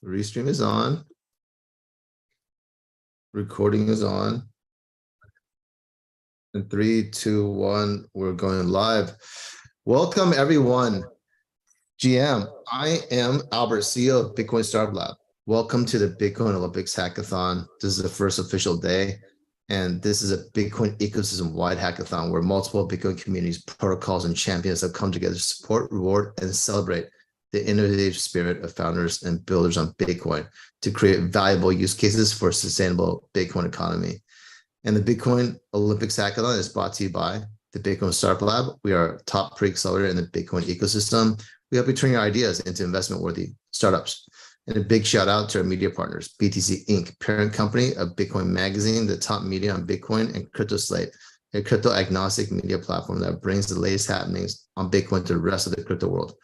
Restream is on. Recording is on. In 3, 2, 1, we're going live. Welcome, everyone. GM, I am Albert, CEO of Bitcoin Startup Lab. Welcome to the Bitcoin Olympics Hackathon. This is the first official day, and this is a Bitcoin ecosystem-wide hackathon where multiple Bitcoin communities, protocols, and champions have come together to support, reward, and celebrate the innovative spirit of founders and builders on Bitcoin to create valuable use cases for a sustainable Bitcoin economy. And the Bitcoin Olympics Hackathon is brought to you by the Bitcoin Startup Lab. We are a top pre-accelerator in the Bitcoin ecosystem. We help you turn your ideas into investment-worthy startups. And a big shout out to our media partners, BTC Inc., parent company of Bitcoin Magazine, the top media on Bitcoin, and Crypto Slate, a crypto-agnostic media platform that brings the latest happenings on Bitcoin to the rest of the crypto world.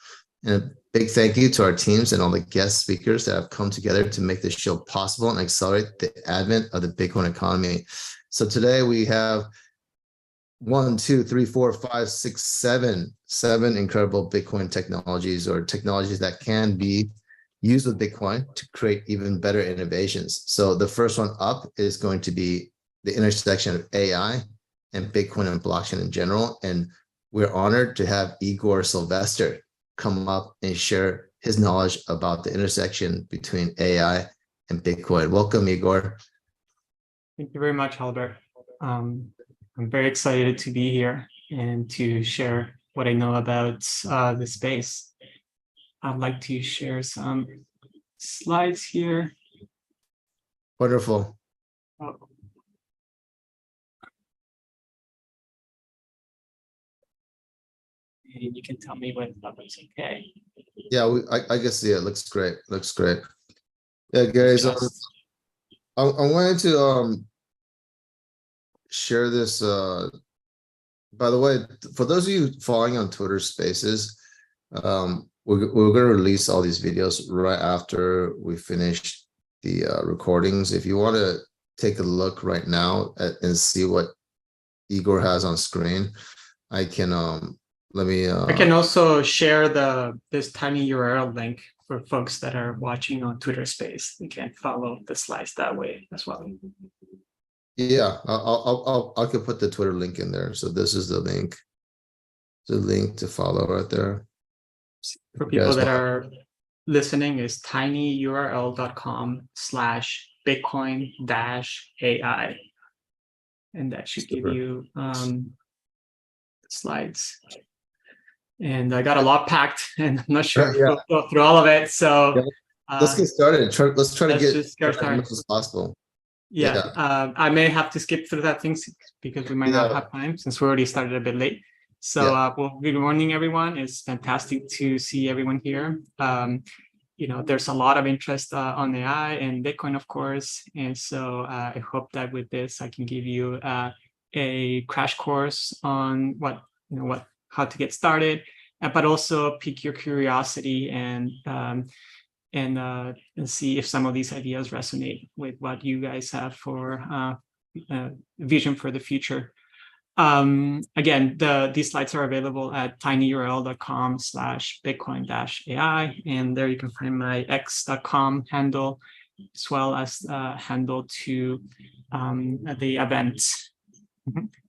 And a big thank you to our teams and all the guest speakers that have come together to make this show possible and accelerate the advent of the Bitcoin economy. So today we have 1, 2, 3, 4, 5, 6, 7 incredible Bitcoin technologies, or technologies that can be used with Bitcoin to create even better innovations. So the first one up is going to be the intersection of AI and Bitcoin and blockchain in general. And we're honored to have Igor Sylvester come up and share his knowledge about the intersection between AI and Bitcoin. Welcome, Igor. Thank you very much, Albert. I'm very excited to be here and to share what I know about the space. I'd like to share some slides here. Wonderful. Oh. And you can tell me when that looks okay. Yeah, I guess, yeah, it looks great. Looks great. Yeah, guys, I wanted to share this. By the way, for those of you following on Twitter Spaces, we're going to release all these videos right after we finish the recordings. If you want to take a look right now and see what Igor has on screen, I can let me. I can also share this tiny URL link for folks that are watching on Twitter Space. They can follow the slides that way as well. Yeah, I could put the Twitter link in there. So this is the link to follow right there. For people that are listening, is tinyurl.com/Bitcoin-AI, and that should give you slides. And I got a lot packed, and I'm not sure if we'll go through all of it. So let's get started. Let's try to get as much as possible. Yeah, I may have to skip through that things because we might not have time since we already started a bit late. So, well, good morning, everyone. It's fantastic to see everyone here. You know, there's a lot of interest on AI and Bitcoin, of course. And so I hope that with this, I can give you a crash course on how to get started, but also pique your curiosity and see if some of these ideas resonate with what you guys have for vision for the future. Again, these slides are available at tinyurl.com/Bitcoin-AI, and there you can find my x.com handle, as well as handle to the event.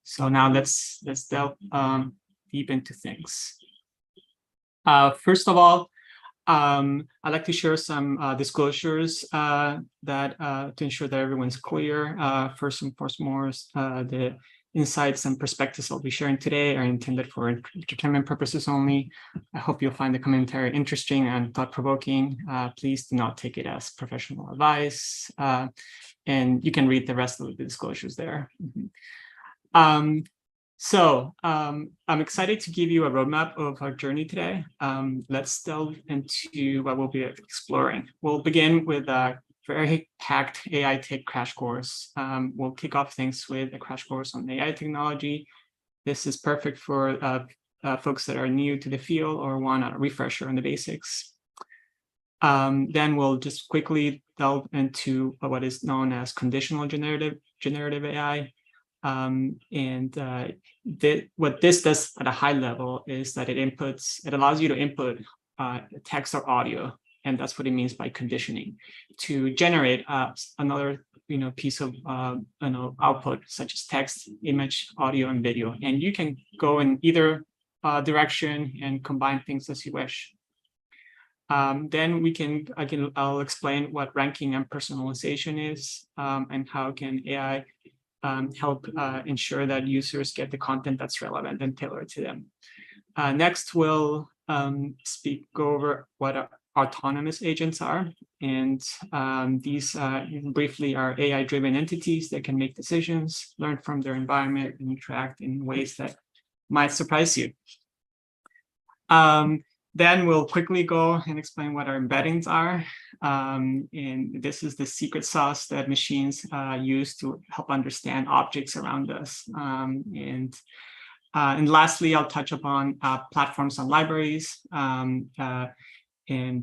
So now let's delve deep into things. First of all, I'd like to share some disclosures that to ensure that everyone's clear. First and foremost, the insights and perspectives I'll be sharing today are intended for entertainment purposes only. I hope you'll find the commentary interesting and thought-provoking. Please do not take it as professional advice, and you can read the rest of the disclosures there. So I'm excited to give you a roadmap of our journey today. Let's delve into what we'll be exploring. We'll begin with a very packed AI tech crash course. We'll kick off things with a crash course on AI technology. This is perfect for folks that are new to the field or want a refresher on the basics. Then we'll just quickly delve into what is known as conditional generative AI. What this does at a high level is that it allows you to input text or audio and that's what it means by conditioning, to generate another piece of output, such as text, image, audio, and video. And you can go in either direction and combine things as you wish. Then I'll explain what ranking and personalization is, and how can AI help ensure that users get the content that's relevant and tailored to them. Next, we'll go over what autonomous agents are. And these briefly are AI-driven entities that can make decisions, learn from their environment, and interact in ways that might surprise you. Then we'll quickly go and explain what our embeddings are. And this is the secret sauce that machines use to help understand objects around us. And lastly, I'll touch upon platforms and libraries. And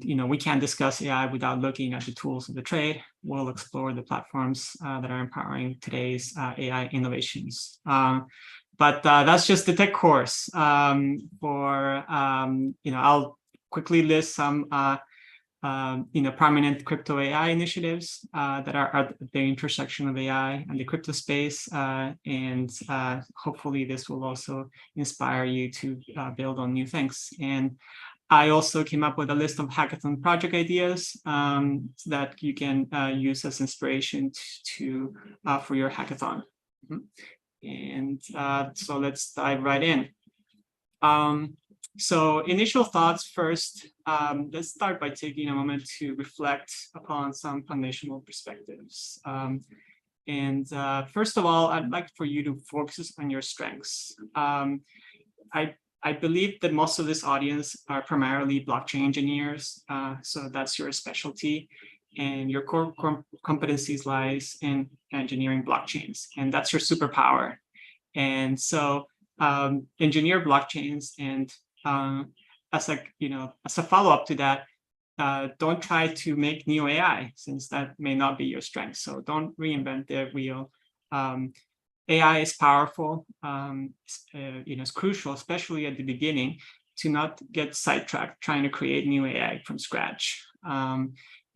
we can't discuss AI without looking at the tools of the trade. We'll explore the platforms that are empowering today's AI innovations. But that's just the tech course. I'll quickly list some prominent crypto AI initiatives that are at the intersection of AI and the crypto space. And hopefully this will also inspire you to build on new things. And I also came up with a list of hackathon project ideas that you can use as inspiration for your hackathon. And so let's dive right in. So initial thoughts first. Let's start by taking a moment to reflect upon some foundational perspectives. First of all, I'd like for you to focus on your strengths. I believe that most of this audience are primarily blockchain engineers, so that's your specialty, and your core competencies lies in engineering blockchains, and that's your superpower. And so engineer blockchains, and as a follow-up to that, don't try to make new AI, since that may not be your strength. So don't reinvent the wheel. AI is powerful. It's crucial, especially at the beginning, to not get sidetracked trying to create new AI from scratch.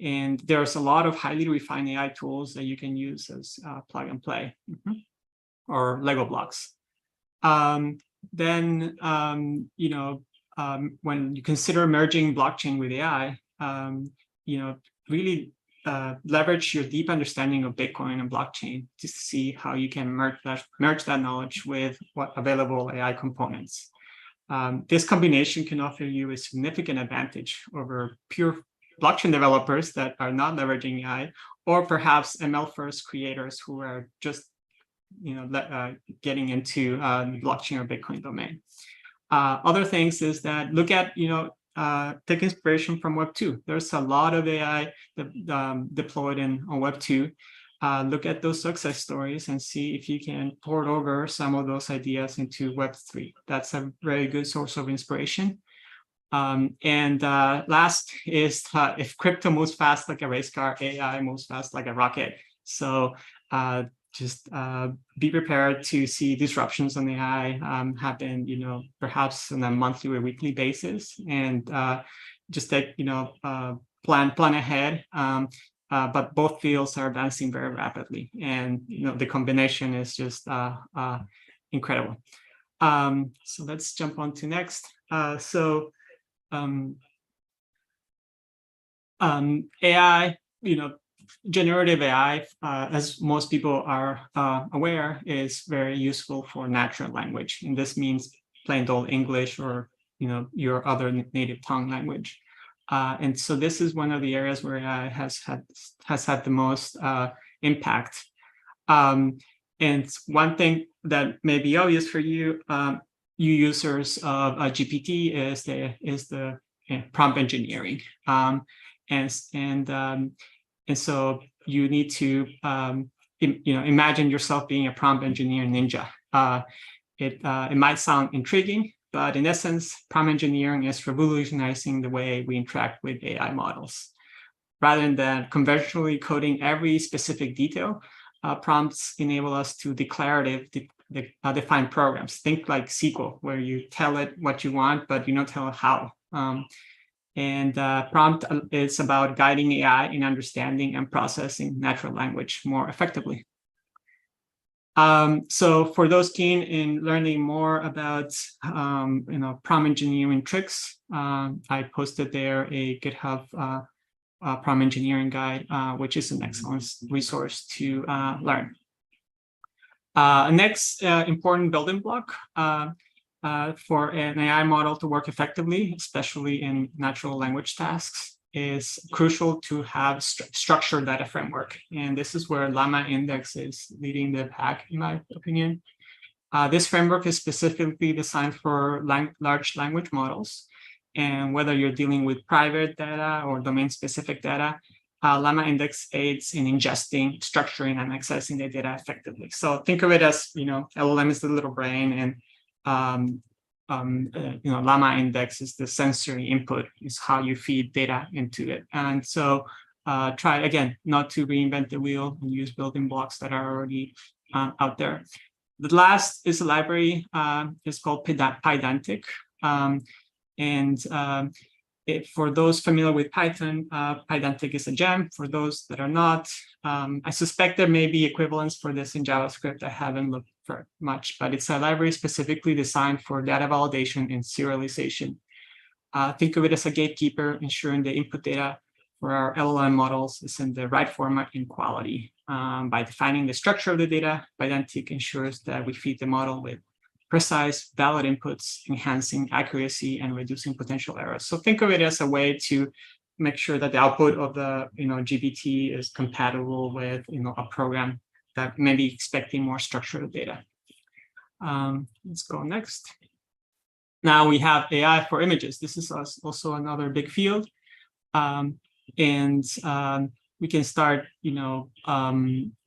And there's a lot of highly refined AI tools that you can use as plug and play, or Lego blocks. When you consider merging blockchain with AI, really leverage your deep understanding of Bitcoin and blockchain to see how you can merge that knowledge with what available AI components. This combination can offer you a significant advantage over pure blockchain developers that are not leveraging AI, or perhaps ML-first creators who are just getting into the blockchain or Bitcoin domain. Other things is that look at take inspiration from Web 2. There's a lot of AI deployed on Web 2. Look at those success stories and see if you can port over some of those ideas into Web 3. That's a very good source of inspiration. Last is if crypto moves fast like a race car, AI moves fast like a rocket. So just be prepared to see disruptions on AI happen, perhaps on a monthly or weekly basis, and just take, plan ahead. But both fields are advancing very rapidly, and the combination is just incredible. So let's jump on to next. AI, generative AI, as most people are aware, is very useful for natural language. And this means plain old English, or your other native tongue language. And so this is one of the areas where AI has had the most impact. And one thing that may be obvious for you, you users of GPT, is the prompt engineering. And so you need to, imagine yourself being a prompt engineer ninja. It might sound intriguing, but in essence, prompt engineering is revolutionizing the way we interact with AI models. Rather than conventionally coding every specific detail, prompts enable us to define programs. Think like SQL, where you tell it what you want, but you don't tell it how. And prompt is about guiding AI in understanding and processing natural language more effectively. So for those keen in learning more about prompt engineering tricks, I posted there a GitHub prompt engineering guide, which is an excellent resource to learn. Next important building block for an AI model to work effectively, especially in natural language tasks, is crucial to have structured data framework. And this is where Llama Index is leading the pack, in my opinion. This framework is specifically designed for large language models. And whether you're dealing with private data or domain-specific data, Llama Index aids in ingesting, structuring, and accessing the data effectively. So think of it as, LLM is the little brain, and Llama Index is the sensory input, is how you feed data into it. And so try, again, not to reinvent the wheel and use building blocks that are already out there. The last is a library. It's called Pydantic. For those familiar with Python, Pydantic is a gem. For those that are not, I suspect there may be equivalents for this in JavaScript. I haven't looked for much, but it's a library specifically designed for data validation and serialization. Think of it as a gatekeeper, ensuring the input data for our LLM models is in the right format and quality. By defining the structure of the data, Pydantic ensures that we feed the model with precise, valid inputs, enhancing accuracy and reducing potential errors. So think of it as a way to make sure that the output of the GPT is compatible with a program that may be expecting more structured data. Let's go next. Now we have AI for images. This is also another big field, and we can start,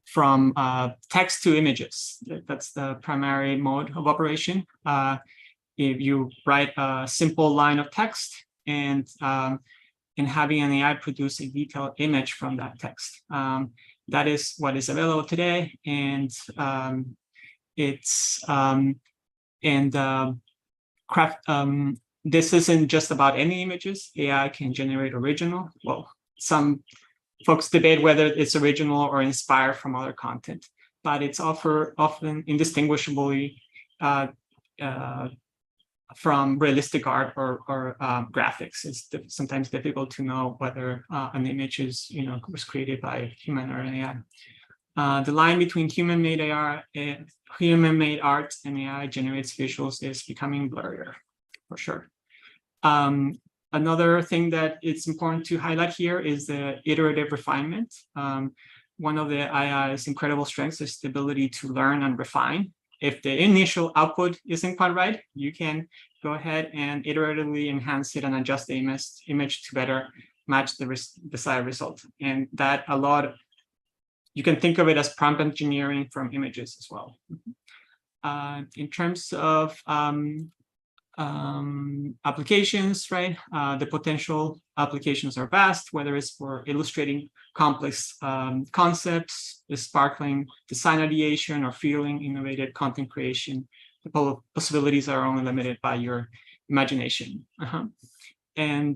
from text to images. That's the primary mode of operation. If you write a simple line of text and having an AI produce a detailed image from that text. That is what is available today, and this isn't just about any images. AI can generate original. Well, some folks debate whether it's original or inspired from other content, but it's often indistinguishably from realistic art or graphics. It's sometimes difficult to know whether an image is, was created by a human or an AI. The line between human-made art and AI generates visuals is becoming blurrier, for sure. Another thing that it's important to highlight here is the iterative refinement. One of the AI's incredible strengths is the ability to learn and refine. If the initial output isn't quite right, you can go ahead and iteratively enhance it and adjust the image to better match the desired result. And that you can think of it as prompt engineering from images as well. In terms of applications, right? The potential applications are vast, whether it's for illustrating complex concepts, sparkling design ideation, or fueling innovative content creation. The possibilities are only limited by your imagination. And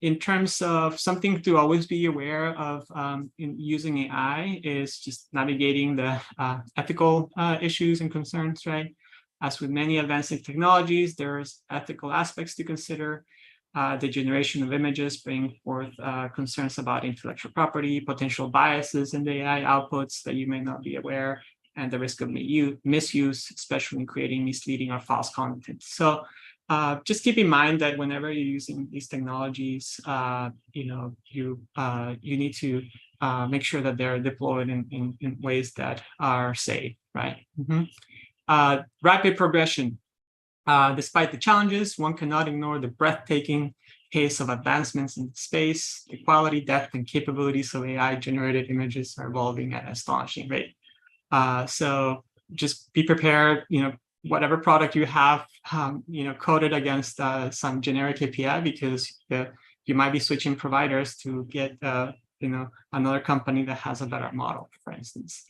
in terms of something to always be aware of in using AI is just navigating the ethical issues and concerns, right? As with many advancing technologies, there's ethical aspects to consider. The generation of images bring forth concerns about intellectual property, potential biases in the AI outputs that you may not be aware, and the risk of misuse, especially in creating misleading or false content. So just keep in mind that whenever you're using these technologies, you need to make sure that they're deployed in ways that are safe, right? Rapid progression. Despite the challenges, one cannot ignore the breathtaking pace of advancements in space. The quality, depth, and capabilities of AI-generated images are evolving at an astonishing rate. So just be prepared. Whatever product you have, coded against some generic API, because you might be switching providers to get, another company that has a better model, for instance.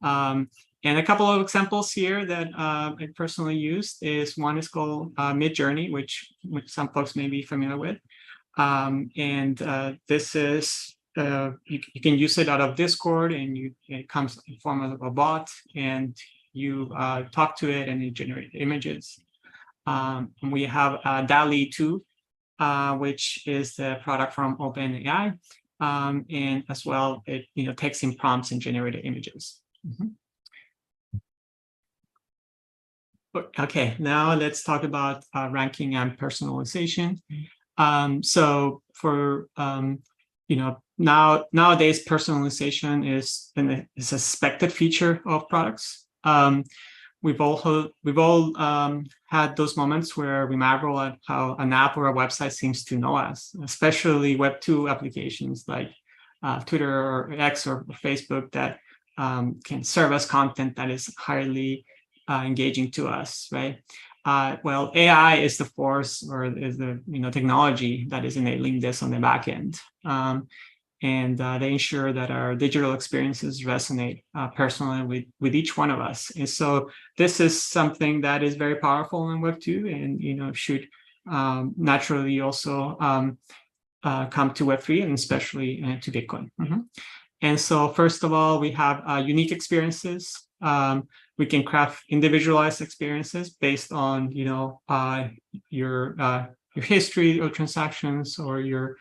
And a couple of examples here that I personally used is one is called Midjourney, which some folks may be familiar with. This is you can use it out of Discord, and it comes in form of a bot, and you talk to it, and it generates images. We have DALL-E 2, which is the product from OpenAI, and as well it takes in prompts and generated images. Okay, now let's talk about ranking and personalization. So for nowadays, personalization is a suspected feature of products. We've all had those moments where we marvel at how an app or a website seems to know us, especially Web 2 applications like Twitter or X or Facebook that can serve us content that is highly engaging to us, right? Well, AI is the force, or is the technology that is enabling this on the back end, and they ensure that our digital experiences resonate personally with each one of us. And so this is something that is very powerful in Web 2, and should naturally also come to Web 3, and especially to Bitcoin. And so first of all, we have unique experiences. We can craft individualized experiences based on your history of transactions, or your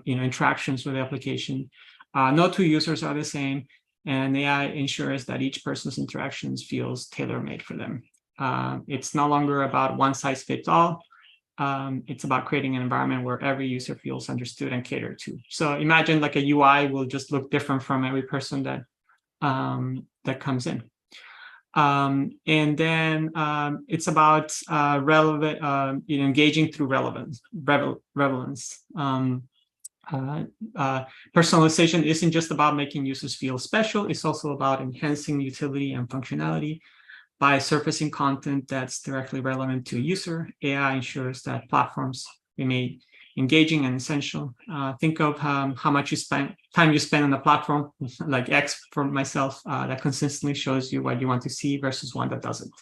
interactions with the application. No two users are the same, and AI ensures that each person's interactions feels tailor-made for them. It's no longer about one size fits all. It's about creating an environment where every user feels understood and catered to. So imagine like a UI will just look different from every person that comes in. And then it's about engaging through relevance. Personalization isn't just about making users feel special. It's also about enhancing utility and functionality. By surfacing content that's directly relevant to a user, AI ensures that platforms remain engaging and essential. Think of how much time you spend on the platform, like X for myself, that consistently shows you what you want to see versus one that doesn't.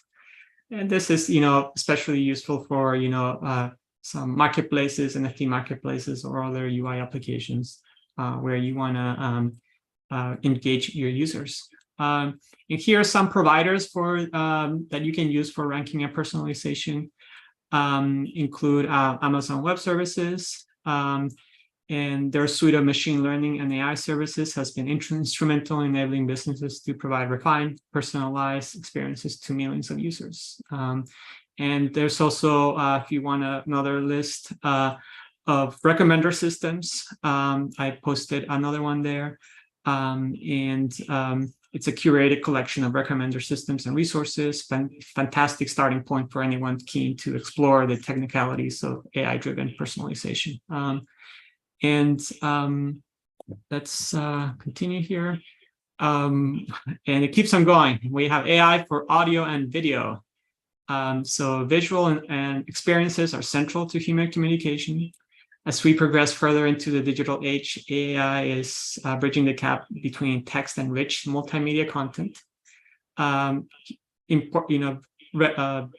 And this is, especially useful for, some marketplaces, NFT marketplaces, or other UI applications where you want to engage your users. And here are some providers for that you can use for ranking and personalization. Include Amazon Web Services, and their suite of machine learning and AI services has been instrumental in enabling businesses to provide refined, personalized experiences to millions of users. And there's also, if you want another list of recommender systems, I posted another one there. It's a curated collection of recommender systems and resources, fantastic starting point for anyone keen to explore the technicalities of AI-driven personalization. Let's continue here. And it keeps on going. We have AI for audio and video. So visual and experiences are central to human communication. As we progress further into the digital age, AI is bridging the gap between text and rich multimedia content.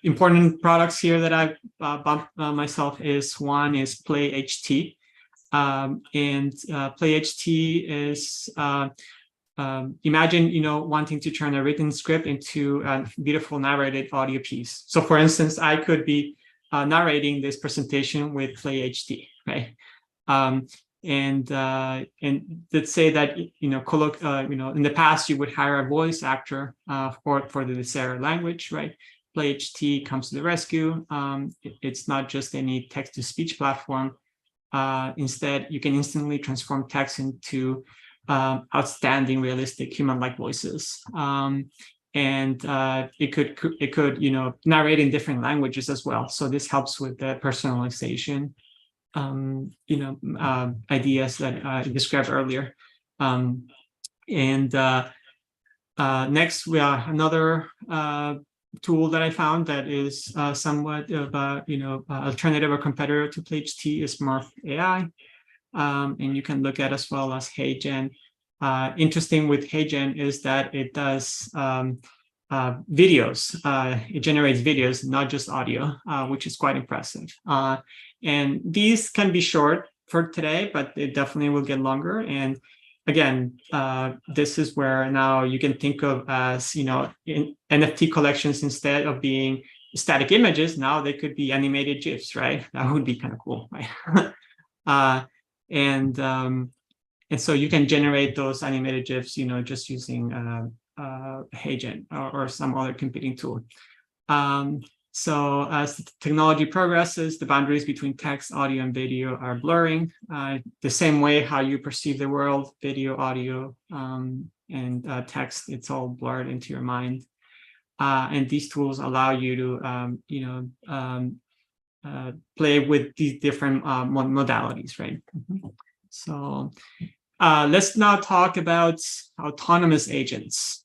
Important products here that I've bumped myself is one is Play HT. Play HT is imagine wanting to turn a written script into a beautiful narrated audio piece. So for instance, I could be narrating this presentation with Play HT, right? And let's say that in the past you would hire a voice actor for the desired language, right? Play HT comes to the rescue. It's not just any text-to-speech platform. Instead, you can instantly transform text into outstanding, realistic, human-like voices. It could narrate in different languages as well. So this helps with the personalization ideas that I described earlier. Next, we have another tool that I found that is somewhat of a alternative or competitor to PlayHT is Morph AI. And you can look at as well as HeyGen. interesting with HeyGen is that it does videos. It generates videos, not just audio, which is quite impressive. And these can be short for today, but it definitely will get longer. And again, this is where now you can think of as, in NFT collections, instead of being static images, now they could be animated GIFs, right? That would be kind of cool, right? And so you can generate those animated GIFs, just using HeyGen or some other computing tool. So as the technology progresses, the boundaries between text, audio, and video are blurring. The same way how you perceive the world, video, audio, and text, it's all blurred into your mind. And these tools allow you to, play with these different modalities, right? So let's now talk about autonomous agents.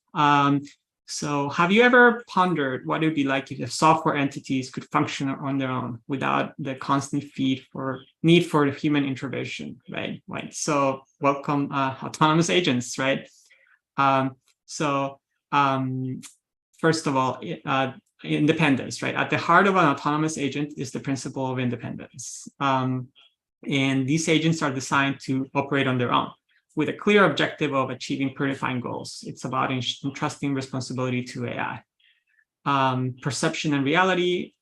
So have you ever pondered what it would be like if software entities could function on their own without the constant need for human intervention, right? So welcome autonomous agents, right? First of all, independence, right? At the heart of an autonomous agent is the principle of independence. And these agents are designed to operate on their own, with a clear objective of achieving predefined goals. It's about entrusting responsibility to AI. Perception and reality.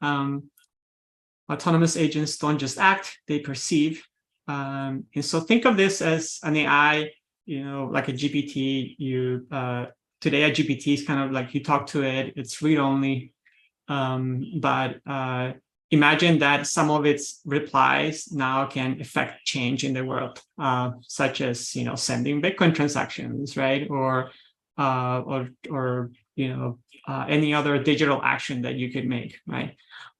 Autonomous agents don't just act, they perceive. And so think of this as an AI, like a GPT. Today a GPT is kind of like you talk to it, it's read-only. But imagine that some of its replies now can affect change in the world, such as sending Bitcoin transactions, right? Or any other digital action that you could make, right?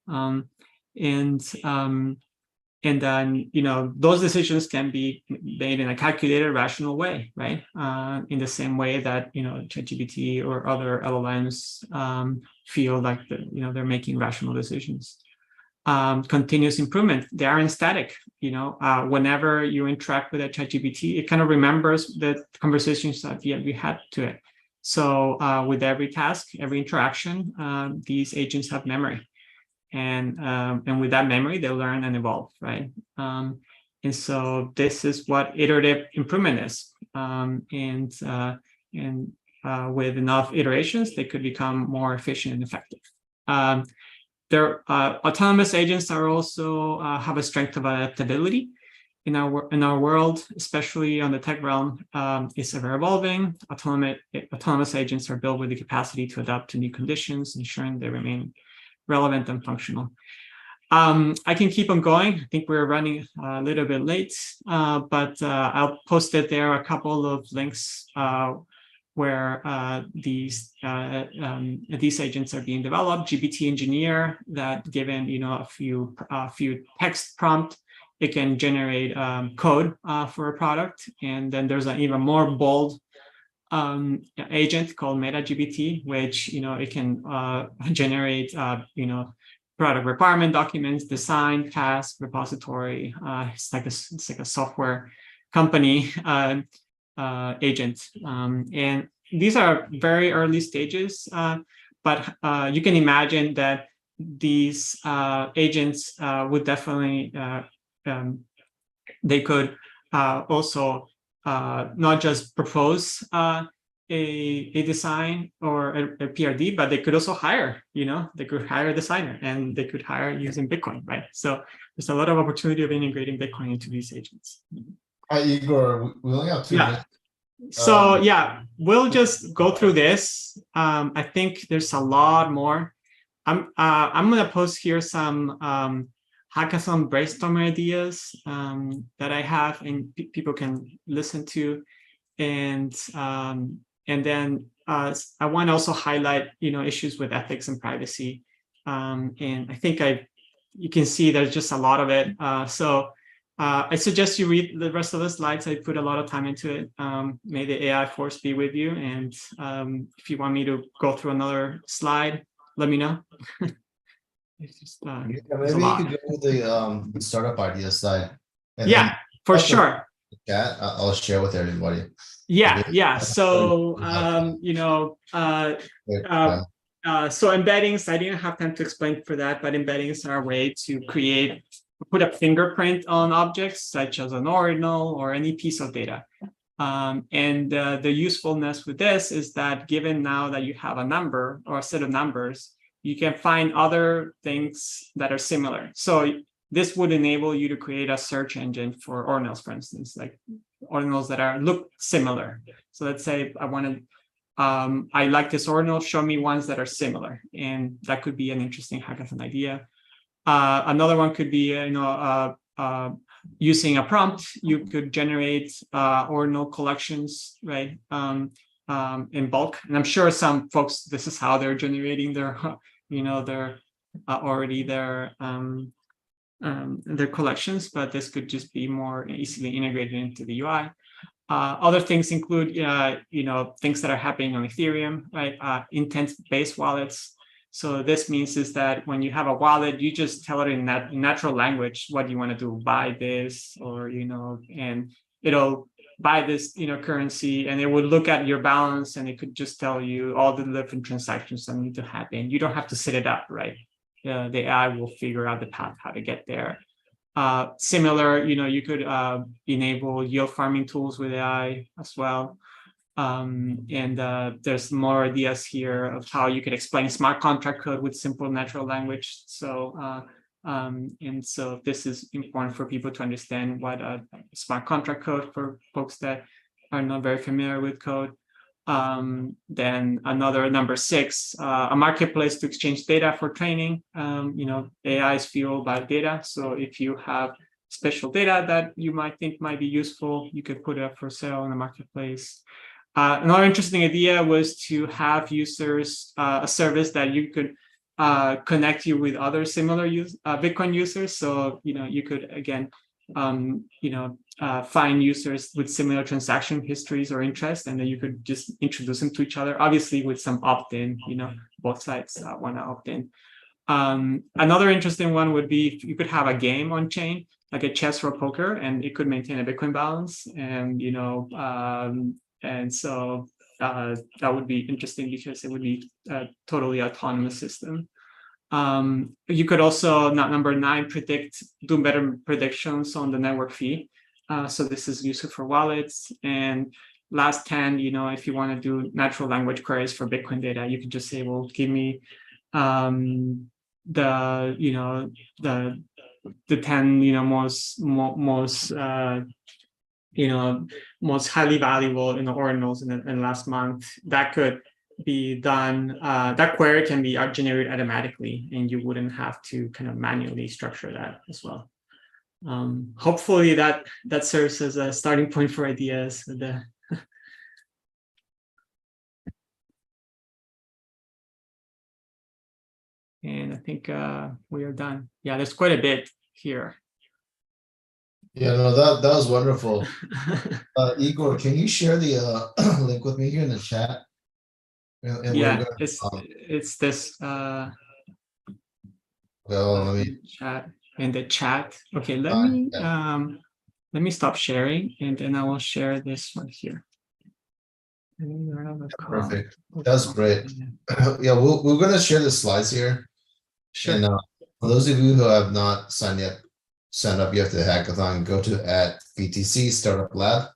And then those decisions can be made in a calculated, rational way, right? In the same way that ChatGPT or other LLMs feel like they're making rational decisions. Continuous improvement. They aren't static. Whenever you interact with a ChatGPT, it kind of remembers the conversations that we had to it. So with every task, every interaction, these agents have memory, and with that memory, they learn and evolve, right? And so this is what iterative improvement is. With enough iterations, they could become more efficient and effective. Their autonomous agents are also have a strength of adaptability in our world, especially on the tech realm. It's ever evolving. Autonomous agents are built with the capacity to adapt to new conditions, ensuring they remain relevant and functional. I can keep on going. I think we're running a little bit late, but I'll post it there a couple of links where these agents are being developed. GPT Engineer, that given a few text prompt, it can generate code for a product. And then there's an even more bold agent called MetaGPT, which it can generate product requirement documents, design, task, repository. It's like a software company agent. And these are very early stages, but you can imagine that these agents would definitely, they could also not just propose a design or a PRD, but they could also hire, they could hire a designer, and they could hire using Bitcoin, right? So there's a lot of opportunity of integrating Bitcoin into these agents. Hi, Igor. We only have 2 minutes. So we'll just go through this. I think there's a lot more. I'm gonna post here some hackathon brainstorming ideas that I have, and people can listen to. And then I want to also highlight issues with ethics and privacy. And I think you can see there's just a lot of it. So I suggest you read the rest of the slides. I put a lot of time into it. May the AI force be with you. And if you want me to go through another slide, let me know. It's just, maybe you could go with the startup idea slide. For sure. chat. I'll share with everybody. Yeah. So so embeddings, I didn't have time to explain for that, but embeddings are a way to put a fingerprint on objects such as an ordinal or any piece of data. And the usefulness with this is that given now that you have a number or a set of numbers, you can find other things that are similar. So this would enable you to create a search engine for ordinals, for instance, like ordinals that look similar. So let's say I like this ordinal, show me ones that are similar. And that could be an interesting hackathon idea. Another one could be, using a prompt, you could generate ordinal collections, right, in bulk. And I'm sure some folks, this is how they're generating their, their already their collections, but this could just be more easily integrated into the UI. Other things include, things that are happening on Ethereum, right? Intent-based wallets. So this means is that when you have a wallet, you just tell it in natural language what you want to do, buy this, or and it'll buy this currency, and it would look at your balance, and it could just tell you all the different transactions that need to happen. You don't have to set it up, right? The AI will figure out the path how to get there. Similar, you could enable yield farming tools with AI as well. And there's more ideas here of how you could explain smart contract code with simple natural language. So and so this is important for people to understand what smart contract code for folks that are not very familiar with code. Then another number 6, a marketplace to exchange data for training. AI is fueled by data. So if you have special data that you might think might be useful, you could put it up for sale in the marketplace. Another interesting idea was to have users, a service that you could connect you with other similar Bitcoin users. So, you could, again, find users with similar transaction histories or interests, and then you could just introduce them to each other, obviously with some opt-in, both sides want to opt in. Another interesting one would be if you could have a game on chain, like a chess or poker, and it could maintain a Bitcoin balance. And, and so that would be interesting because it would be a totally autonomous system. You could also, number 9, do better predictions on the network fee. So this is useful for wallets. And last 10, if you want to do natural language queries for Bitcoin data, you could just say, well, give me the 10 most highly valuable ordinals in last month. That could be done, that query can be generated automatically, and you wouldn't have to kind of manually structure that as well. Hopefully that serves as a starting point for ideas with the and I think we are done. Yeah, there's quite a bit here. Yeah, no, that was wonderful. Igor, can you share the link with me here in the chat? And yeah, it's this. Well, let me chat in the chat. Okay, let me stop sharing, and then I will share this one here. Perfect. That's great. Yeah, we're gonna share the slides here. Sure. And for those of you who have not signed up yet to the hackathon, go to @BTC Startup Lab.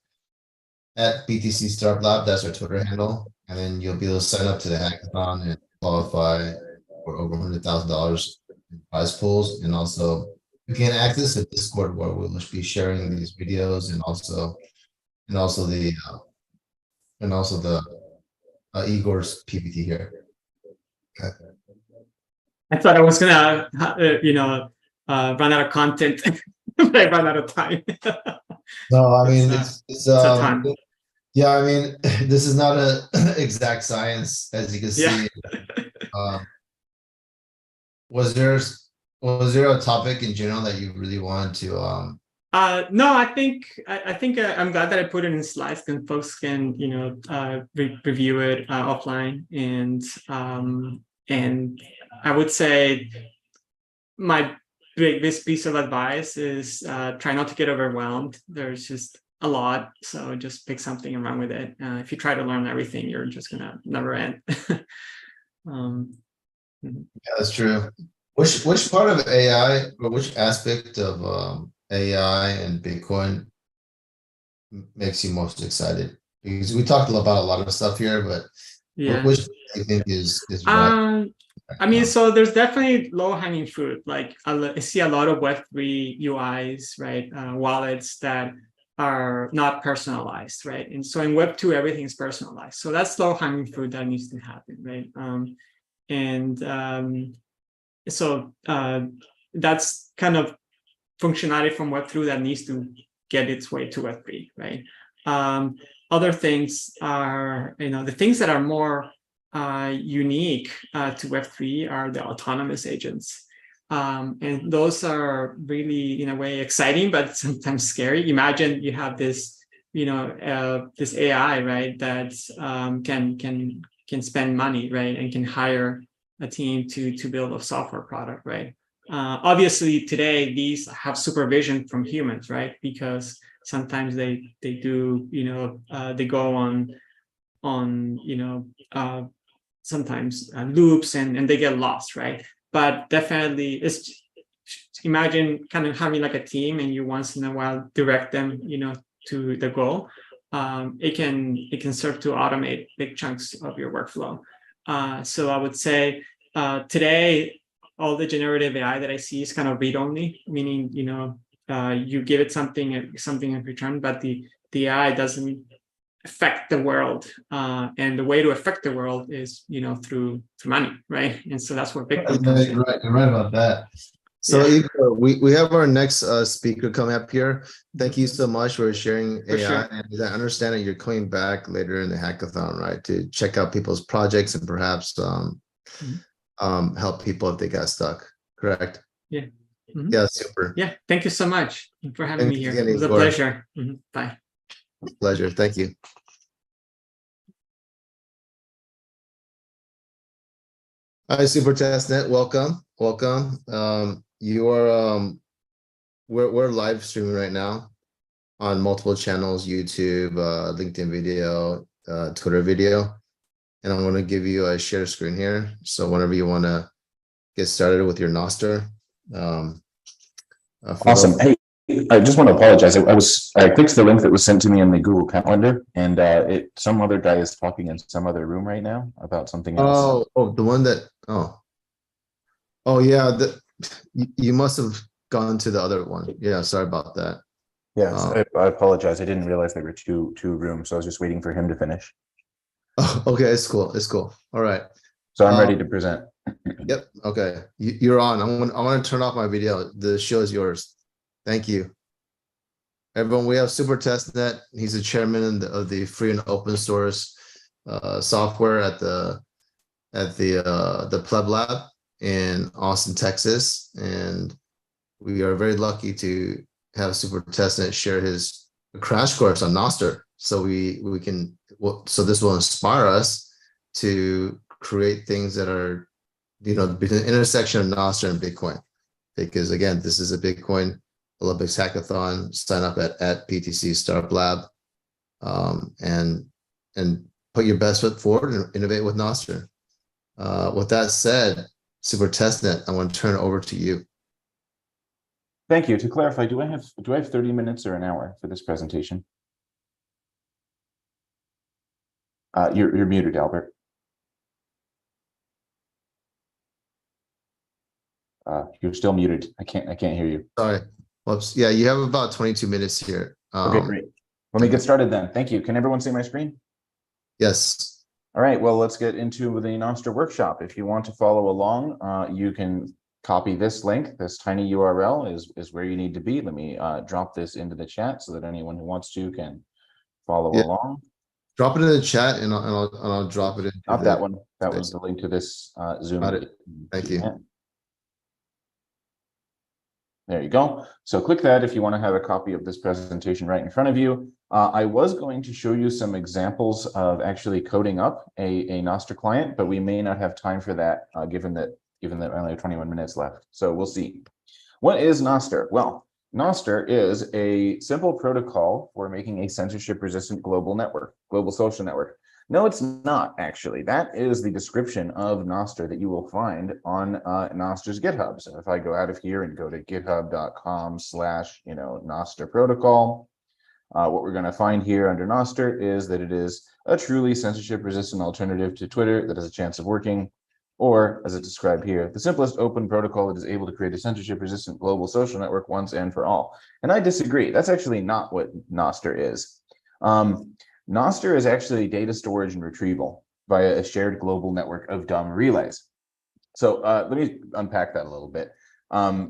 @BTC Startup Lab, that's our Twitter handle, and then you'll be able to sign up to the hackathon and qualify for over $100,000 in prize pools. And also you can access the Discord where we'll be sharing these videos, and also the Igor's PPT here. Okay. I thought I was gonna, run out of content, but I ran out of time. No, I mean it's a ton. yeah, I mean this is not a exact science, as you can see. Was there a topic in general that you really wanted to no, I think I'm glad that I put it in slides, and folks can review it offline. And I would say my biggest piece of advice is try not to get overwhelmed. There's just a lot. So just pick something and run with it. If you try to learn everything, you're just gonna never end. Yeah, that's true. Which part of AI or which aspect of AI and Bitcoin makes you most excited? Because we talked about a lot of stuff here, but Yeah. which do you think is right I mean, now? so there's definitely low-hanging fruit. Like I see a lot of Web3 UIs, right? Wallets that are not personalized, right? And so in Web2, everything is personalized. So that's low-hanging fruit that needs to happen, right? So that's kind of functionality from Web2 that needs to get its way to Web3, right? Other things are, the things that are more unique to Web3 are the autonomous agents. And those are really, in a way, exciting, but sometimes scary. Imagine you have this, this AI, right, that can spend money, right, and can hire a team to build a software product, right? Obviously, today these have supervision from humans, right? Because sometimes they do, they go on sometimes loops and they get lost, right? But definitely, it's imagine kind of having like a team and you once in a while direct them, to the goal. It can serve to automate big chunks of your workflow. So I would say today all the generative AI that I see is kind of read only, meaning you give it something in return, but the AI doesn't affect the world, and the way to affect the world is through money, right? And so that's where Bitcoin comes in. You're right about that. So Yeah. Igor, we have our next speaker coming up here. Thank you so much for sharing For AI. sure. And I understand that you're coming back later in the hackathon, right? To check out people's projects and perhaps help people if they got stuck. Correct? Yeah. Mhm. Yeah, super. Yeah. Thank you so much for having me Thanks here. again, It was a Igor. pleasure. Bye. Pleasure. Thank you. Hi, Super Testnet. Welcome. Welcome. You are we're live streaming right now on multiple channels, YouTube, LinkedIn video, Twitter video. And I'm going to give you a share screen here. So whenever you want to get started with your Noster. Awesome. Hey, I just want to apologize. I clicked the link that was sent to me in the Google Calendar, and some other guy is talking in some other room right now about something else. Oh, the one that, oh yeah, you must have gone to the other one. Yeah, sorry about that. Yeah, I apologize. I didn't realize there were two rooms, so I was just waiting for him to finish. Oh, okay, it's cool. It's cool. All right. So I'm ready to present. Yep. Okay. You're on. I want to turn off my video. The show is yours. Thank you. Everyone, we have Super Testnet. He's the chairman of the free and open source software at the Pleb Lab in Austin, Texas. And we are very lucky to have Super Testnet share his crash course on Noster. So we can, so this will inspire us to create things that are, between the intersection of Noster and Bitcoin. Because again, this is a Bitcoin Olympics hackathon. Sign up at PTC Startup Lab, and put your best foot forward and innovate with Noster. With that said, Super Testnet, I want to turn it over to you. Thank you. To clarify, do I have 30 minutes or an hour for this presentation? You're muted, Albert. You're still muted. I can't hear you. Sorry. Whoops. Yeah, you have about 22 minutes here. Okay, great. Let me get started then. Thank you. Can everyone see my screen? Yes. All right, well, let's get into the Noster workshop. If you want to follow along, you can copy this link. This tiny URL is where you need to be. Let me drop this into the chat so that anyone who wants to can follow along. Drop it in the chat and I'll drop it into Not that one. That was the link to this Zoom. Got it. Thank you. There you go. So click that if you want to have a copy of this presentation right in front of you. I was going to show you some examples of actually coding up a Noster client, but we may not have time for that given that we only have 21 minutes left. So we'll see. What is Noster? Well, Nostr is a simple protocol for making a censorship-resistant global network, global social network. No, it's not actually. That is the description of Nostr that you will find on Nostr's GitHub. So if I go out of here and go to github.com/Nostr protocol, what we're going to find here under Nostr is that it is a truly censorship-resistant alternative to Twitter that has a chance of working, or as it's described here, the simplest open protocol that is able to create a censorship-resistant global social network once and for all. And I disagree. That's actually not what Nostr is. Nostr is actually data storage and retrieval via a shared global network of dumb relays. So let me unpack that a little bit.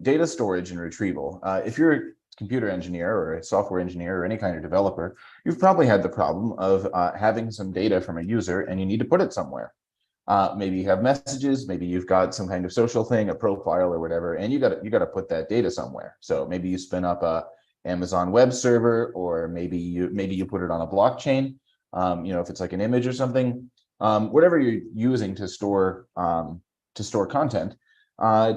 Data storage and retrieval. If you're a computer engineer or a software engineer or any kind of developer, you've probably had the problem of having some data from a user and you need to put it somewhere. Maybe you have messages, maybe you've got some kind of social thing, a profile or whatever, and you got to put that data somewhere. So maybe you spin up a Amazon web server, or maybe you put it on a blockchain. If it's like an image or something, whatever you're using to store content.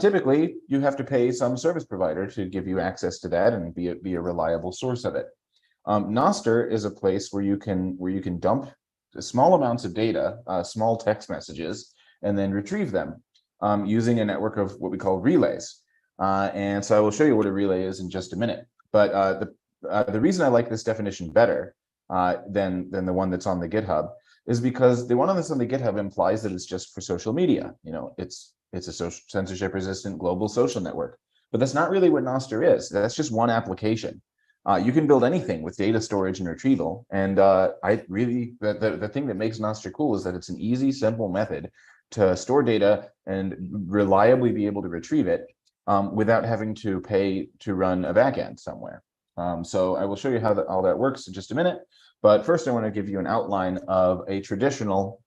Typically, you have to pay some service provider to give you access to that and be a reliable source of it. Nostr is a place where you can dump small amounts of data, small text messages, and then retrieve them using a network of what we call relays. And so I will show you what a relay is in just a minute. But the reason I like this definition better than the one that's on the GitHub is because the one that's on the GitHub implies that it's just for social media. It's a censorship-resistant global social network. But that's not really what Nostr is. That's just one application. You can build anything with data storage and retrieval. And the thing that makes Nostr cool is that it's an easy, simple method to store data and reliably be able to retrieve it without having to pay to run a backend somewhere. So I will show you how all that works in just a minute. But first, I want to give you an outline of a traditional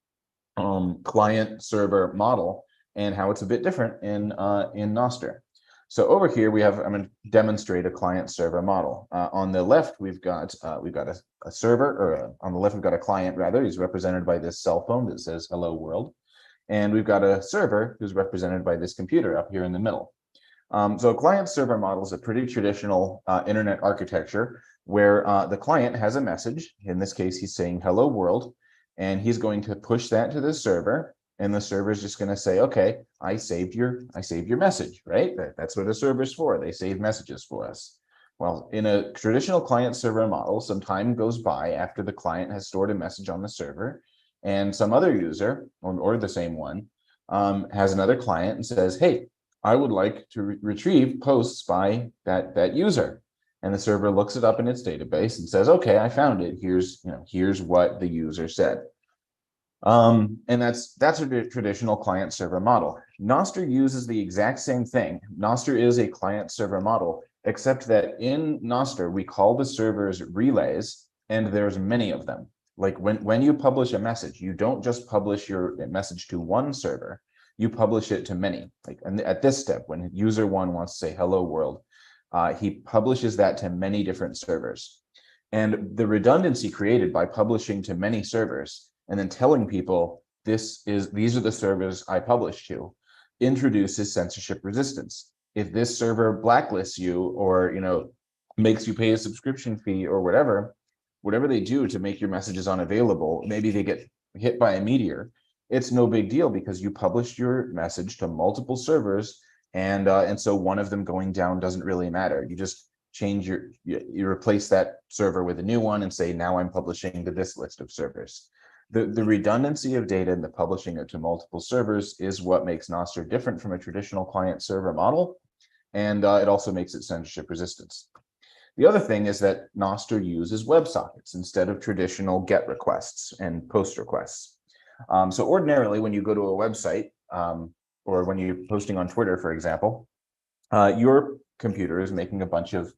client-server model and how it's a bit different in Nostr. So over here, I'm going to demonstrate a client-server model. On the left, we've got a server, or on the left, we've got a client, rather. He's represented by this cell phone that says "Hello World." And we've got a server who's represented by this computer up here in the middle. So a client-server model is a pretty traditional internet architecture where the client has a message. In this case, he's saying "Hello World," and he's going to push that to the server. And the server is just going to say, okay, I saved your message, right? That's what a server is for. They save messages for us. Well, in a traditional client server model, some time goes by after the client has stored a message on the server, and some other user, or the same one, has another client and says, hey, I would like to retrieve posts by that user. And the server looks it up in its database and says, okay, I found it. Here's what the user said. And that's a traditional client server model. Nostr uses the exact same thing. Nostr is a client server model, except that in Nostr, we call the servers relays, and there's many of them. Like when you publish a message, you don't just publish your message to one server, you publish it to many. And at this step, when user one wants to say "Hello World," he publishes that to many different servers. And the redundancy created by publishing to many servers and then telling people these are the servers I publish to introduces censorship resistance. If this server blacklists you or makes you pay a subscription fee or whatever they do to make your messages unavailable, maybe they get hit by a meteor, it's no big deal because you published your message to multiple servers, and so one of them going down doesn't really matter. You just change you replace that server with a new one and say, now I'm publishing to this list of servers. The redundancy of data and the publishing it to multiple servers is what makes Nostr different from a traditional client server model, and it also makes it censorship resistance. The other thing is that Nostr uses WebSockets instead of traditional GET requests and POST requests. So ordinarily, when you go to a website or when you're posting on Twitter, for example, your computer is making a bunch of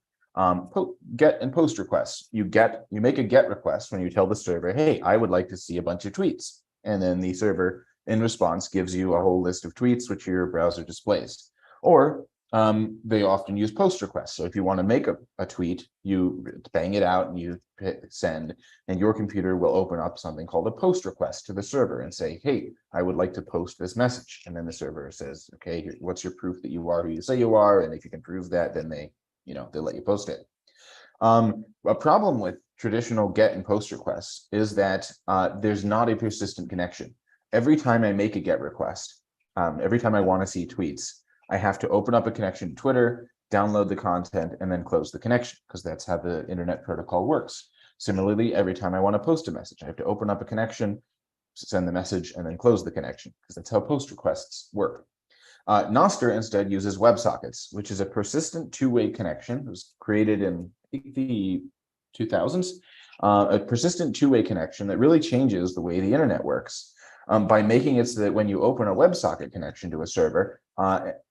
GET and POST requests. You make a GET request when you tell the server, hey, I would like to see a bunch of tweets. And then the server in response gives you a whole list of tweets which your browser displays. Or they often use POST requests. So if you want to make a tweet, you bang it out and you hit send, and your computer will open up something called a POST request to the server and say, hey, I would like to post this message. And then the server says, okay, what's your proof that you are who you say you are? And if you can prove that, then they they let you post it. A problem with traditional GET and POST requests is that there's not a persistent connection. Every time I make a GET request, every time I want to see tweets, I have to open up a connection to Twitter, download the content, and then close the connection, because that's how the internet protocol works. Similarly, every time I want to post a message, I have to open up a connection, send the message, and then close the connection, because that's how POST requests work. Nostr instead uses WebSockets, which is a persistent two-way connection. It was created in, I think, the 2000s. A persistent two-way connection that really changes the way the internet works by making it so that when you open a WebSocket connection to a server,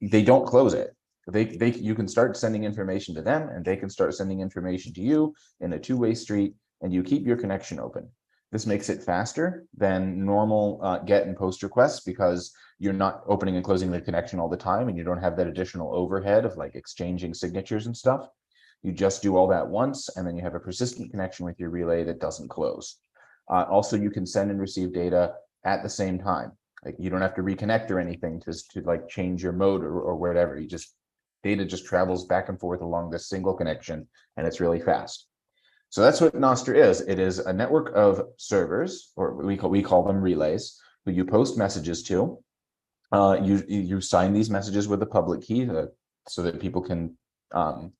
they don't close it. You can start sending information to them, and they can start sending information to you in a two-way street, and you keep your connection open. This makes it faster than normal GET and POST requests, because you're not opening and closing the connection all the time, and you don't have that additional overhead of like exchanging signatures and stuff. You just do all that once, and then you have a persistent connection with your relay that doesn't close. Also, you can send and receive data at the same time. Like, you don't have to reconnect or anything to like change your mode or whatever. Data just travels back and forth along this single connection, and it's really fast. So that's what Nostr is. It is a network of servers, or we call them relays, who you post messages to. You sign these messages with a public key so that people can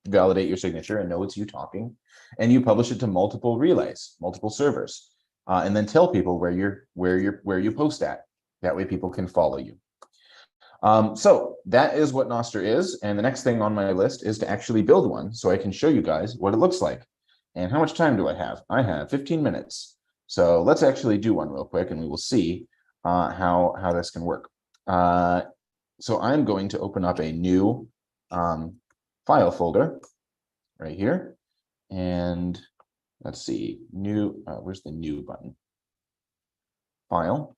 validate your signature and know it's you talking. And you publish it to multiple relays, multiple servers, and then tell people where you post at. That way people can follow you. So that is what Nostr is. And the next thing on my list is to actually build one, so I can show you guys what it looks like. And how much time do I have? I have 15 minutes. So let's actually do one real quick, and we will see how this can work. So I'm going to open up a new file folder right here. And let's see, new, where's the new button? File,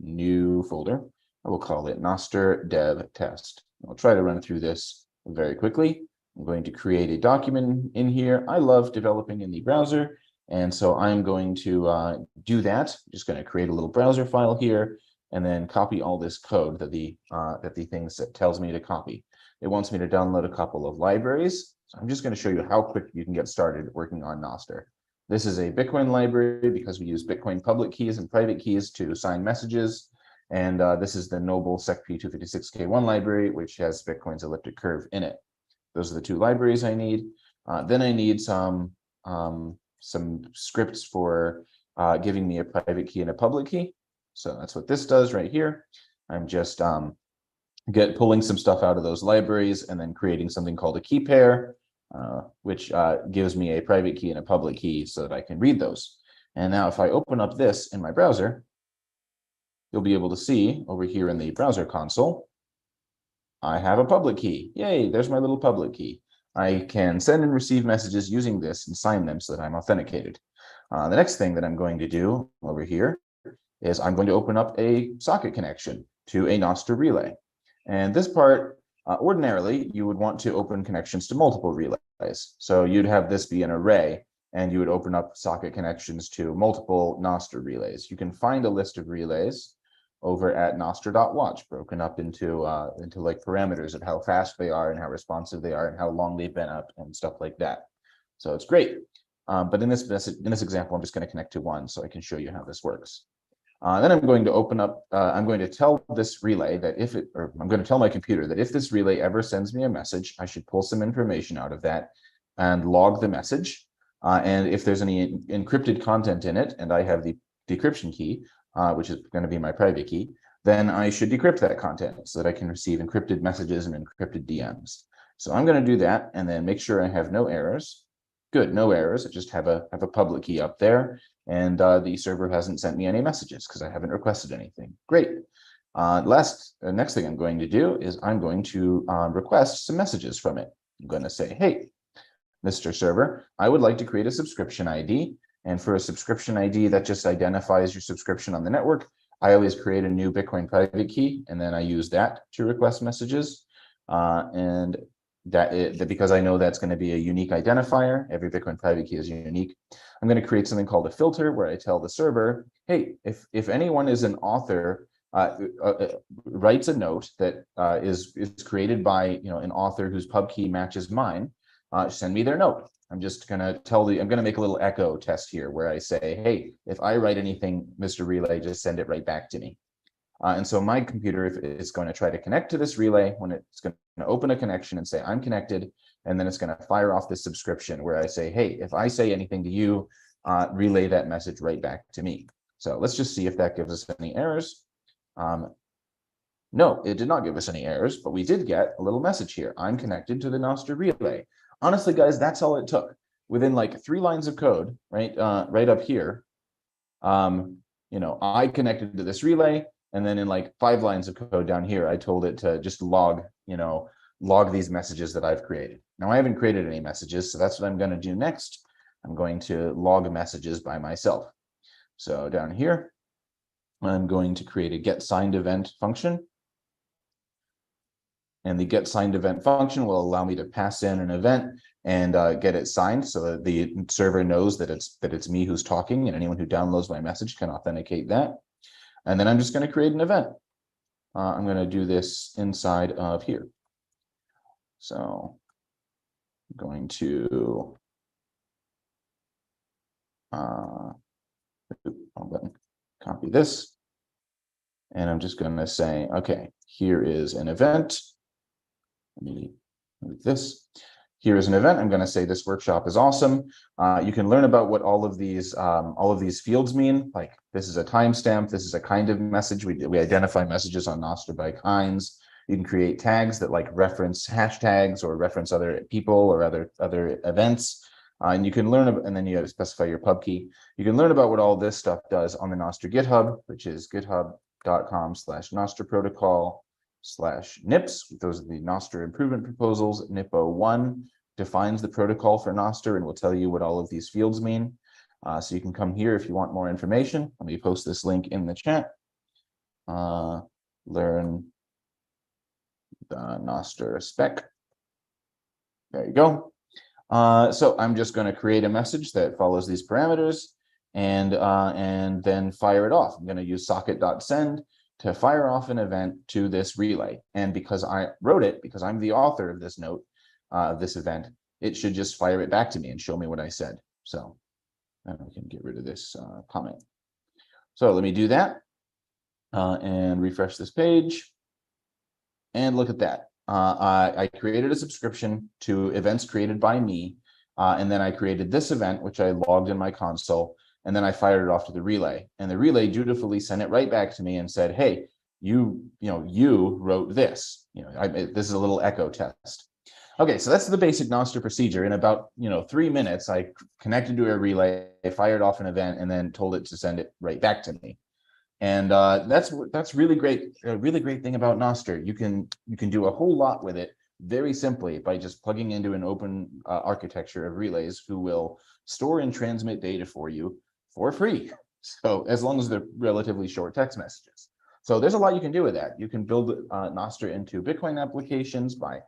new folder. I will call it Nostr dev test. I'll try to run through this very quickly. I'm going to create a document in here. I love developing in the browser, and so I'm going to do that. I'm just going to create a little browser file here, and then copy all this code that the things tells me to copy. It wants me to download a couple of libraries. So I'm just going to show you how quick you can get started working on Nostr. This is a Bitcoin library because we use Bitcoin public keys and private keys to sign messages. And this is the Noble SecP256K1 library, which has Bitcoin's elliptic curve in it. Those are the two libraries I need. Then I need some scripts for giving me a private key and a public key. So that's what this does right here. I'm just pulling some stuff out of those libraries and then creating something called a key pair, which gives me a private key and a public key so that I can read those. And now if I open up this in my browser, you'll be able to see over here in the browser console, I have a public key. Yay, there's my little public key. I can send and receive messages using this and sign them so that I'm authenticated. The next thing that I'm going to do over here is I'm going to open up a socket connection to a Nostr relay. And this part, ordinarily, you would want to open connections to multiple relays. So you'd have this be an array, and you would open up socket connections to multiple Nostr relays. You can find a list of relays over at nostr.watch, broken up into like parameters of how fast they are and how responsive they are and how long they've been up and stuff like that. So it's great. But in this example, I'm just going to connect to one so I can show you how this works. Then I'm going to open up, I'm going to tell this relay that I'm going to tell my computer that if this relay ever sends me a message, I should pull some information out of that and log the message. And if there's any encrypted content in it, and I have the decryption key, which is going to be my private key, then I should decrypt that content so that I can receive encrypted messages and encrypted DMs. So I'm going to do that and then make sure I have no errors. Good, no errors. I just have a public key up there, and the server hasn't sent me any messages because I haven't requested anything. Great. Next thing I'm going to do is I'm going to request some messages from it. I'm going to say, hey, Mr. Server, I would like to create a subscription ID. And for a subscription ID that just identifies your subscription on the network, I always create a new Bitcoin private key, and then I use that to request messages. And because I know that's going to be a unique identifier, every Bitcoin private key is unique. I'm going to create something called a filter where I tell the server, hey, if anyone is an author, writes a note that is created by an author whose pub key matches mine, send me their note. I'm just going to I'm going to make a little echo test here where I say, hey, if I write anything, Mr. Relay, just send it right back to me. And so my computer is going to try to connect to this relay when it's going to open a connection and say, I'm connected. And then it's going to fire off this subscription where I say, hey, if I say anything to you, relay that message right back to me. So let's just see if that gives us any errors. No, it did not give us any errors, but we did get a little message here. I'm connected to the Nostr relay. Honestly, guys, that's all it took. Within like 3 lines of code, right, right up here, I connected to this relay, and then in like 5 lines of code down here, I told it to just log these messages that I've created. Now I haven't created any messages, so that's what I'm going to do next. I'm going to log messages by myself. So down here, I'm going to create a get signed event function. And the get signed event function will allow me to pass in an event and get it signed so that the server knows that it's me who's talking, and anyone who downloads my message can authenticate that. And then I'm just going to create an event. I'm going to do this inside of here. So I'm going to copy this. And I'm just going to say, okay, here is an event. Let me move this. Here is an event. I'm going to say this workshop is awesome. You can learn about what all of these fields mean. Like this is a timestamp. This is a kind of message. We identify messages on Nostr by kinds. You can create tags that like reference hashtags or reference other people or other events. And you can learn about, and then you have to specify your pub key. You can learn about what all this stuff does on the Nostr GitHub, which is github.com/nostrprotocol/nips. Those are the Nostr improvement proposals. NIP01 defines the protocol for Nostr and will tell you what all of these fields mean. So you can come here if you want more information. Let me post this link in the chat. Learn the Nostr spec. There you go. So I'm just going to create a message that follows these parameters and then fire it off. I'm going to use socket.send to fire off an event to this relay. And because I wrote it, because I'm the author of this note, this event, it should just fire it back to me and show me what I said. So I can get rid of this comment. So let me do that and refresh this page. And look at that. I created a subscription to events created by me. And then I created this event, which I logged in my console. And then I fired it off to the relay, and the relay dutifully sent it right back to me and said, "Hey, you wrote this. This is a little echo test." Okay, so that's the basic Nostr procedure. In about 3 minutes, I connected to a relay, fired off an event, and then told it to send it right back to me. And that's really great. A really great thing about Nostr. You can do a whole lot with it very simply by just plugging into an open architecture of relays who will store and transmit data for you for free. So as long as they're relatively short text messages. So there's a lot you can do with that. You can build Nostr into Bitcoin applications by,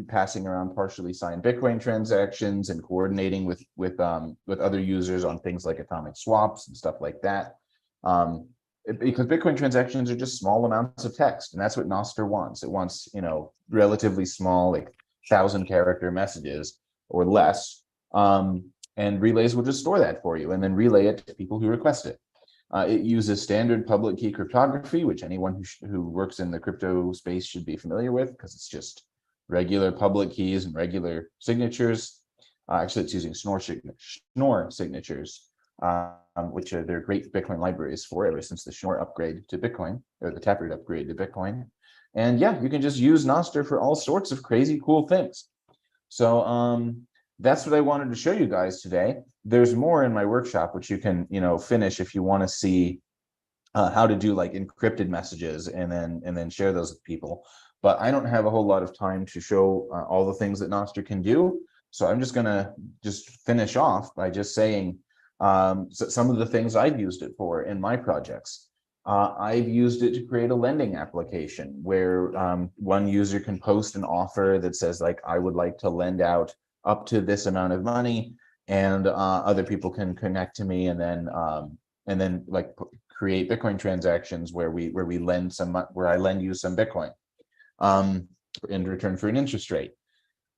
passing around partially signed Bitcoin transactions and coordinating with other users on things like atomic swaps and stuff like that. Because Bitcoin transactions are just small amounts of text, and that's what Nostr wants. It wants, relatively small, like 1,000-character messages or less. And relays will just store that for you and then relay it to people who request it. It uses standard public key cryptography, which anyone who works in the crypto space should be familiar with, because it's just regular public keys and regular signatures. Actually, it's using Schnorr signatures, which they're great Bitcoin libraries for ever since the Schnorr upgrade to Bitcoin, or the Taproot upgrade to Bitcoin. And yeah, you can just use Nostr for all sorts of crazy cool things. So that's what I wanted to show you guys today. There's more in my workshop, which you can, finish if you want to see how to do like encrypted messages and then share those with people. But I don't have a whole lot of time to show all the things that Nostr can do. So I'm just going to finish off by just saying some of the things I've used it for in my projects. I've used it to create a lending application where one user can post an offer that says, like, I would like to lend out up to this amount of money, and other people can connect to me and then like create Bitcoin transactions where I lend you some Bitcoin in return for an interest rate.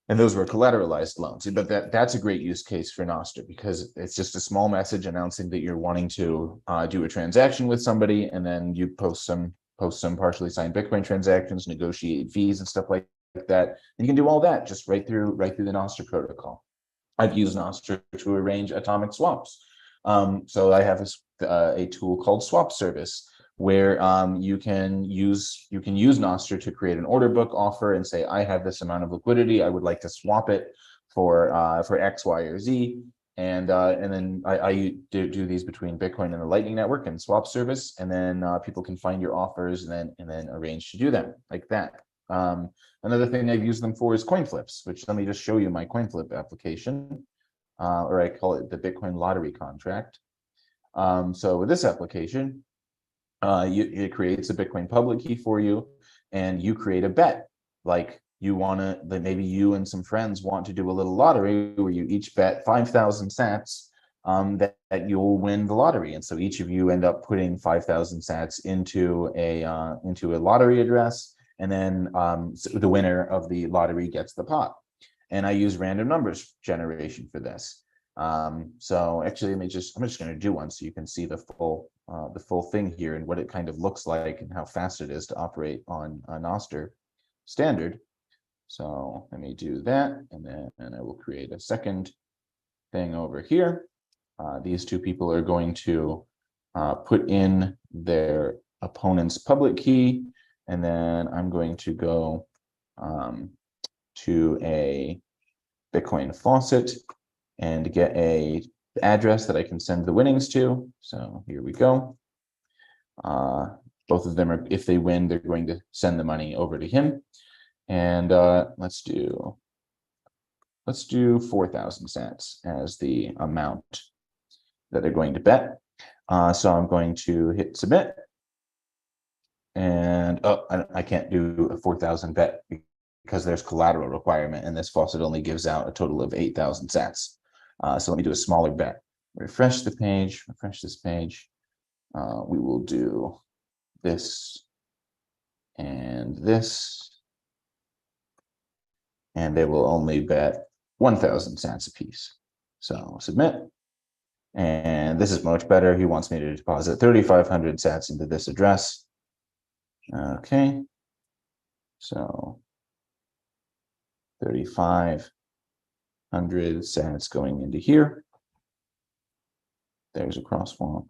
And those were collateralized loans. But that's a great use case for Nostr, because it's just a small message announcing that you're wanting to do a transaction with somebody, and then you post some partially signed Bitcoin transactions, negotiate fees and stuff like that. And you can do all that just right through the Nostr protocol. I've used Nostr to arrange atomic swaps. So I have a tool called Swap Service, where you can use Nostr to create an order book offer and say, I have this amount of liquidity, I would like to swap it for X, Y, or Z. And then I do these between Bitcoin and the Lightning Network and Swap Service, and then people can find your offers and then arrange to do them like that. Another thing I've used them for is coin flips, which let me just show you my coin flip application, or I call it the Bitcoin lottery contract. So with this application, it creates a Bitcoin public key for you, and you create a bet. Like that maybe you and some friends want to do a little lottery where you each bet 5,000 sats that you'll win the lottery. And so each of you end up putting 5,000 sats into a lottery address, and then so the winner of the lottery gets the pot. And I use random numbers generation for this. So actually, I'm just going to do one so you can see the full thing here and what it kind of looks like and how fast it is to operate on a Nostr standard. So let me do that, and then I will create a second thing over here. These two people are going to put in their opponent's public key, and then I'm going to go to a Bitcoin faucet and get a address that I can send the winnings to. So here we go. Both of them are, if they win, they're going to send the money over to him. And let's do 4,000 cents as the amount that they're going to bet. So I'm going to hit submit. And I can't do a 4,000 bet because there's collateral requirement, and this faucet only gives out a total of 8,000 sats. So let me do a smaller bet. Refresh this page. We will do this and this, and they will only bet 1,000 sats apiece. So submit. And this is much better. He wants me to deposit 3,500 sats into this address. Okay. So 3,500 sats going into here. There's a crosswalk.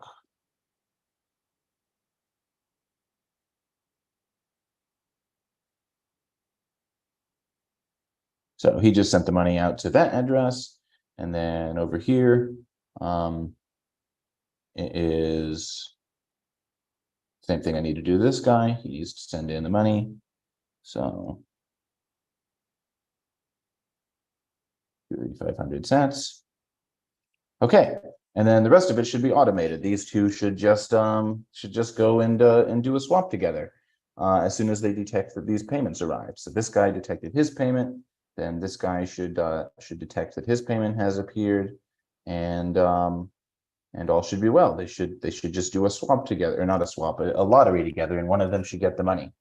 So he just sent the money out to that address, and then over here, it is same thing I need to do to this guy. He needs to send in the money. So 3,500 sats. Okay, and then the rest of it should be automated. These two should just go and do a swap together as soon as they detect that these payments arrive. So this guy detected his payment, then this guy should detect that his payment has appeared, and all should be well. They should just do a swap together, or not a swap, a lottery together, and one of them should get the money.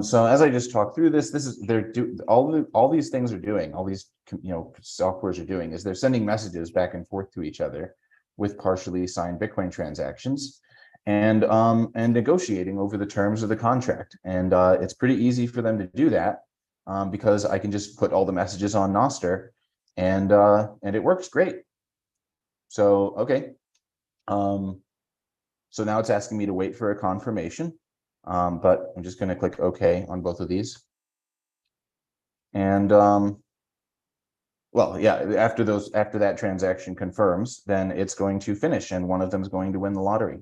So as I just talked through this, all these things are doing, all these softwares are doing is they're sending messages back and forth to each other with partially signed Bitcoin transactions, and negotiating over the terms of the contract. And it's pretty easy for them to do that because I can just put all the messages on Nostr, and it works great. So okay. So now it's asking me to wait for a confirmation, but I'm just going to click OK on both of these. And well, yeah, after that transaction confirms, then it's going to finish, and one of them is going to win the lottery.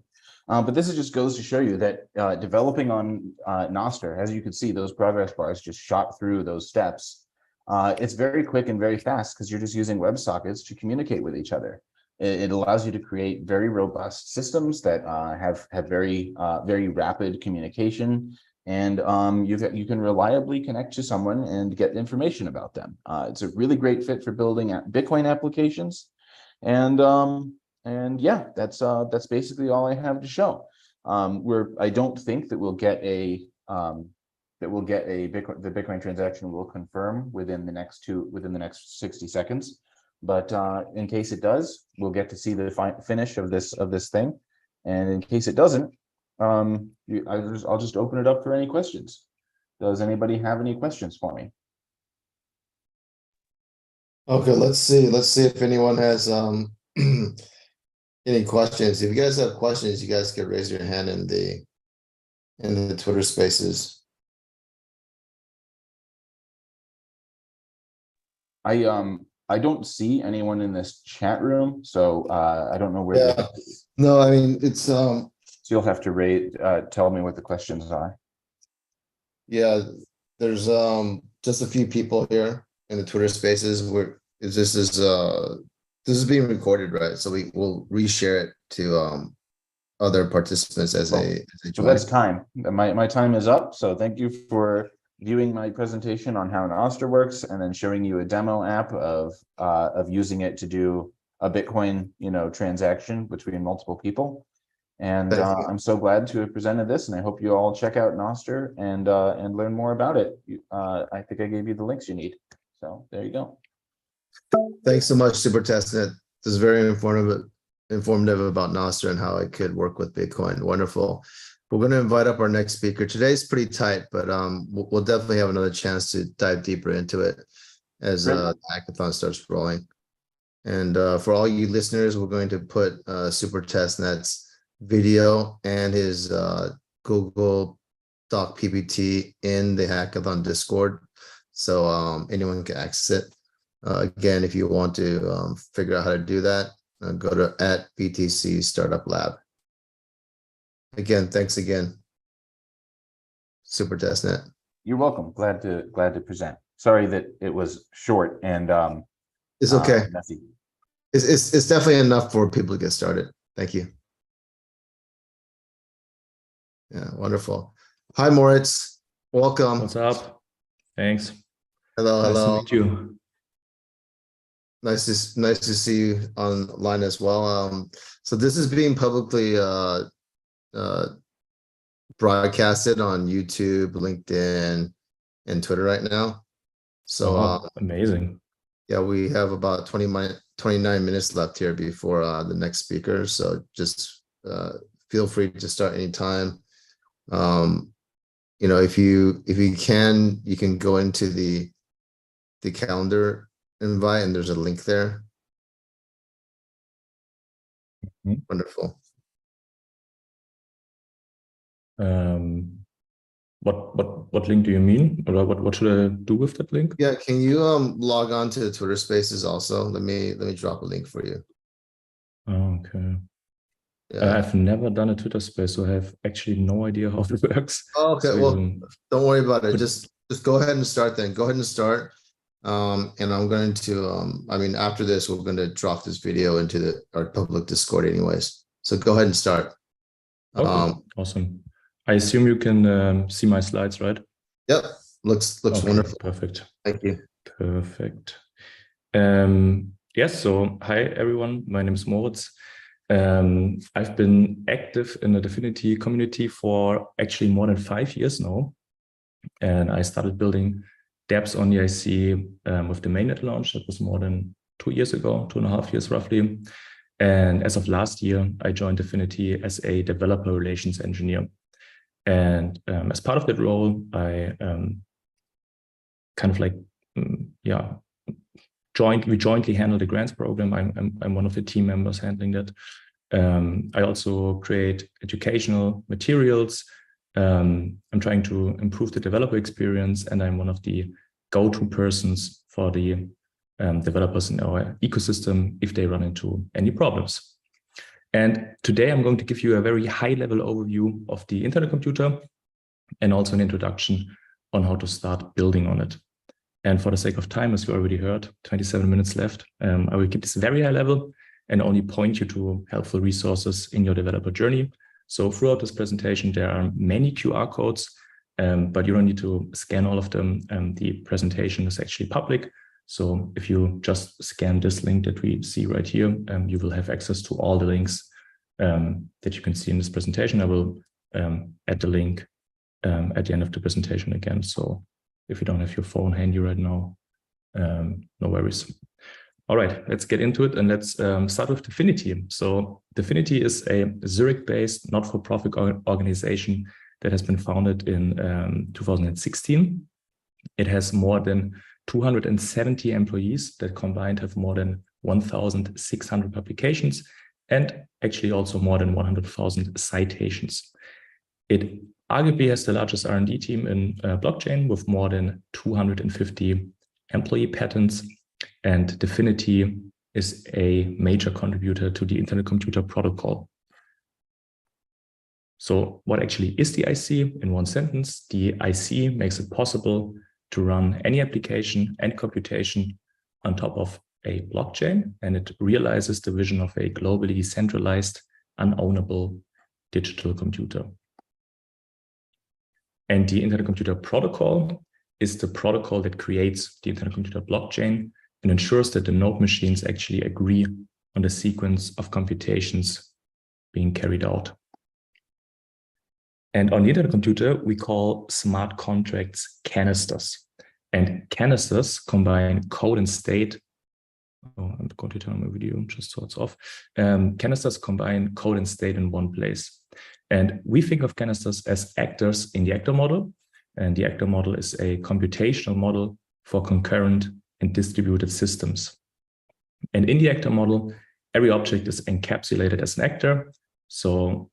But this just goes to show you that developing on Nostr, as you can see, those progress bars just shot through those steps. It's very quick and very fast because you're just using WebSockets to communicate with each other. It allows you to create very robust systems that have very rapid communication, and you can reliably connect to someone and get information about them. It's a really great fit for building Bitcoin applications, and yeah, that's basically all I have to show. I don't think that we'll get a that will get the Bitcoin transaction will confirm within the next 60 seconds. But in case it does, we'll get to see the finish of this thing. And in case it doesn't, I'll just open it up for any questions. Does anybody have any questions for me? Okay, let's see if anyone has any questions. If you guys have questions, you guys can raise your hand in the Twitter Spaces. I don't see anyone in this chat room, so I don't know where. Yeah, no, I mean it's So you'll have to tell me what the questions are. Yeah, there's just a few people here in the Twitter Spaces where this is being recorded, right? So we will reshare it to other participants as they So join. that's time. My time is up. So thank you for viewing my presentation on how Nostr works, and then showing you a demo app of using it to do a Bitcoin, transaction between multiple people. And I'm so glad to have presented this, and I hope you all check out Nostr and learn more about it. I think I gave you the links you need. So there you go. Thanks so much, Super Testnet. This is very informative about Nostr and how it could work with Bitcoin. Wonderful. We're going to invite up our next speaker. Today's pretty tight, but we'll definitely have another chance to dive deeper into it as the hackathon starts rolling. And for all you listeners, we're going to put Super Testnet's video and his Google Doc PPT in the hackathon Discord, so anyone can access it. Again, if you want to figure out how to do that, go to @BTC Startup Lab. Again, thanks again, Super Testnet. You're welcome. Glad to present. Sorry that it was short and it's okay. Messy. It's definitely enough for people to get started. Thank you. Yeah, wonderful. Hi, Moritz. Welcome. What's up? Thanks. Hello, Nice hello. to meet you. Nice to see you online as well. So this is being publicly broadcasted on YouTube, LinkedIn, and Twitter right now. So amazing. Yeah, we have about 29 minutes left here before the next speaker. So just feel free to start anytime. If you can, you can go into the calendar invite, and there's a link there. Mm-hmm. Wonderful. What link do you mean? Or what should I do with that link? Yeah, can you log on to the Twitter Spaces also? Let me drop a link for you. Okay. Yeah. I've never done a Twitter space, so I have actually no idea how it works. Okay, So well, don't worry about it. Just go ahead and start then. Go ahead and start. And I'm going to after this, we're going to drop this video into our public Discord anyways. So go ahead and start. Okay, awesome. I assume you can see my slides, right? Yep, looks Okay, wonderful. Perfect. Thank you. Perfect. Yes, so hi everyone, my name is Moritz. I've been active in the Dfinity community for actually more than 5 years now. And I started building dApps on the IC with the mainnet launch. That was more than 2 years ago, 2.5 years roughly. And as of last year, I joined Dfinity as a developer relations engineer. And as part of that role, I we jointly handle the grants program. I'm one of the team members handling that. I also create educational materials. I'm trying to improve the developer experience, and I'm one of the go-to persons for the developers in our ecosystem if they run into any problems. And today I'm going to give you a very high-level overview of the Internet computer and also an introduction on how to start building on it. And for the sake of time, as you already heard, 27 minutes left, I will keep this very high level and only point you to helpful resources in your developer journey. So throughout this presentation, there are many QR codes, but you don't need to scan all of them. The presentation is actually public. So if you just scan this link that we see right here, you will have access to all the links that you can see in this presentation. I will add the link at the end of the presentation again. So if you don't have your phone handy right now, no worries. All right, let's get into it, and let's start with Dfinity. So Dfinity is a Zurich-based not-for-profit organization that has been founded in 2016. It has more than 270 employees that combined have more than 1,600 publications and actually also more than 100,000 citations. It arguably has the largest R&D team in blockchain with more than 250 employee patents, and Dfinity is a major contributor to the Internet Computer Protocol. So what actually is the IC? In one sentence, the IC makes it possible to run any application and computation on top of a blockchain, and it realizes the vision of a globally decentralized, unownable digital computer. And the Internet Computer Protocol is the protocol that creates the Internet Computer blockchain and ensures that the node machines actually agree on the sequence of computations being carried out. And on the Internet Computer, we call smart contracts canisters. And canisters combine code and state. Oh, I'm going to turn on my video just so it's off. Canisters combine code and state in one place. And we think of canisters as actors in the actor model. And the actor model is a computational model for concurrent and distributed systems. And in the actor model, every object is encapsulated as an actor. So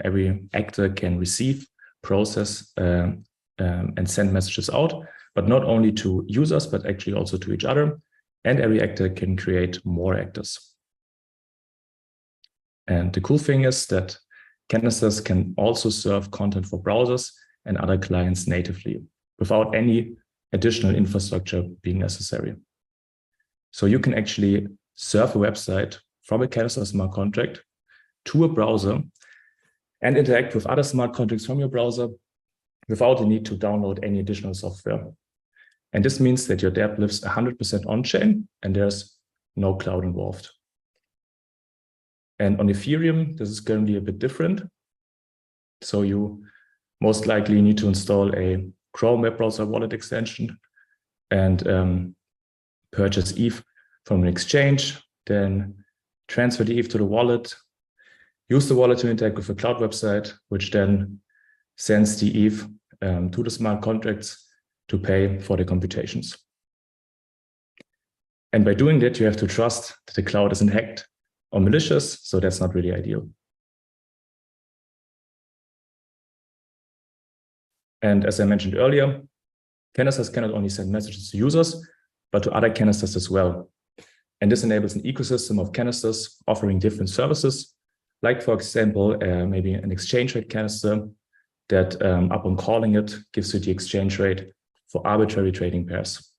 every actor can receive, process, and send messages out, but not only to users, but actually also to each other. And every actor can create more actors. And the cool thing is that canisters can also serve content for browsers and other clients natively without any additional infrastructure being necessary. So you can actually serve a website from a canister smart contract to a browser and interact with other smart contracts from your browser without the need to download any additional software. And this means that your dApp lives 100% on-chain and there's no cloud involved. And on Ethereum, this is going to be a bit different. So you most likely need to install a Chrome web browser wallet extension and purchase ETH from an exchange, then transfer the ETH to the wallet, use the wallet to interact with a cloud website, which then sends the ETH to the smart contracts to pay for the computations. And by doing that, you have to trust that the cloud isn't hacked or malicious, so that's not really ideal. And as I mentioned earlier, canisters cannot only send messages to users, but to other canisters as well. And this enables an ecosystem of canisters offering different services, like, for example, maybe an exchange rate canister that upon calling it gives you the exchange rate for arbitrary trading pairs.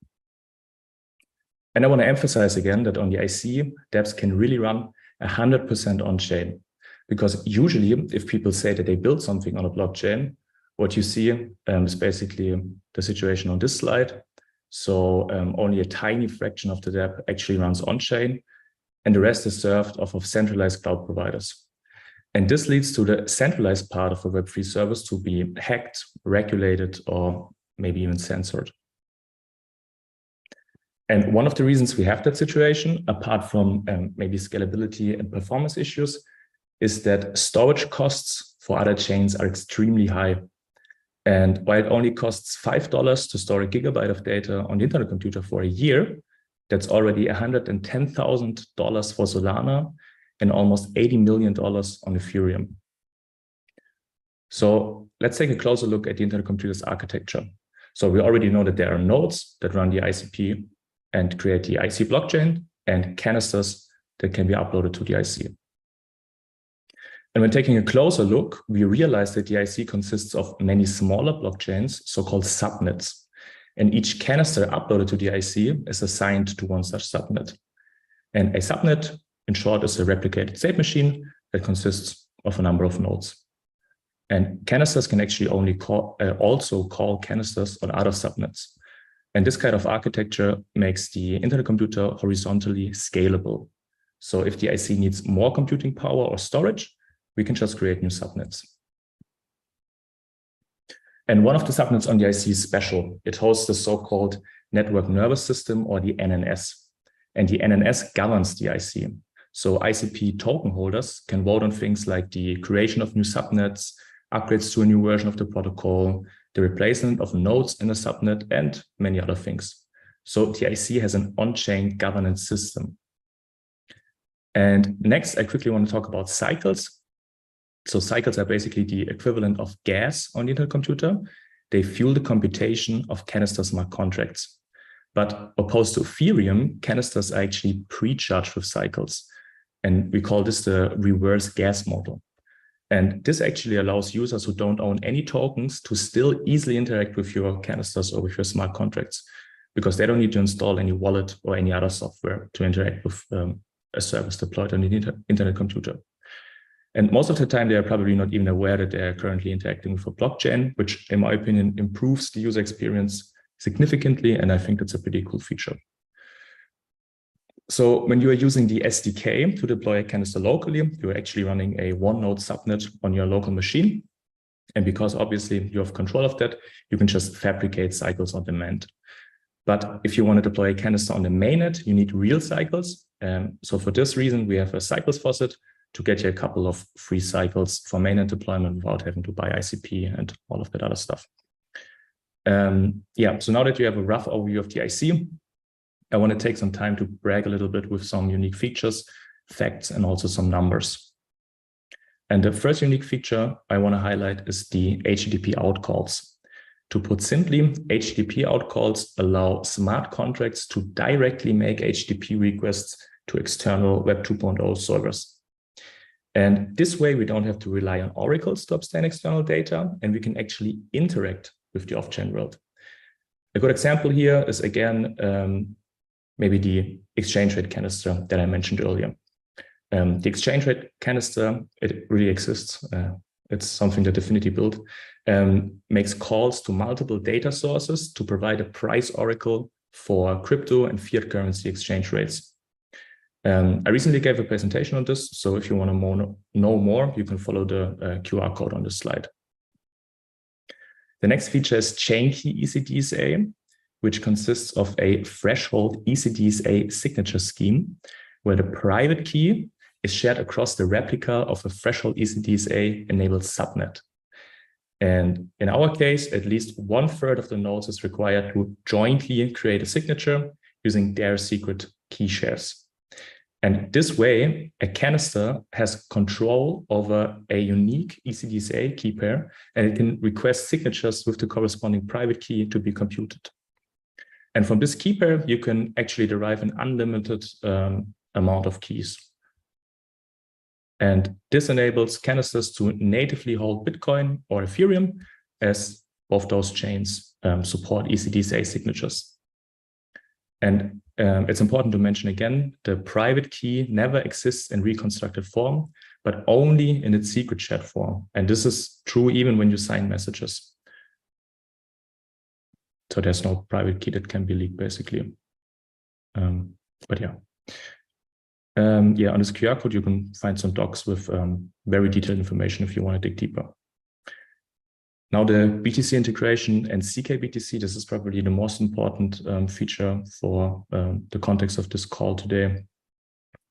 And I want to emphasize again that on the IC, dApps can really run 100% on-chain, because usually if people say that they build something on a blockchain, what you see is basically the situation on this slide. So only a tiny fraction of the dApp actually runs on-chain, and the rest is served off of centralized cloud providers. And this leads to the centralized part of a Web3 service to be hacked, regulated, or maybe even censored. And one of the reasons we have that situation, apart from maybe scalability and performance issues, is that storage costs for other chains are extremely high. And while it only costs $5 to store a gigabyte of data on the Internet Computer for a year, that's already $110,000 for Solana and almost $80 million on Ethereum. So let's take a closer look at the Internet Computer's architecture. So we already know that there are nodes that run the ICP and create the IC blockchain, and canisters that can be uploaded to the IC. And when taking a closer look, we realize that the IC consists of many smaller blockchains, so-called subnets. And each canister uploaded to the IC is assigned to one such subnet. And a subnet, in short, is a replicated state machine that consists of a number of nodes. And canisters can actually only also call canisters on other subnets. And this kind of architecture makes the Internet Computer horizontally scalable. So if the IC needs more computing power or storage, we can just create new subnets. And one of the subnets on the IC is special. It hosts the so-called network nervous system, or the NNS. And the NNS governs the IC. So ICP token holders can vote on things like the creation of new subnets, upgrades to a new version of the protocol, the replacement of nodes in a subnet, and many other things. So the IC has an on-chain governance system. And next, I quickly want to talk about cycles. So cycles are basically the equivalent of gas on the Internet computer. They fuel the computation of canister smart contracts. But opposed to Ethereum, canisters are actually pre-charged with cycles. And we call this the reverse gas model. And this actually allows users who don't own any tokens to still easily interact with your canisters or with your smart contracts, because they don't need to install any wallet or any other software to interact with a service deployed on the Internet computer. And most of the time, they are probably not even aware that they are currently interacting with a blockchain, which, in my opinion, improves the user experience significantly. And I think that's a pretty cool feature. So when you are using the SDK to deploy a canister locally, you're actually running a one-node subnet on your local machine. And because obviously you have control of that, you can just fabricate cycles on demand. But if you want to deploy a canister on the mainnet, you need real cycles. So for this reason, we have a cycles faucet to get you a couple of free cycles for mainnet deployment without having to buy ICP and all of that other stuff. Yeah, so now that you have a rough overview of the IC, I want to take some time to brag a little bit with some unique features, facts, and also some numbers. And the first unique feature I want to highlight is the HTTP out calls. To put simply, HTTP out calls allow smart contracts to directly make HTTP requests to external Web 2.0 servers. And this way, we don't have to rely on oracles to obtain external data, and we can actually interact with the off-chain world. A good example here is, again, maybe the exchange rate canister that I mentioned earlier. The exchange rate canister, it really exists. It's something that Affinity built, makes calls to multiple data sources to provide a price oracle for crypto and fiat currency exchange rates. I recently gave a presentation on this, so if you want to know more, you can follow the QR code on this slide. The next feature is chain key ECDSA, which consists of a threshold ECDSA signature scheme, where the private key is shared across the replica of a threshold ECDSA-enabled subnet. And in our case, at least 1/3 of the nodes is required to jointly create a signature using their secret key shares. And this way, a canister has control over a unique ECDSA key pair, and it can request signatures with the corresponding private key to be computed. And from this key pair, you can actually derive an unlimited amount of keys. And this enables canisters to natively hold Bitcoin or Ethereum, as both those chains support ECDSA signatures. And it's important to mention again, the private key never exists in reconstructed form, but only in its secret shared form. And this is true even when you sign messages. So there's no private key that can be leaked, basically. But yeah. Yeah, on this QR code, you can find some docs with very detailed information if you want to dig deeper. Now, the BTC integration and CKBTC, this is probably the most important feature for the context of this call today.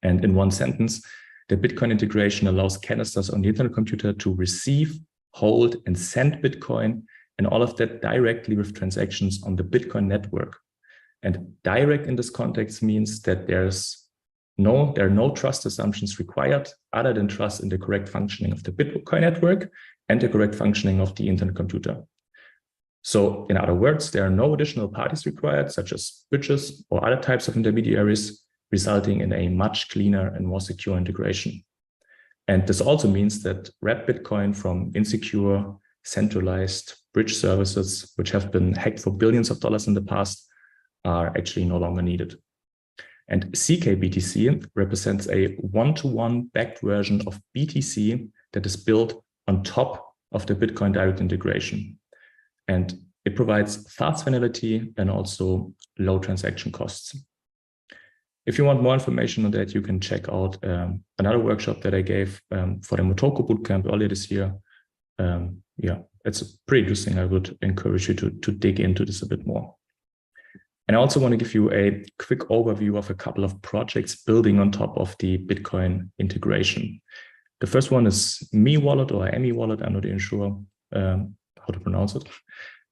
And in one sentence, the Bitcoin integration allows canisters on the Internet computer to receive, hold, and send Bitcoin, and all of that directly with transactions on the Bitcoin network. And direct in this context means that there are no trust assumptions required other than trust in the correct functioning of the Bitcoin network and the correct functioning of the Internet computer. So in other words, there are no additional parties required, such as bridges or other types of intermediaries, resulting in a much cleaner and more secure integration. And this also means that wrap Bitcoin from insecure, centralized bridge services, which have been hacked for billions of dollars in the past, are actually no longer needed. And CKBTC represents a one-to-one backed version of BTC that is built on top of the Bitcoin direct integration. And it provides fast finality and also low transaction costs. If you want more information on that, you can check out another workshop that I gave for the Motoko Bootcamp earlier this year, yeah, it's pretty interesting. I would encourage you to dig into this a bit more. And I also want to give you a quick overview of a couple of projects building on top of the Bitcoin integration. The first one is Me Wallet or Me Wallet. I'm not even sure how to pronounce it.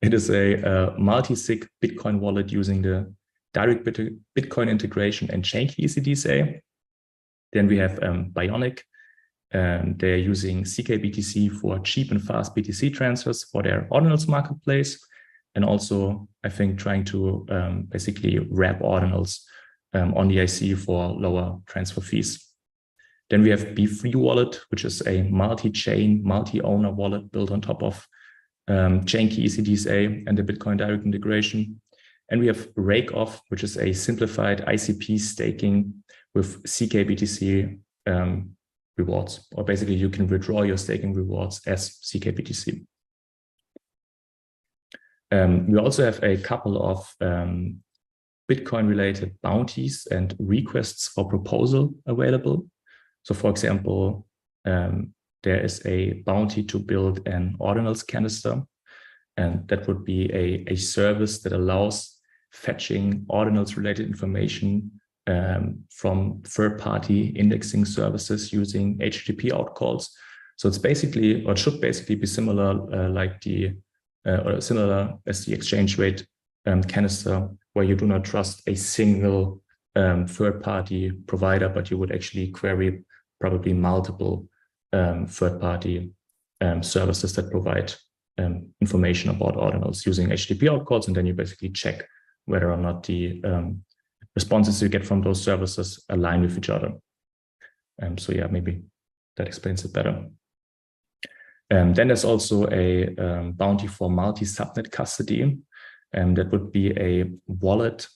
It is a multi-sig Bitcoin wallet using the direct Bitcoin integration and chain key ECDSA. Then we have Bionic. They're using CKBTC for cheap and fast BTC transfers for their ordinals marketplace. And also, I think, trying to basically wrap ordinals on the IC for lower transfer fees. Then we have B3 Wallet, which is a multi-chain, multi-owner wallet built on top of chain key ECDSA and the Bitcoin direct integration. And we have Rakeoff, which is a simplified ICP staking with CKBTC rewards, or basically you can withdraw your staking rewards as CKBTC. We also have a couple of Bitcoin-related bounties and requests for proposal available. So, for example, there is a bounty to build an ordinals canister, and that would be a service that allows fetching ordinals-related information from third-party indexing services using HTTP outcalls. So it's basically, or it should basically be similar like or similar as the exchange rate canister, where you do not trust a single third-party provider, but you would actually query probably multiple third-party services that provide information about ordinals using HTTP outcalls, and then you basically check whether or not the responses you get from those services align with each other. So yeah, maybe that explains it better. Then there's also a bounty for multi-subnet custody. That would be a wallet,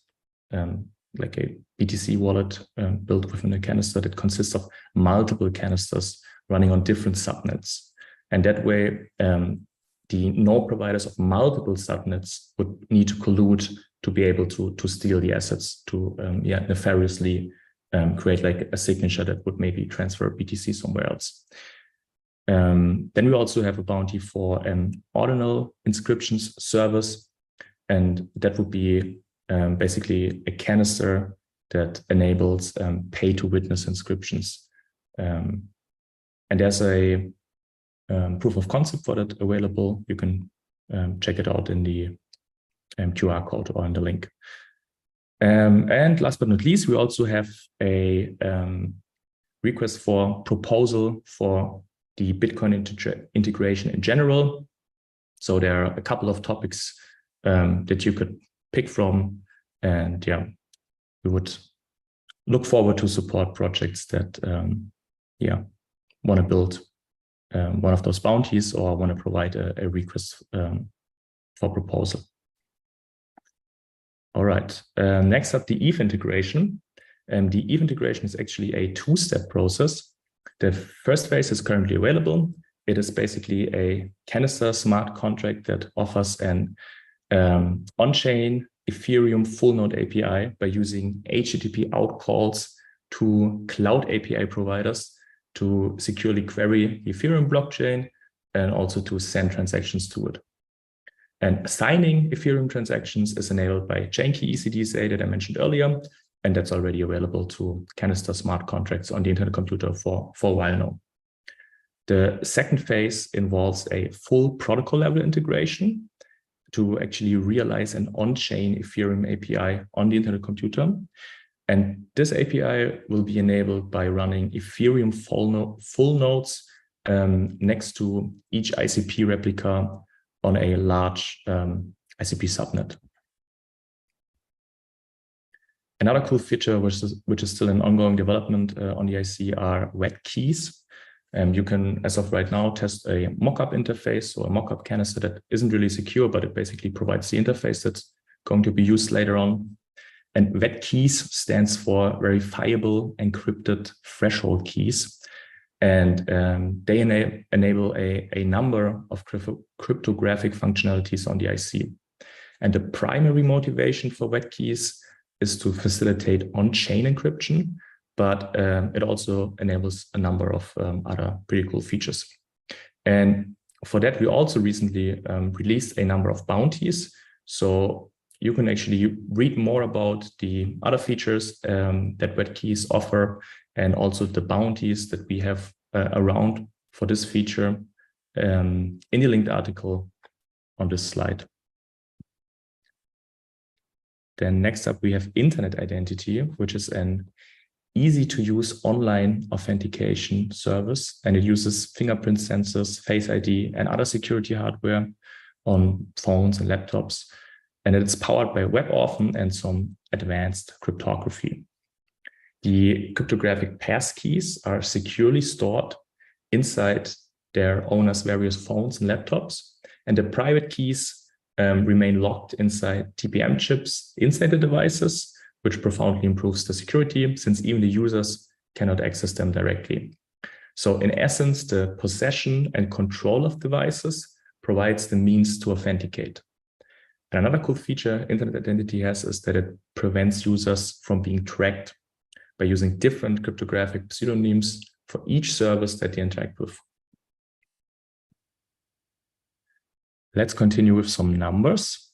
like a BTC wallet built within a canister that consists of multiple canisters running on different subnets. And that way, the node providers of multiple subnets would need to collude to be able to steal the assets, to nefariously create like a signature that would maybe transfer BTC somewhere else. Then we also have a bounty for an ordinal inscriptions service, and that would be basically a canister that enables pay-to-witness inscriptions. And there's a proof of concept for that available. You can check it out in the QR code or in the link. And last but not least, we also have a request for proposal for the Bitcoin integration in general. So there are a couple of topics that you could pick from, and yeah, we would look forward to support projects that want to build one of those bounties or want to provide a request for proposal. All right, next up, the ETH integration. The ETH integration is actually a two-step process. The first phase is currently available. It is basically a canister smart contract that offers an on-chain Ethereum full node API by using HTTP outcalls to cloud API providers to securely query the Ethereum blockchain and also to send transactions to it. And signing Ethereum transactions is enabled by chain key ECDSA that I mentioned earlier, and that's already available to canister smart contracts on the internet computer for a while now. The second phase involves a full protocol level integration to actually realize an on-chain Ethereum API on the internet computer. And this API will be enabled by running Ethereum full nodes next to each ICP replica on a large ICP subnet. Another cool feature, which is still in ongoing development on the IC, are wet keys. You can, as of right now, test a mockup interface or a mockup canister that isn't really secure, but it basically provides the interface that's going to be used later on. And wet keys stands for verifiable encrypted threshold keys. And they enable a number of cryptographic functionalities on the IC. And the primary motivation for wet keys is to facilitate on-chain encryption, but it also enables a number of other pretty cool features. And For that, we also recently released a number of bounties. So you can actually read more about the other features that WetKeys offer, and also the bounties that we have around for this feature in the linked article on this slide. Then next up, we have Internet Identity, which is an easy to use online authentication service, and it uses fingerprint sensors, Face ID, and other security hardware on phones and laptops. And it's powered by WebAuthn and some advanced cryptography. The cryptographic passkeys are securely stored inside their owners' various phones and laptops, and the private keys remain locked inside TPM chips inside the devices, which profoundly improves the security since even the users cannot access them directly. So in essence, the possession and control of devices provides the means to authenticate. And another cool feature Internet Identity has is that it prevents users from being tracked by using different cryptographic pseudonyms for each service that they interact with. Let's continue with some numbers.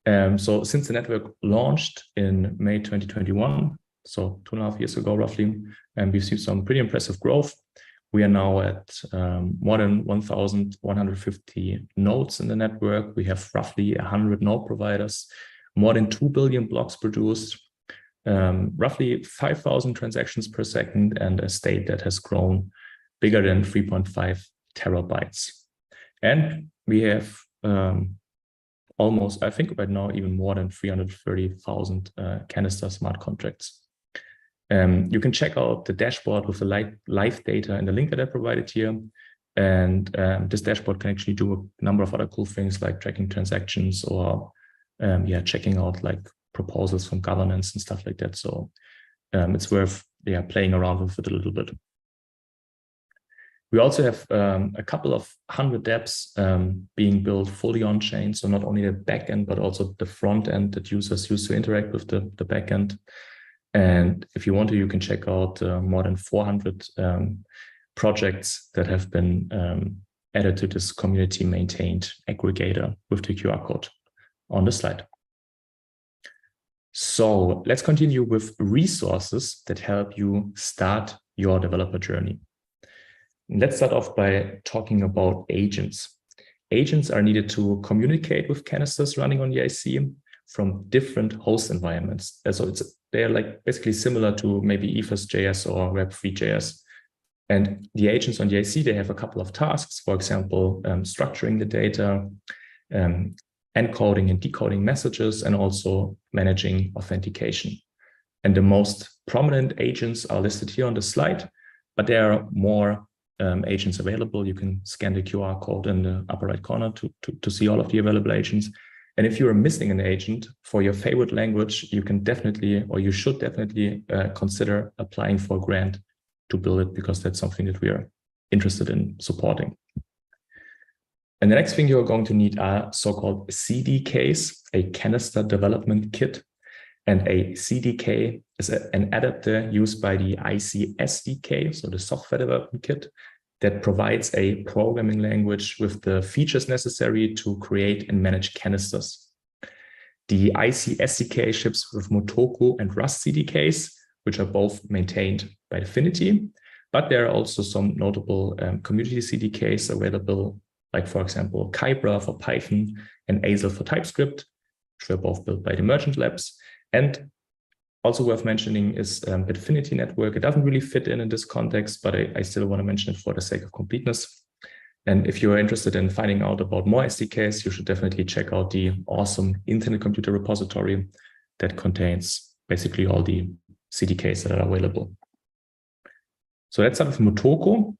So since the network launched in May 2021, so 2.5 years ago roughly, and we've seen some pretty impressive growth. We are now at more than 1,150 nodes in the network. We have roughly 100 node providers, more than 2 billion blocks produced, roughly 5,000 transactions per second, and a state that has grown bigger than 3.5 terabytes. And we have almost, I think right now, even more than 330,000 canister smart contracts. You can check out the dashboard with the live data in the link that I provided here. And this dashboard can actually do a number of other cool things like tracking transactions or checking out like proposals from governance and stuff like that. So it's worth playing around with it a little bit. We also have a couple of 100 dApps being built fully on chain. So not only the backend, but also the front end that users use to interact with the backend. And if you want to, you can check out more than 400 projects that have been added to this community maintained aggregator with the QR code on the slide. So let's continue with resources that help you start your developer journey. Let's start off by talking about agents. Agents are needed to communicate with canisters running on the IC from different host environments. So they're like basically similar to maybe Ethos.js or Web3.js. And the agents on the IC, they have a couple of tasks, for example, structuring the data, encoding and decoding messages, and also managing authentication. And the most prominent agents are listed here on the slide, but there are more agents available. You can scan the QR code in the upper right corner to see all of the available agents. And if you're missing an agent for your favorite language, you can definitely, or you should definitely consider applying for a grant to build it, because that's something that we are interested in supporting. And the next thing you're going to need are so-called CDKs, a canister development kit. And a CDK is an adapter used by the IC SDK, so the software development kit, that provides a programming language with the features necessary to create and manage canisters. The IC SDK ships with Motoko and Rust CDKs, which are both maintained by Affinity, but there are also some notable community CDKs available, like for example, Kybra for Python and Azel for TypeScript, which were both built by the Merchant Labs. And also worth mentioning is Bitfinity Network. It doesn't really fit in this context, but I still want to mention it for the sake of completeness. And if you're interested in finding out about more SDKs, you should definitely check out the awesome Internet Computer repository that contains basically all the CDKs that are available. So let's start with Motoko.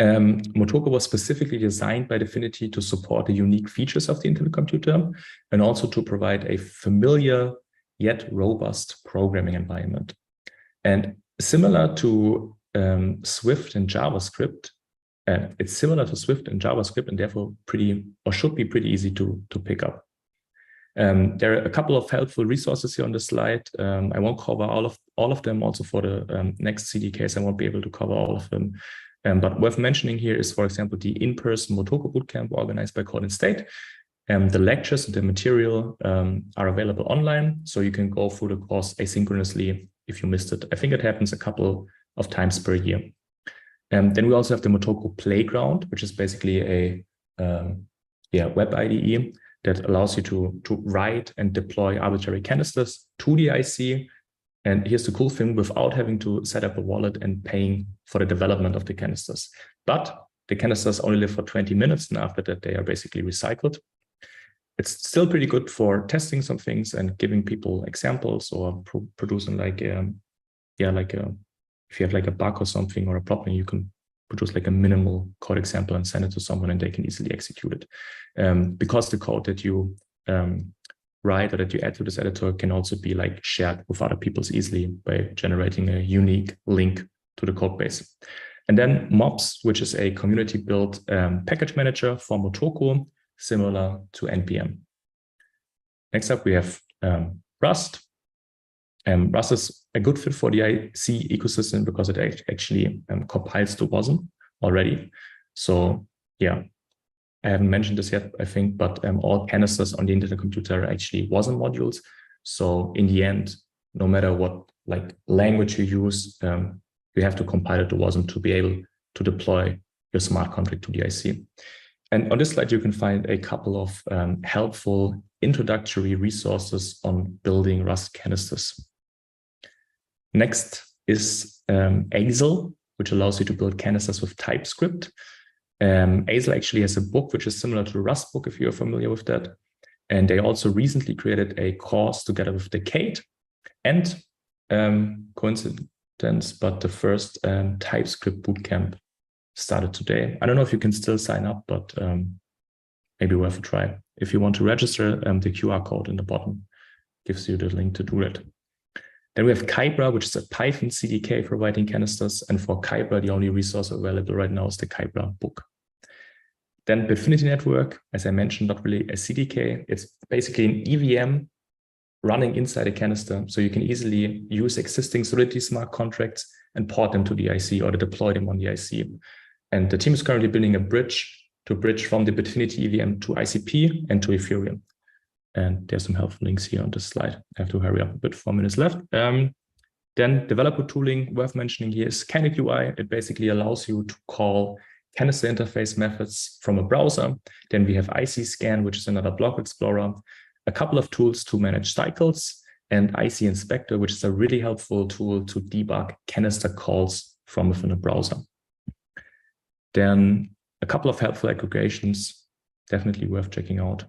Motoko was specifically designed by Affinity to support the unique features of the Internet Computer and also to provide a familiar yet robust programming environment. And similar to Swift and JavaScript, it's similar to Swift and JavaScript, and therefore should be pretty easy to pick up. There are a couple of helpful resources here on the slide. I won't cover all of them. Also for the next CDKs, I won't be able to cover all of them. But worth mentioning here is, for example, the in-person Motoko bootcamp organized by Golden State. The lectures and the material are available online, so you can go through the course asynchronously if you missed it. I think it happens a couple of times per year. Then we also have the Motoko Playground, which is basically a web IDE that allows you to write and deploy arbitrary canisters to the IC. And here's the cool thing: without having to set up a wallet and paying for the development of the canisters. But the canisters only live for 20 minutes, and after that, they are basically recycled. It's still pretty good for testing some things and giving people examples, or producing like if you have like a bug or something or a problem, you can produce like a minimal code example and send it to someone and they can easily execute it. Because the code that you write or that you add to this editor can also be like shared with other people easily by generating a unique link to the code base. And then Mobs, which is a community built package manager for Motoko, similar to NPM. Next up, we have Rust. Rust is a good fit for the IC ecosystem because it actually compiles to WASM already. So yeah, I haven't mentioned this yet, I think, but all canisters on the internet computer are actually WASM modules. So in the end, no matter what like language you use, you have to compile it to WASM to be able to deploy your smart contract to the IC. And on this slide, you can find a couple of helpful introductory resources on building Rust canisters. Next is Azel, which allows you to build canisters with TypeScript. Azel actually has a book which is similar to the Rust book, if you're familiar with that. And they also recently created a course together with Decade. And coincidence, but the first TypeScript bootcamp started today. I don't know if you can still sign up, but maybe worth a try. If you want to register, the QR code in the bottom gives you the link to do it. Then we have Kybra, which is a Python CDK for writing canisters. And for Kybra, the only resource available right now is the Kybra book. Then Bifinity Network, as I mentioned, not really a CDK. It's basically an EVM running inside a canister. So you can easily use existing Solidity smart contracts and port them to the IC or to deploy them on the IC. And the team is currently building a bridge to bridge from the Bifinity EVM to ICP and to Ethereum. And there's some helpful links here on this slide. I have to hurry up a bit, 4 minutes left. Then developer tooling worth mentioning here is Kinetic UI. It basically allows you to call canister interface methods from a browser. Then we have IC Scan, which is another block explorer, a couple of tools to manage cycles, and IC Inspector, which is a really helpful tool to debug canister calls from within a browser. Then a couple of helpful aggregations, definitely worth checking out.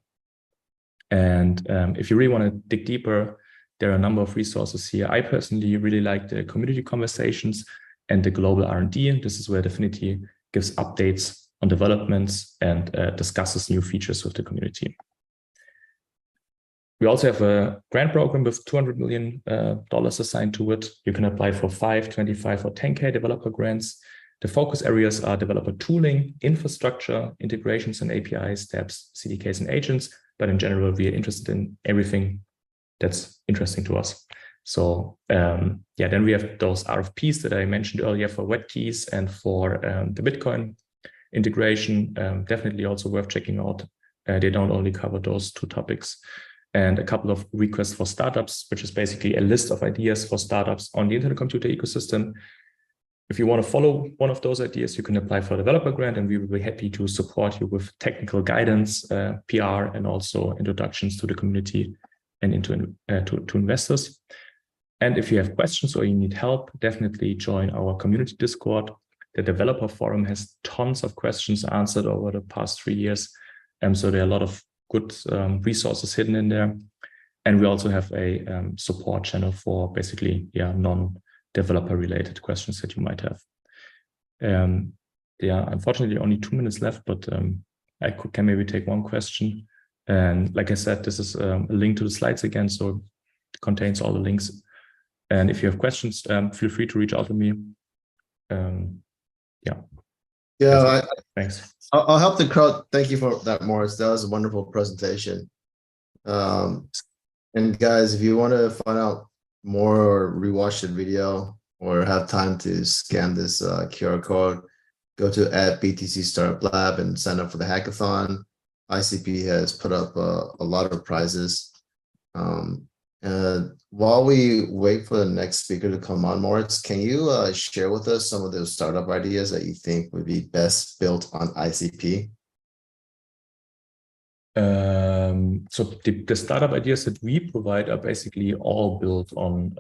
And if you really want to dig deeper, there are a number of resources here. I personally really like the community conversations and the global R&D. This is where Dfinity gives updates on developments and discusses new features with the community. We also have a grant program with $200 million assigned to it. You can apply for 5, 25, or 10K developer grants. The focus areas are developer tooling, infrastructure, integrations and APIs, steps, CDKs, and agents. But in general, we are interested in everything that's interesting to us. So then we have those RFPs that I mentioned earlier for wet keys and for the Bitcoin integration. Definitely also worth checking out. They don't only cover those 2 topics. And a couple of requests for startups, which is basically a list of ideas for startups on the internet computer ecosystem. If you want to follow one of those ideas, you can apply for a developer grant, and we will be happy to support you with technical guidance, PR, and also introductions to the community and to investors. And if you have questions or you need help, definitely join our community Discord. The developer forum has tons of questions answered over the past 3 years. So there are a lot of good resources hidden in there. And we also have a support channel for basically non-developer related questions that you might have. Unfortunately only 2 minutes left, but I can maybe take one question. And like I said, this is a link to the slides again, so it contains all the links. And if you have questions, feel free to reach out to me. Thanks. I'll help the crowd. Thank you for that, Morris. That was a wonderful presentation. And guys, if you want to find out more or rewatch the video or have time to scan this QR code, go to @BTC Startup Lab and sign up for the hackathon. ICP has put up a lot of prizes. And while we wait for the next speaker to come on, Moritz, can you share with us some of those startup ideas that you think would be best built on ICP? So the startup ideas that we provide are basically all built on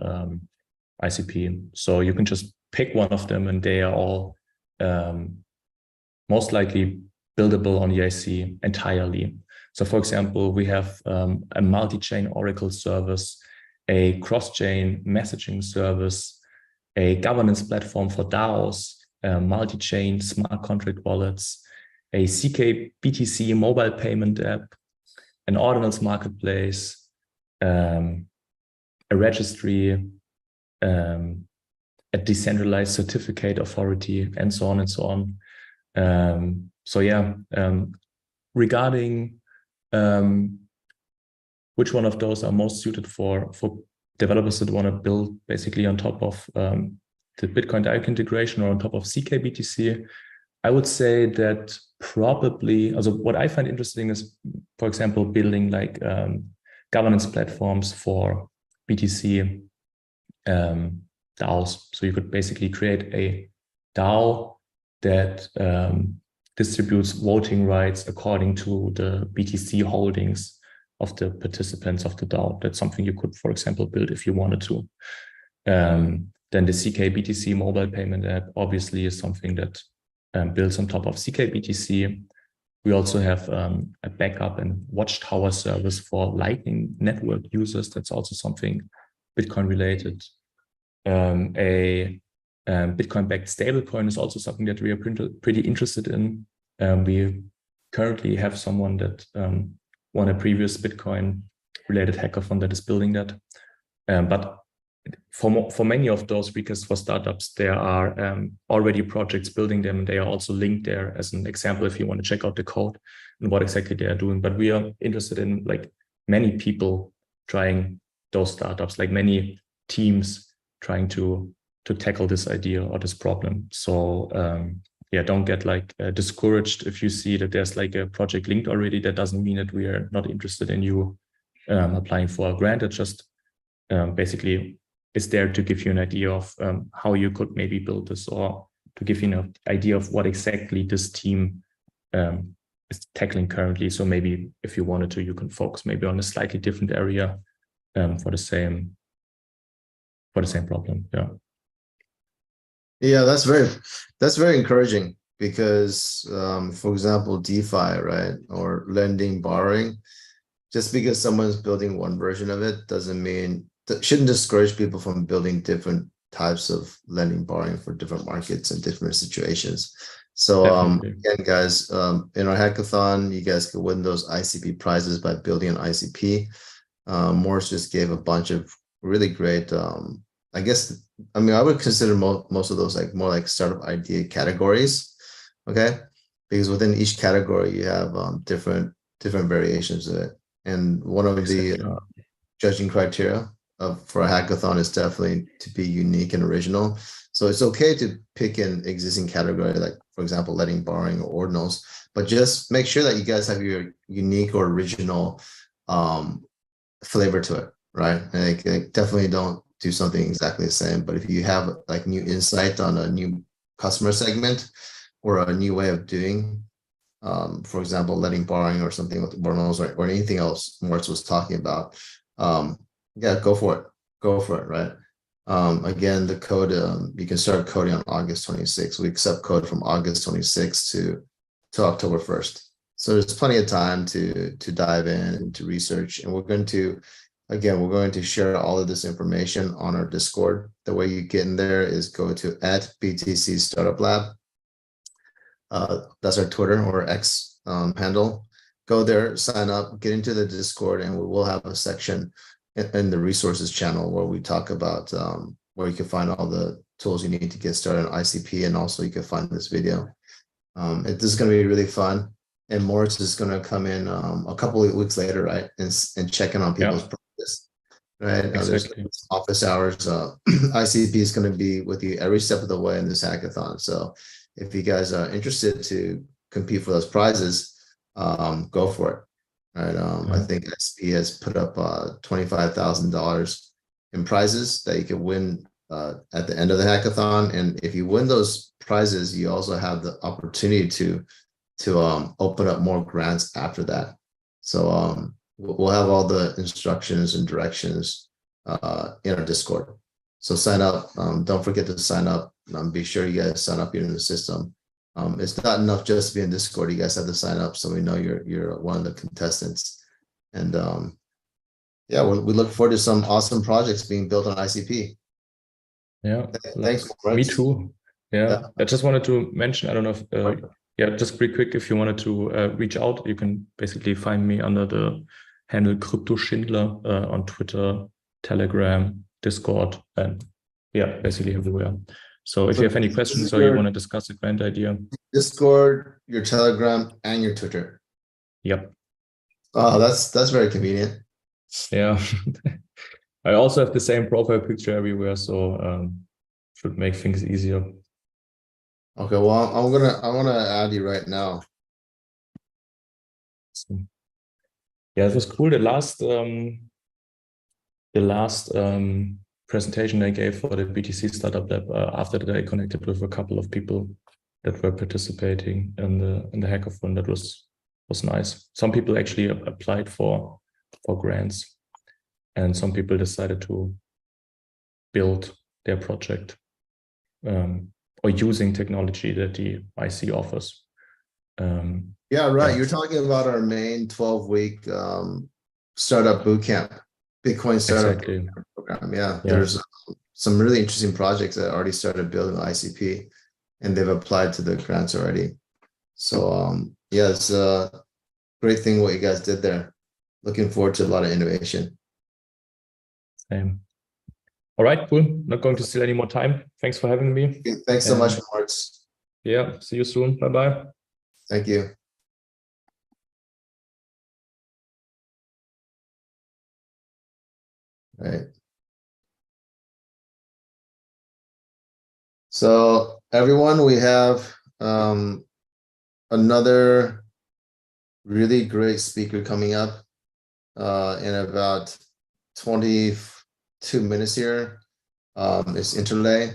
ICP. So you can just pick one of them and they are all most likely buildable on EIC entirely. So for example, we have a multi-chain Oracle service, a cross-chain messaging service, a governance platform for DAOs, multi-chain smart contract wallets, a CK BTC mobile payment app, an ordinals marketplace, a registry, a decentralized certificate authority, and so on and so on. So yeah, regarding which one of those are most suited for developers that want to build basically on top of the Bitcoin Direct integration or on top of CK BTC, I would say that probably, also what I find interesting is, for example, building like governance platforms for BTC DAOs. So you could basically create a DAO that distributes voting rights according to the BTC holdings of the participants of the DAO. That's something you could, for example, build if you wanted to. Then the CK BTC mobile payment app obviously is something that builds on top of CK BTC. We also have a backup and watchtower service for Lightning Network users. That's also something Bitcoin related. A Bitcoin-backed stablecoin is also something that we are pretty interested in. We currently have someone that won a previous Bitcoin-related hackathon that is building that. But for many of those, because for startups, there are already projects building them, and they are also linked there as an example if you want to check out the code and what exactly they are doing. But we are interested in like many people trying those startups, like many teams trying to tackle this idea or this problem. So yeah, don't get like discouraged if you see that there's like a project linked already. That doesn't mean that we are not interested in you applying for a grant. It just basically is there to give you an idea of how you could maybe build this, or to give you an idea of what exactly this team is tackling currently. So maybe if you wanted to, you can focus maybe on a slightly different area for the same problem. Yeah. Yeah, that's very encouraging because, for example, DeFi, right, or lending, borrowing, just because someone's building one version of it doesn't mean that shouldn't discourage people from building different types of lending, borrowing for different markets and different situations. So again, guys, in our hackathon, you guys could win those ICP prizes by building an ICP. Morris just gave a bunch of really great, I guess, I mean, I would consider most of those like more like startup idea categories, okay? Because within each category, you have different variations of it. And one of the judging criteria for a hackathon is definitely to be unique and original. So it's okay to pick an existing category, like, for example, lending, borrowing, or ordinals, but just make sure that you guys have your unique or original flavor to it, right? And like definitely don't do something exactly the same, but if you have like new insight on a new customer segment or a new way of doing, for example, lending, borrowing, or something with ordinals, or anything else Moritz was talking about, yeah, go for it, right? Again, the code, you can start coding on August 26th. We accept code from August 26th to October 1st. So there's plenty of time to dive in and to research. And we're going to share all of this information on our Discord. The way you get in there is go to @BTC Startup Lab. That's our Twitter or X handle. Go there, sign up, get into the Discord, and we will have a section in the resources channel where we talk about where you can find all the tools you need to get started on ICP, and also you can find this video. This is going to be really fun, and Moritz is going to come in a couple of weeks later, right, and check in on people's practice, right? Exactly. There's office hours. ICP is going to be with you every step of the way in this hackathon. So if you guys are interested to compete for those prizes, go for it. Right. I think SP has put up $25,000 in prizes that you can win at the end of the hackathon. And if you win those prizes, you also have the opportunity to open up more grants after that. So we'll have all the instructions and directions in our Discord. So sign up. Don't forget to sign up. Be sure you guys sign up here in the system. It's not enough just to be in Discord. You guys have to sign up so we know you're one of the contestants. And yeah, we look forward to some awesome projects being built on ICP. Yeah, Thanks. Me too. Yeah, I just wanted to mention, I don't know if, yeah, just pretty quick, if you wanted to reach out, you can basically find me under the handle Crypto Schindler on Twitter, Telegram, Discord, and yeah, basically everywhere. So if you have any questions or you want to discuss a grant idea. Discord, your Telegram, and your Twitter. Yep. Oh, that's very convenient. Yeah. I also have the same profile picture everywhere, so should make things easier. Okay, well, I want to add you right now. So, yeah, it was cool. The last presentation I gave for the BTC Startup Lab, after that I connected with a couple of people that were participating in the hackathon. That was nice. Some people actually applied for grants, and some people decided to build their project or using technology that the IC offers. Yeah, right. You're talking about our main 12-week startup bootcamp, Bitcoin startup program. Yeah, there's some really interesting projects that already started building ICP, and they've applied to the grants already. So yeah, it's a great thing what you guys did there. Looking forward to a lot of innovation. Same. All right, cool. Not going to steal any more time. Thanks for having me. Okay, thanks so much, Martz. Yeah, see you soon. Bye-bye. Thank you. All right. So everyone, we have another really great speaker coming up in about 22 minutes here. It's Interlay.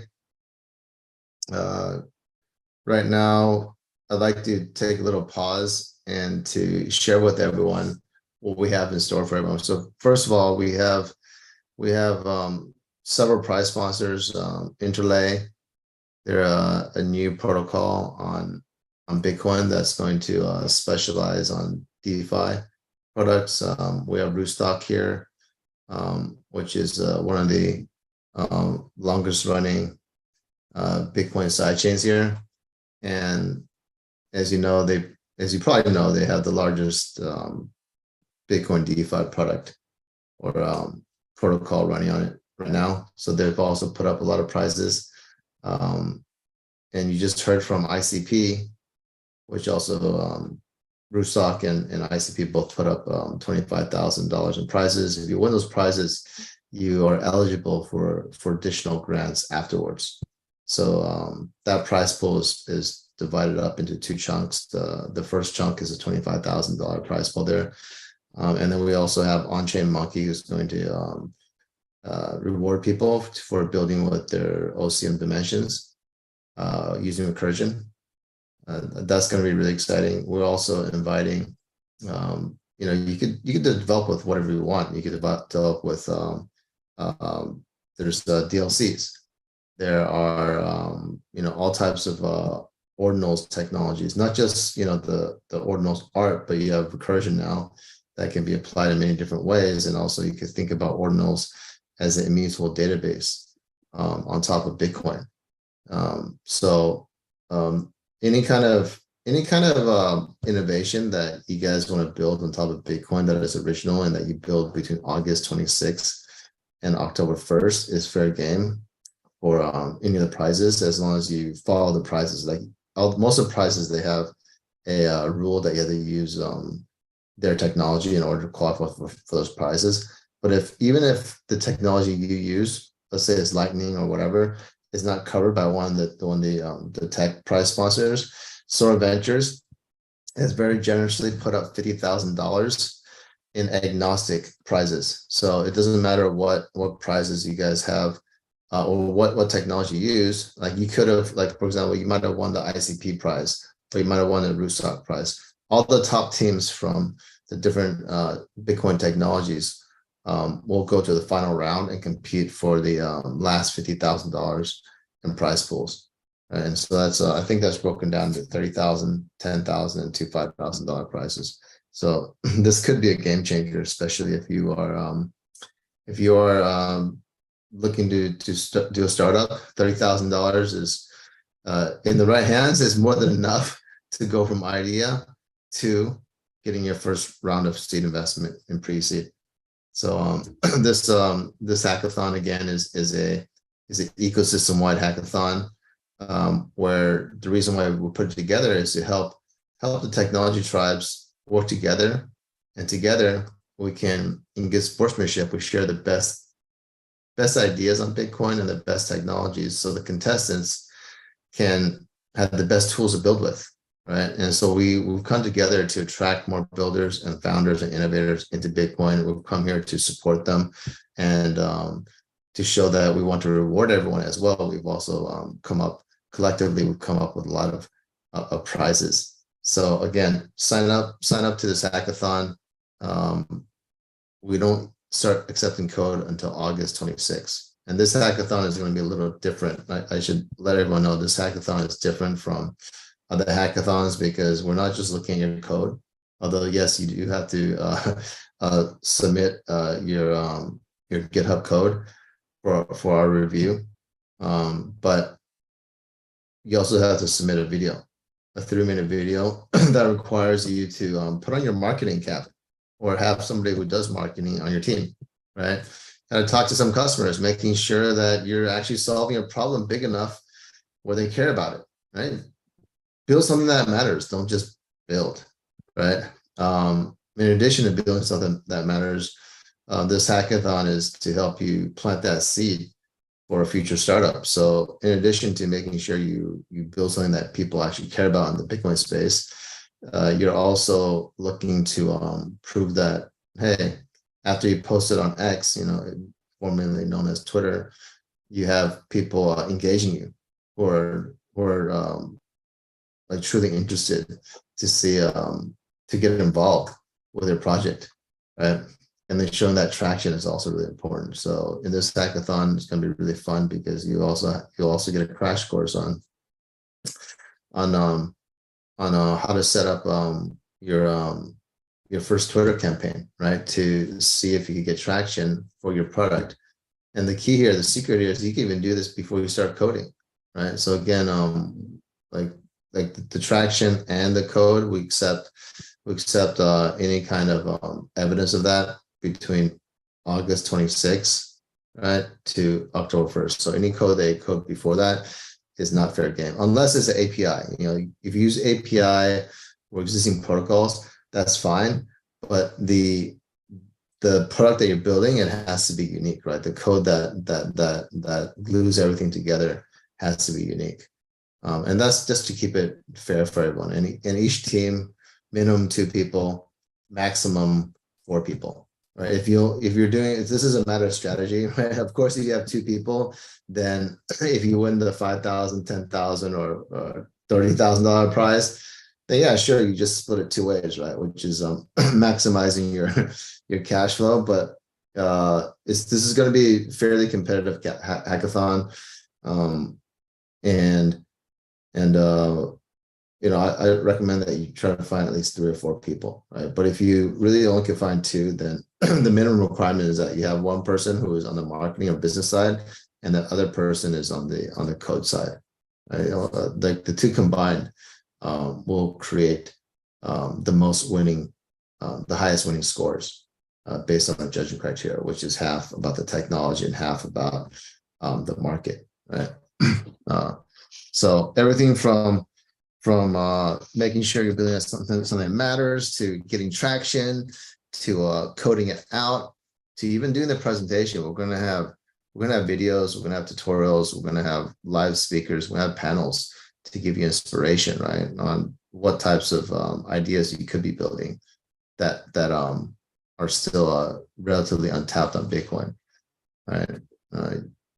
Right now, I'd like to take a little pause and to share with everyone what we have in store for everyone. So first of all, we have several prize sponsors. Interlay, they're a new protocol on Bitcoin that's going to specialize on DeFi products. We have Rootstock here, which is one of the longest running Bitcoin sidechains here. And as you probably know, they have the largest Bitcoin DeFi product or protocol running on it right now. So they've also put up a lot of prizes. And you just heard from ICP, which also Rootstock and ICP both put up $25,000 in prizes. If you win those prizes, you are eligible for additional grants afterwards. So that prize pool is divided up into two chunks. The first chunk is a $25,000 prize pool there. And then we also have On-Chain Monkey, who's going to reward people for building with their OCM dimensions using recursion. That's going to be really exciting. We're also inviting, you could develop with whatever you want. You could develop with, there's DLCs. There are, all types of ordinals technologies, not just, the ordinals art, but you have recursion now that can be applied in many different ways. And also you could think about ordinals as an immutable database on top of Bitcoin. Any kind of innovation that you guys want to build on top of Bitcoin that is original and that you build between August 26th and October 1st is fair game for any of the prizes, as long as you follow the prizes. Like most of the prizes, they have a rule that you have to use their technology in order to qualify for those prizes. But even if the technology you use, let's say it's Lightning or whatever, is not covered by one of the tech prize sponsors. Sora Ventures has very generously put up $50,000 in agnostic prizes. So it doesn't matter what prizes you guys have or what technology you use. Like you could have, like, for example, you might have won the ICP prize, or you might have won the Rootstock prize. All the top teams from the different Bitcoin technologies will go to the final round and compete for the last $50,000 in prize pools. And so that's I think that's broken down to $30,000, $10,000, and to $5,000 prizes. So this could be a game changer, especially if you are looking to do a startup. $30,000 is in the right hands is more than enough to go from idea to getting your first round of seed investment in pre-seed. So this hackathon again is an ecosystem-wide hackathon where the reason why we put it together is to help the technology tribes work together, and together we can, in good sportsmanship, we share the best ideas on Bitcoin and the best technologies, so the contestants can have the best tools to build with, right? And so we've come together to attract more builders and founders and innovators into Bitcoin. We've come here to support them and to show that we want to reward everyone as well. We've also come up with a lot of prizes. So again, sign up to this hackathon. We don't start accepting code until August 26th. And this hackathon is going to be a little different. I should let everyone know this hackathon is different from other hackathons because we're not just looking at your code. Although yes, you do have to submit your GitHub code for our review, but you also have to submit a video, a 3-minute video that requires you to put on your marketing cap or have somebody who does marketing on your team, right? And talk to some customers, making sure that you're actually solving a problem big enough where they care about it, right? Build something that matters. Don't just build, right? In addition to building something that matters, this hackathon is to help you plant that seed for a future startup. So in addition to making sure you build something that people actually care about in the Bitcoin space, you're also looking to prove that, hey, after you post it on X, formerly known as Twitter, you have people engaging you who are like truly interested to see to get involved with their project, right? And then showing that traction is also really important. So in this hackathon, it's going to be really fun because you'll also get a crash course on how to set up your first Twitter campaign, right? To see if you can get traction for your product. And the key here, the secret here is you can even do this before you start coding, right? So again, like the traction and the code, we accept any kind of evidence of that between August 26th, right, to October 1st. So any code they code before that is not fair game, unless it's an API. If you use API or existing protocols, that's fine. But the product that you're building, it has to be unique, right? The code that glues everything together has to be unique. And that's just to keep it fair for everyone. And each team, minimum 2 people, maximum 4 people, right? If this is a matter of strategy, right? Of course, if you have 2 people, then if you win the $5,000, $10,000 or $30,000 prize, then yeah, sure, you just split it 2 ways, right? Which is maximizing your cash flow. But this is going to be fairly competitive hackathon, I recommend that you try to find at least 3 or 4 people, right? But if you really only can find 2, then the minimum requirement is that you have 1 person who is on the marketing or business side, and the other person is on the code side. Right? The 2 combined will create the highest winning scores based on the judging criteria, which is half about the technology and half about the market, right? So everything from making sure you're building something that matters, to getting traction, to coding it out, to even doing the presentation. We're going to have we're gonna have videos, we're gonna have tutorials, we're gonna have live speakers, we're gonna have panels to give you inspiration, right, on what types of ideas you could be building that are still relatively untapped on Bitcoin, right?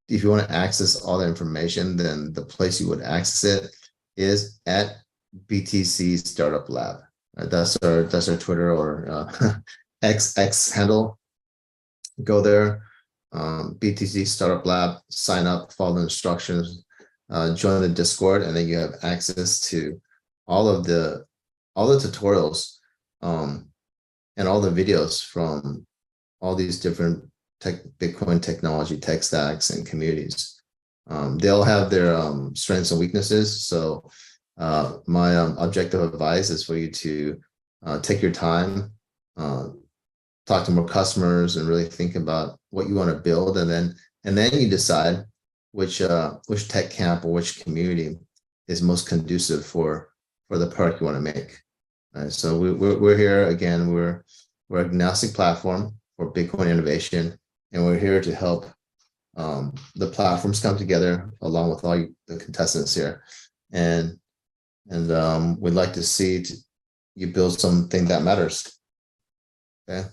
If you want to access all the information, then the place you would access it is at BTC Startup Lab. Right? That's our Twitter or X handle. Go there, BTC Startup Lab, sign up, follow the instructions, join the Discord, and then you have access to all the tutorials and all the videos from all these different Bitcoin technology tech stacks and communities. They all have their strengths and weaknesses. So my objective advice is for you to take your time, talk to more customers, and really think about what you want to build, and then you decide which tech camp or which community is most conducive for the product you want to make. Right? So we're here again. We're agnostic platform for Bitcoin innovation, and we're here to help the platforms come together along with all the contestants here, and we'd like to see you build something that matters. Okay.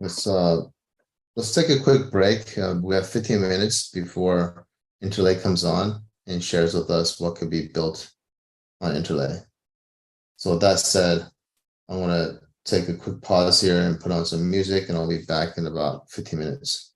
Let's take a quick break. We have 15 minutes before Interlay comes on and shares with us what could be built on Interlay. So with that said, I want to take a quick pause here and put on some music, and I'll be back in about 15 minutes.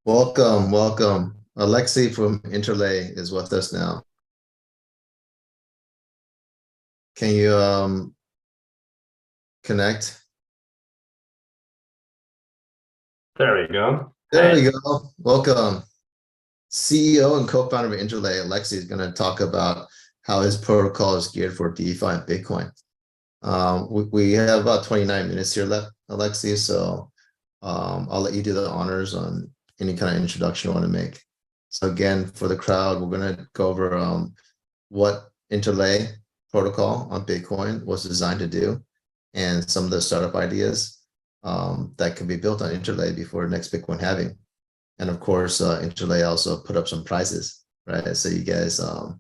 Welcome, welcome. Alexei from Interlay is with us now. Can you connect? There we go. There Hey. we go. Welcome. CEO and co-founder of Interlay, Alexei, is going to talk about how his protocol is geared for DeFi and Bitcoin. We have about 29 minutes here left, Alexei, so I'll let you do the honors on any kind of introduction you want to make. So again, for the crowd, we're going to go over what Interlay protocol on Bitcoin was designed to do and some of the startup ideas that can be built on Interlay before next Bitcoin halving. And of course, Interlay also put up some prizes, right? So you guys are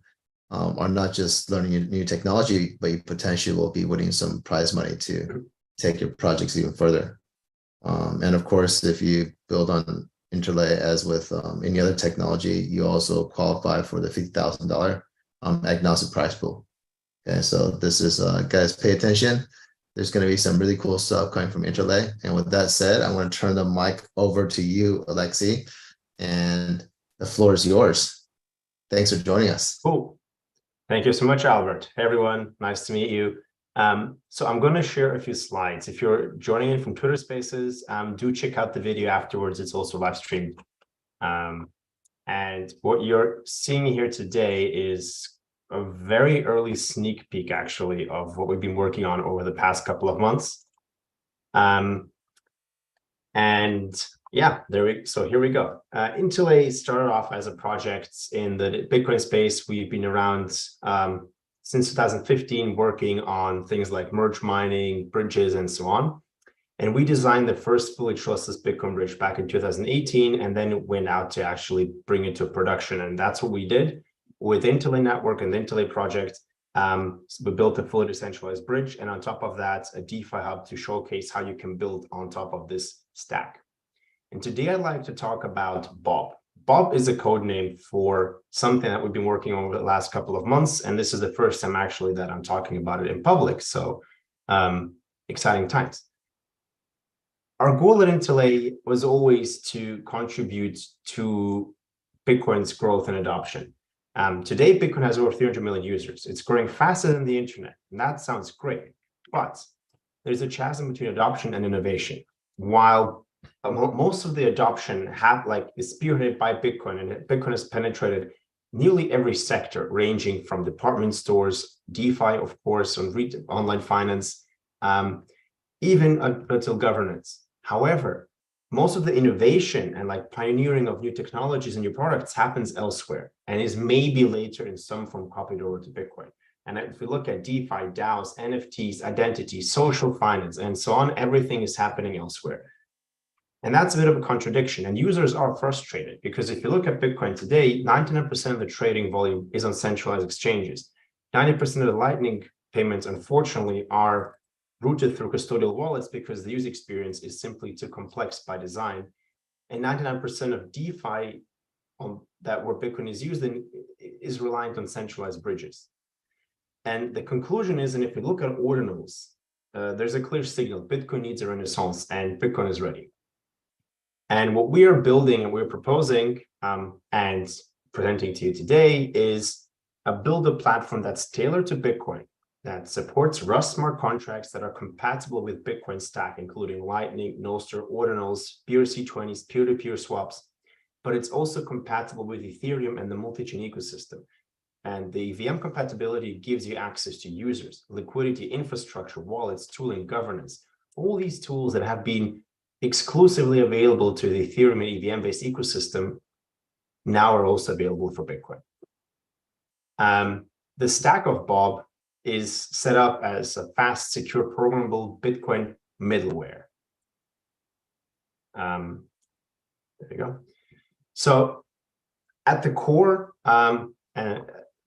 not just learning new technology, but you potentially will be winning some prize money to take your projects even further. And of course, if you build on Interlay as with any other technology, you also qualify for the $50,000 agnostic prize pool. Okay, so this is, guys, pay attention. There's going to be some really cool stuff coming from Interlay. And with that said, I'm going to turn the mic over to you, Alexei, and the floor is yours. Thanks for joining us. Cool. Thank you so much, Albert. Hey, everyone. Nice to meet you. So I'm going to share a few slides. If you're joining in from Twitter Spaces, do check out the video afterwards. It's also live streamed. And what you're seeing here today is a very early sneak peek, actually, of what we've been working on over the past couple of months. And yeah, so here we go. Interlay started off as a project in the Bitcoin space. We've been around since 2015, working on things like merge mining, bridges, and so on. And we designed the first fully trustless Bitcoin bridge back in 2018, and then went out to actually bring it to production. And that's what we did with Interlay Network and the Interlay project. So we built a fully decentralized bridge, and on top of that, a DeFi hub to showcase how you can build on top of this stack. And today I'd like to talk about Bob. Bob is a code name for something that we've been working on over the last couple of months, and this is the first time actually that I'm talking about it in public. So exciting times. Our goal at Interlay was always to contribute to Bitcoin's growth and adoption. Today, Bitcoin has over 300 million users. It's growing faster than the internet, and that sounds great. But there's a chasm between adoption and innovation. While most of the adoption is spearheaded by Bitcoin, and Bitcoin has penetrated nearly every sector, ranging from department stores, DeFi, of course, on online finance, even until governance. However, most of the innovation and pioneering of new technologies and new products happens elsewhere and is maybe later in some form copied over to Bitcoin. And if we look at DeFi, DAOs, NFTs, identity, social finance, and so on, everything is happening elsewhere. And that's a bit of a contradiction. And users are frustrated because if you look at Bitcoin today, 99% of the trading volume is on centralized exchanges. 90% of the Lightning payments, unfortunately, are routed through custodial wallets because the user experience is simply too complex by design. And 99% of DeFi where Bitcoin is used in is reliant on centralized bridges. And the conclusion is, and if we look at ordinals, there's a clear signal: Bitcoin needs a renaissance, and Bitcoin is ready. And what we are building and we're proposing and presenting to you today is build a platform that's tailored to Bitcoin, that supports Rust smart contracts that are compatible with Bitcoin stack, including Lightning, Nostr, ordinals, BRC20s, peer-to-peer swaps, but it's also compatible with Ethereum and the multi-chain ecosystem. And the EVM compatibility gives you access to users, liquidity, infrastructure, wallets, tooling, governance, all these tools that have been exclusively available to the Ethereum and EVM-based ecosystem now are also available for Bitcoin. The stack of Bob is set up as a fast, secure, programmable Bitcoin middleware. There you go. So at the core, and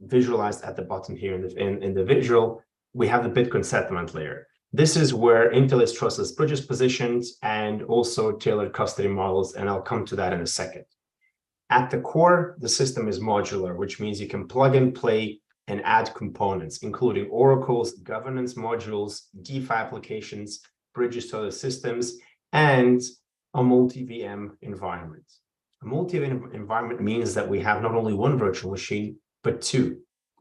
visualized at the bottom here in the visual, we have the Bitcoin settlement layer. This is where Interlay's trustless bridge is positioned, and also tailored custody models, and I'll come to that in a second. At the core, the system is modular, which means you can plug and play and add components, including oracles, governance modules, DeFi applications, bridges to other systems, and a multi-VM environment. A multi-event environment means that we have not only one virtual machine, but two.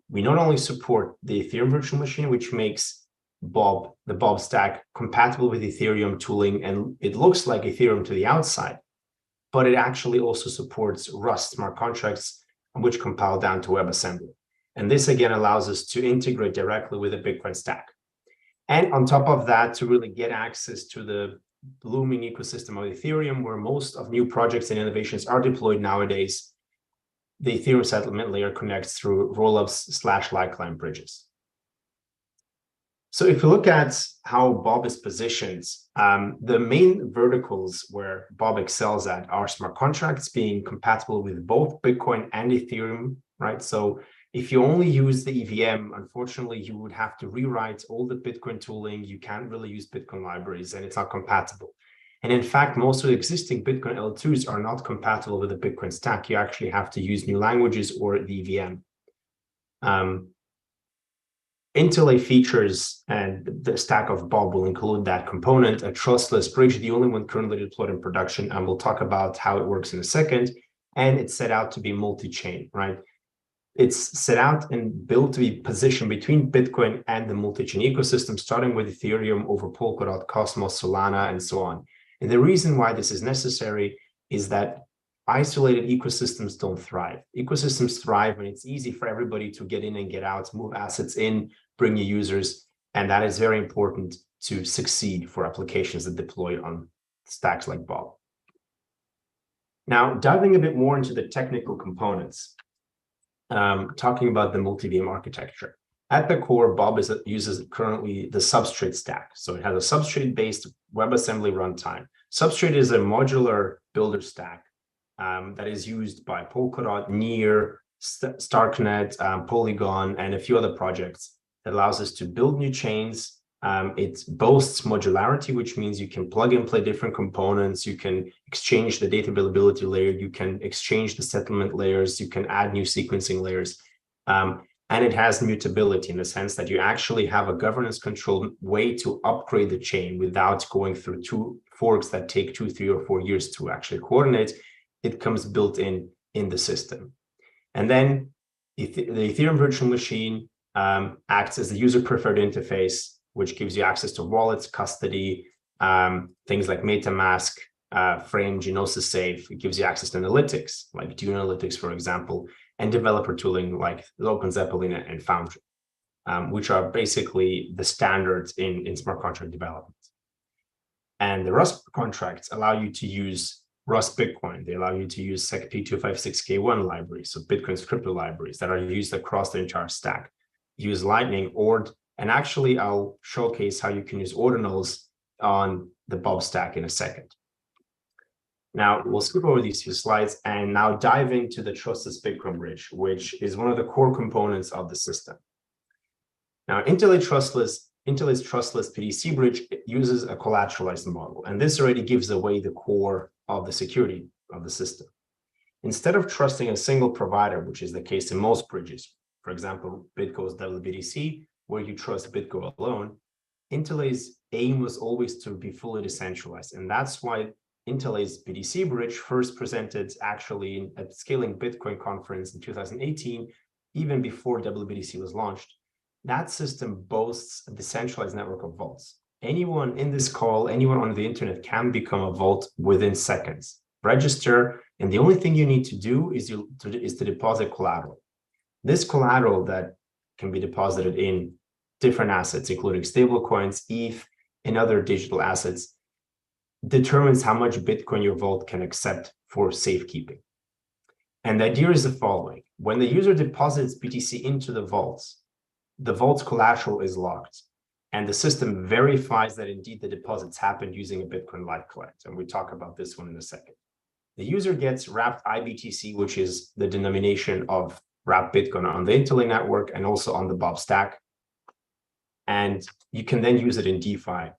We not only support the Ethereum virtual machine, which makes the Bob stack compatible with Ethereum tooling, and it looks like Ethereum to the outside, but it actually also supports Rust smart contracts, which compile down to WebAssembly. And this again allows us to integrate directly with the Bitcoin stack. And on top of that, to really get access to the blooming ecosystem of Ethereum, where most of new projects and innovations are deployed nowadays, the Ethereum settlement layer connects through rollups/light client bridges. So if you look at how Bob is positioned, the main verticals where Bob excels at are smart contracts being compatible with both Bitcoin and Ethereum, right? So if you only use the EVM, unfortunately, you would have to rewrite all the Bitcoin tooling. You can't really use Bitcoin libraries, and it's not compatible. And in fact, most of the existing Bitcoin L2s are not compatible with the Bitcoin stack. You actually have to use new languages or the EVM. Interlay features and the stack of Bob will include that component, a trustless bridge, the only one currently deployed in production, and we'll talk about how it works in a second. And it's set out to be multi-chain, right? It's set out and built to be positioned between Bitcoin and the multi-chain ecosystem, starting with Ethereum over Polkadot, Cosmos, Solana, and so on. And the reason why this is necessary is that isolated ecosystems don't thrive. Ecosystems thrive when it's easy for everybody to get in and get out, move assets in, bring new users, and that is very important to succeed for applications that deploy on stacks like Bob. Now, diving a bit more into the technical components, talking about the multi-VM architecture. At the core, Bob uses currently the Substrate stack. So it has a Substrate-based WebAssembly runtime. Substrate is a modular builder stack that is used by Polkadot, Near, Starknet, Polygon, and a few other projects that allows us to build new chains. It boasts modularity, which means you can plug and play different components. You can exchange the data availability layer. You can exchange the settlement layers. You can add new sequencing layers. And it has mutability in the sense that you actually have a governance controlled way to upgrade the chain without going through two forks that take 2, 3, or 4 years to actually coordinate. It comes built in the system. And then the Ethereum virtual machine acts as the user preferred interface, which gives you access to wallets, custody, things like MetaMask, Frame, Genosis Safe. It gives you access to analytics, like Dune Analytics, for example, and developer tooling like OpenZeppelin and Foundry, which are basically the standards in smart contract development. And the Rust contracts allow you to use Rust Bitcoin. They allow you to use SecP256K1 libraries, so Bitcoin's crypto libraries that are used across the entire stack. Use Lightning, ORD, and actually I'll showcase how you can use ordinals on the Bob stack in a second. Now we'll skip over these few slides and now dive into the trustless Bitcoin bridge, which is one of the core components of the system. Now Interlay's trustless PDC bridge uses a collateralized model, and this already gives away the core of the security of the system. Instead of trusting a single provider, which is the case in most bridges, for example, BitGo's WBTC, where you trust BitGo alone, Interlay's aim was always to be fully decentralized. And that's why Interlay's BTC bridge first presented actually at Scaling Bitcoin conference in 2018, even before WBTC was launched. That system boasts a decentralized network of vaults. Anyone in this call, anyone on the internet can become a vault within seconds. Register, and the only thing you need to do is to deposit collateral. This collateral that can be deposited in different assets, including stablecoins, ETH, and other digital assets, determines how much Bitcoin your vault can accept for safekeeping. And the idea is the following. When the user deposits BTC into the vault's collateral is locked, and the system verifies that indeed the deposits happened using a Bitcoin light collect. And we talk about this one in a second. The user gets wrapped IBTC, which is the denomination of wrapped Bitcoin on the Interlay network and also on the Bob stack. And you can then use it in DeFi.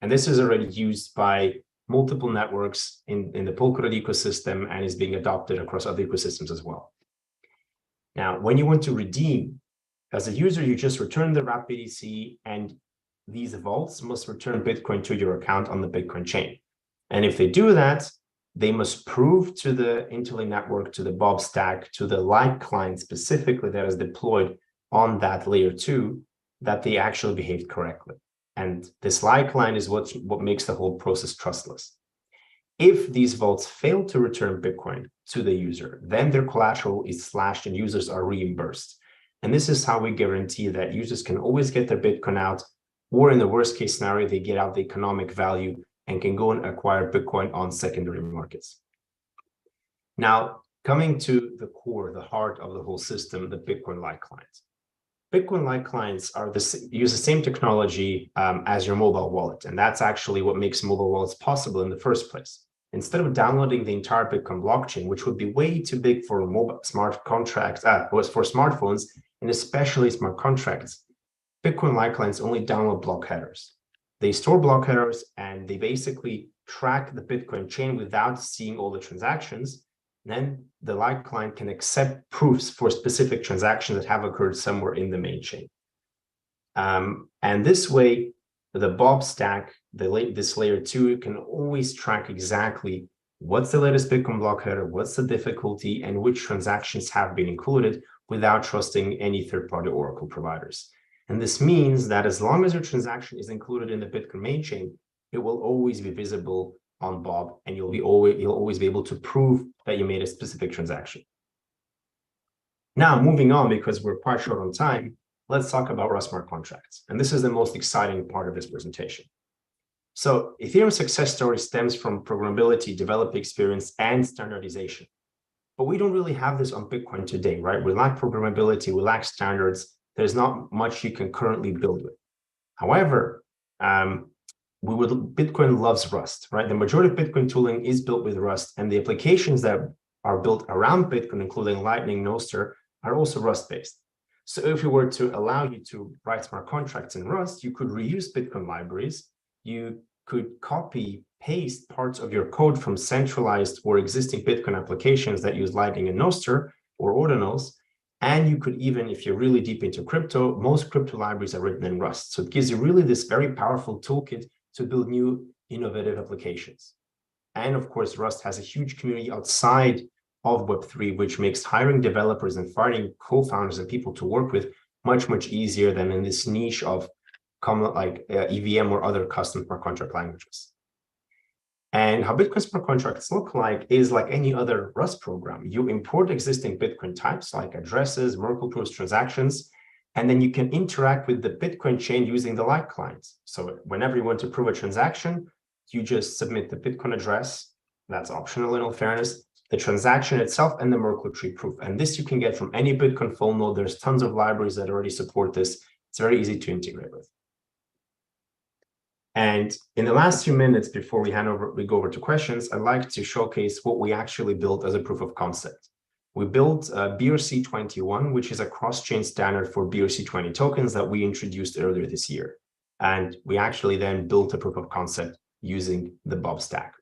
And this is already used by multiple networks in the Polkadot ecosystem and is being adopted across other ecosystems as well. Now, when you want to redeem, as a user, you just return the wrapped BTC, and these vaults must return Bitcoin to your account on the Bitcoin chain. And if they do that, they must prove to the Interlink network, to the Bob stack, to the light client specifically that is deployed on that layer 2, that they actually behaved correctly. And this light client is what makes the whole process trustless. If these vaults fail to return Bitcoin to the user, then their collateral is slashed and users are reimbursed. And this is how we guarantee that users can always get their Bitcoin out, or in the worst case scenario, they get out the economic value and can go and acquire Bitcoin on secondary markets. Now, coming to the core, the heart of the whole system, the Bitcoin Lite clients. Bitcoin Lite clients use the same technology as your mobile wallet, and that's actually what makes mobile wallets possible in the first place. Instead of downloading the entire Bitcoin blockchain, which would be way too big for mobile smart contracts, for smartphones, and especially smart contracts, Bitcoin Lite clients only download block headers. They store block headers and they basically track the Bitcoin chain without seeing all the transactions. Then the Lite client can accept proofs for specific transactions that have occurred somewhere in the main chain. And this way, the Bob stack, this layer 2, can always track exactly what's the latest Bitcoin block header, what's the difficulty, and which transactions have been included without trusting any third-party Oracle providers. And this means that as long as your transaction is included in the Bitcoin main chain, it will always be visible on Bob, and you'll always be able to prove that you made a specific transaction. Now, moving on, because we're quite short on time, let's talk about Rust smart contracts. And this is the most exciting part of this presentation. So Ethereum's success story stems from programmability, developer experience, and standardization. But we don't really have this on Bitcoin today, right? We lack programmability, we lack standards. There's not much you can currently build with. However, Bitcoin loves Rust, right? The majority of Bitcoin tooling is built with Rust, and the applications that are built around Bitcoin, including Lightning, Nostr, are also Rust-based. So if we were to allow you to write smart contracts in Rust, you could reuse Bitcoin libraries. You could copy, paste parts of your code from centralized or existing Bitcoin applications that use Lightning and Nostr or ordinals. And you could even, if you're really deep into crypto, most crypto libraries are written in Rust. So it gives you really this very powerful toolkit to build new innovative applications. And of course, Rust has a huge community outside of Web3, which makes hiring developers and finding co-founders and people to work with much, much easier than in this niche of common like EVM or other custom smart contract languages. And how Bitcoin smart contracts look like is like any other Rust program. You import existing Bitcoin types like addresses, Merkle proofs, transactions, and then you can interact with the Bitcoin chain using the Lite client. So whenever you want to prove a transaction, you just submit the Bitcoin address. That's optional in all fairness, the transaction itself, and the Merkle tree proof. And this you can get from any Bitcoin full node. There's tons of libraries that already support this. It's very easy to integrate with. And in the last few minutes before we go over to questions, I'd like to showcase what we actually built as a proof of concept. We built BRC21, which is a cross-chain standard for BRC20 tokens that we introduced earlier this year. And we actually then built a proof of concept using the Bob stack.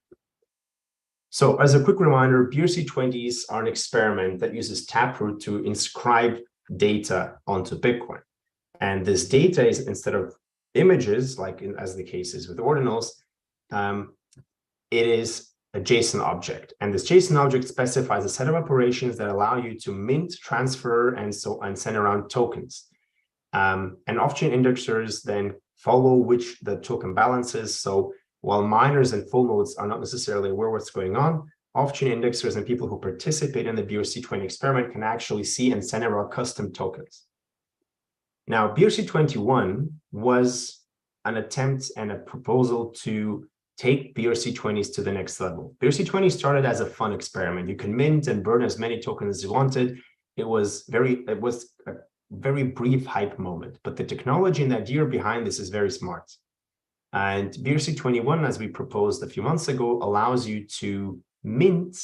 So as a quick reminder, BRC20s are an experiment that uses Taproot to inscribe data onto Bitcoin. And this data is, instead of images, like as the case is with ordinals, it is a JSON object. And this JSON object specifies a set of operations that allow you to mint, transfer, and send around tokens. And off-chain indexers then follow which the token balance is. So while miners and full nodes are not necessarily aware what's going on, off-chain indexers and people who participate in the BRC20 experiment can actually see and send around custom tokens. Now, BRC21 was an attempt and a proposal to take BRC20s to the next level. BRC20 started as a fun experiment. You can mint and burn as many tokens as you wanted. It was a very brief hype moment, but the technology and the idea behind this is very smart. And BRC21, as we proposed a few months ago, allows you to mint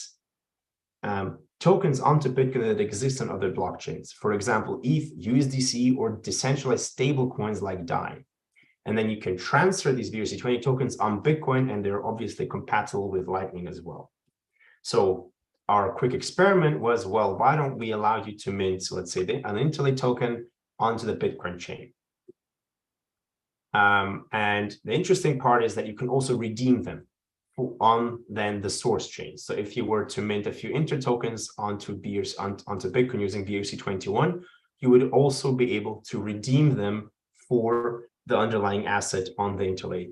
tokens onto Bitcoin that exist on other blockchains. For example, ETH, USDC, or decentralized stablecoins like DAI. And then you can transfer these BRC20 tokens on Bitcoin, and they're obviously compatible with Lightning as well. So our quick experiment was, well, why don't we allow you to mint, so let's say an Interlink token onto the Bitcoin chain? And the interesting part is that you can also redeem them. on then the source chain. So if you were to mint a few inter tokens onto Bitcoin using BRC21, you would also be able to redeem them for the underlying asset on the Interlay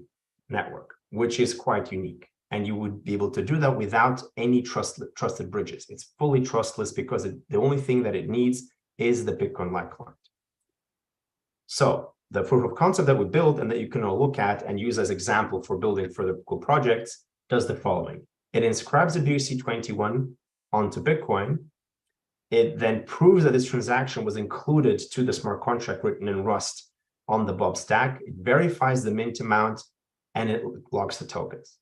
network, which is quite unique. And you would be able to do that without any trusted bridges. It's fully trustless because the only thing that it needs is the Bitcoin Lite client. So the proof of concept that we built and that you can all look at and use as example for building further cool projects does the following. It inscribes the BRC21 onto Bitcoin. It then proves that this transaction was included to the smart contract written in Rust on the Bob stack. It verifies the mint amount and it locks the tokens.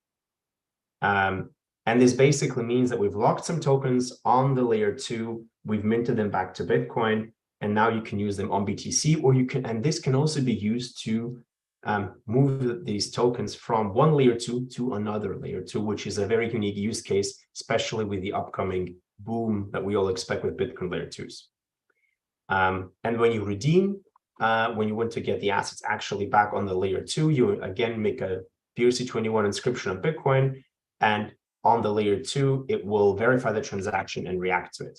And this basically means that we've locked some tokens on the layer 2, we've minted them back to Bitcoin, and now you can use them on BTC, or you can, and this can also be used to move these tokens from one layer 2 to another layer 2, which is a very unique use case, especially with the upcoming boom that we all expect with Bitcoin layer 2s. And when you redeem, when you want to get the assets actually back on the layer 2, you again make a BRC21 inscription on Bitcoin, and on the layer 2, it will verify the transaction and react to it.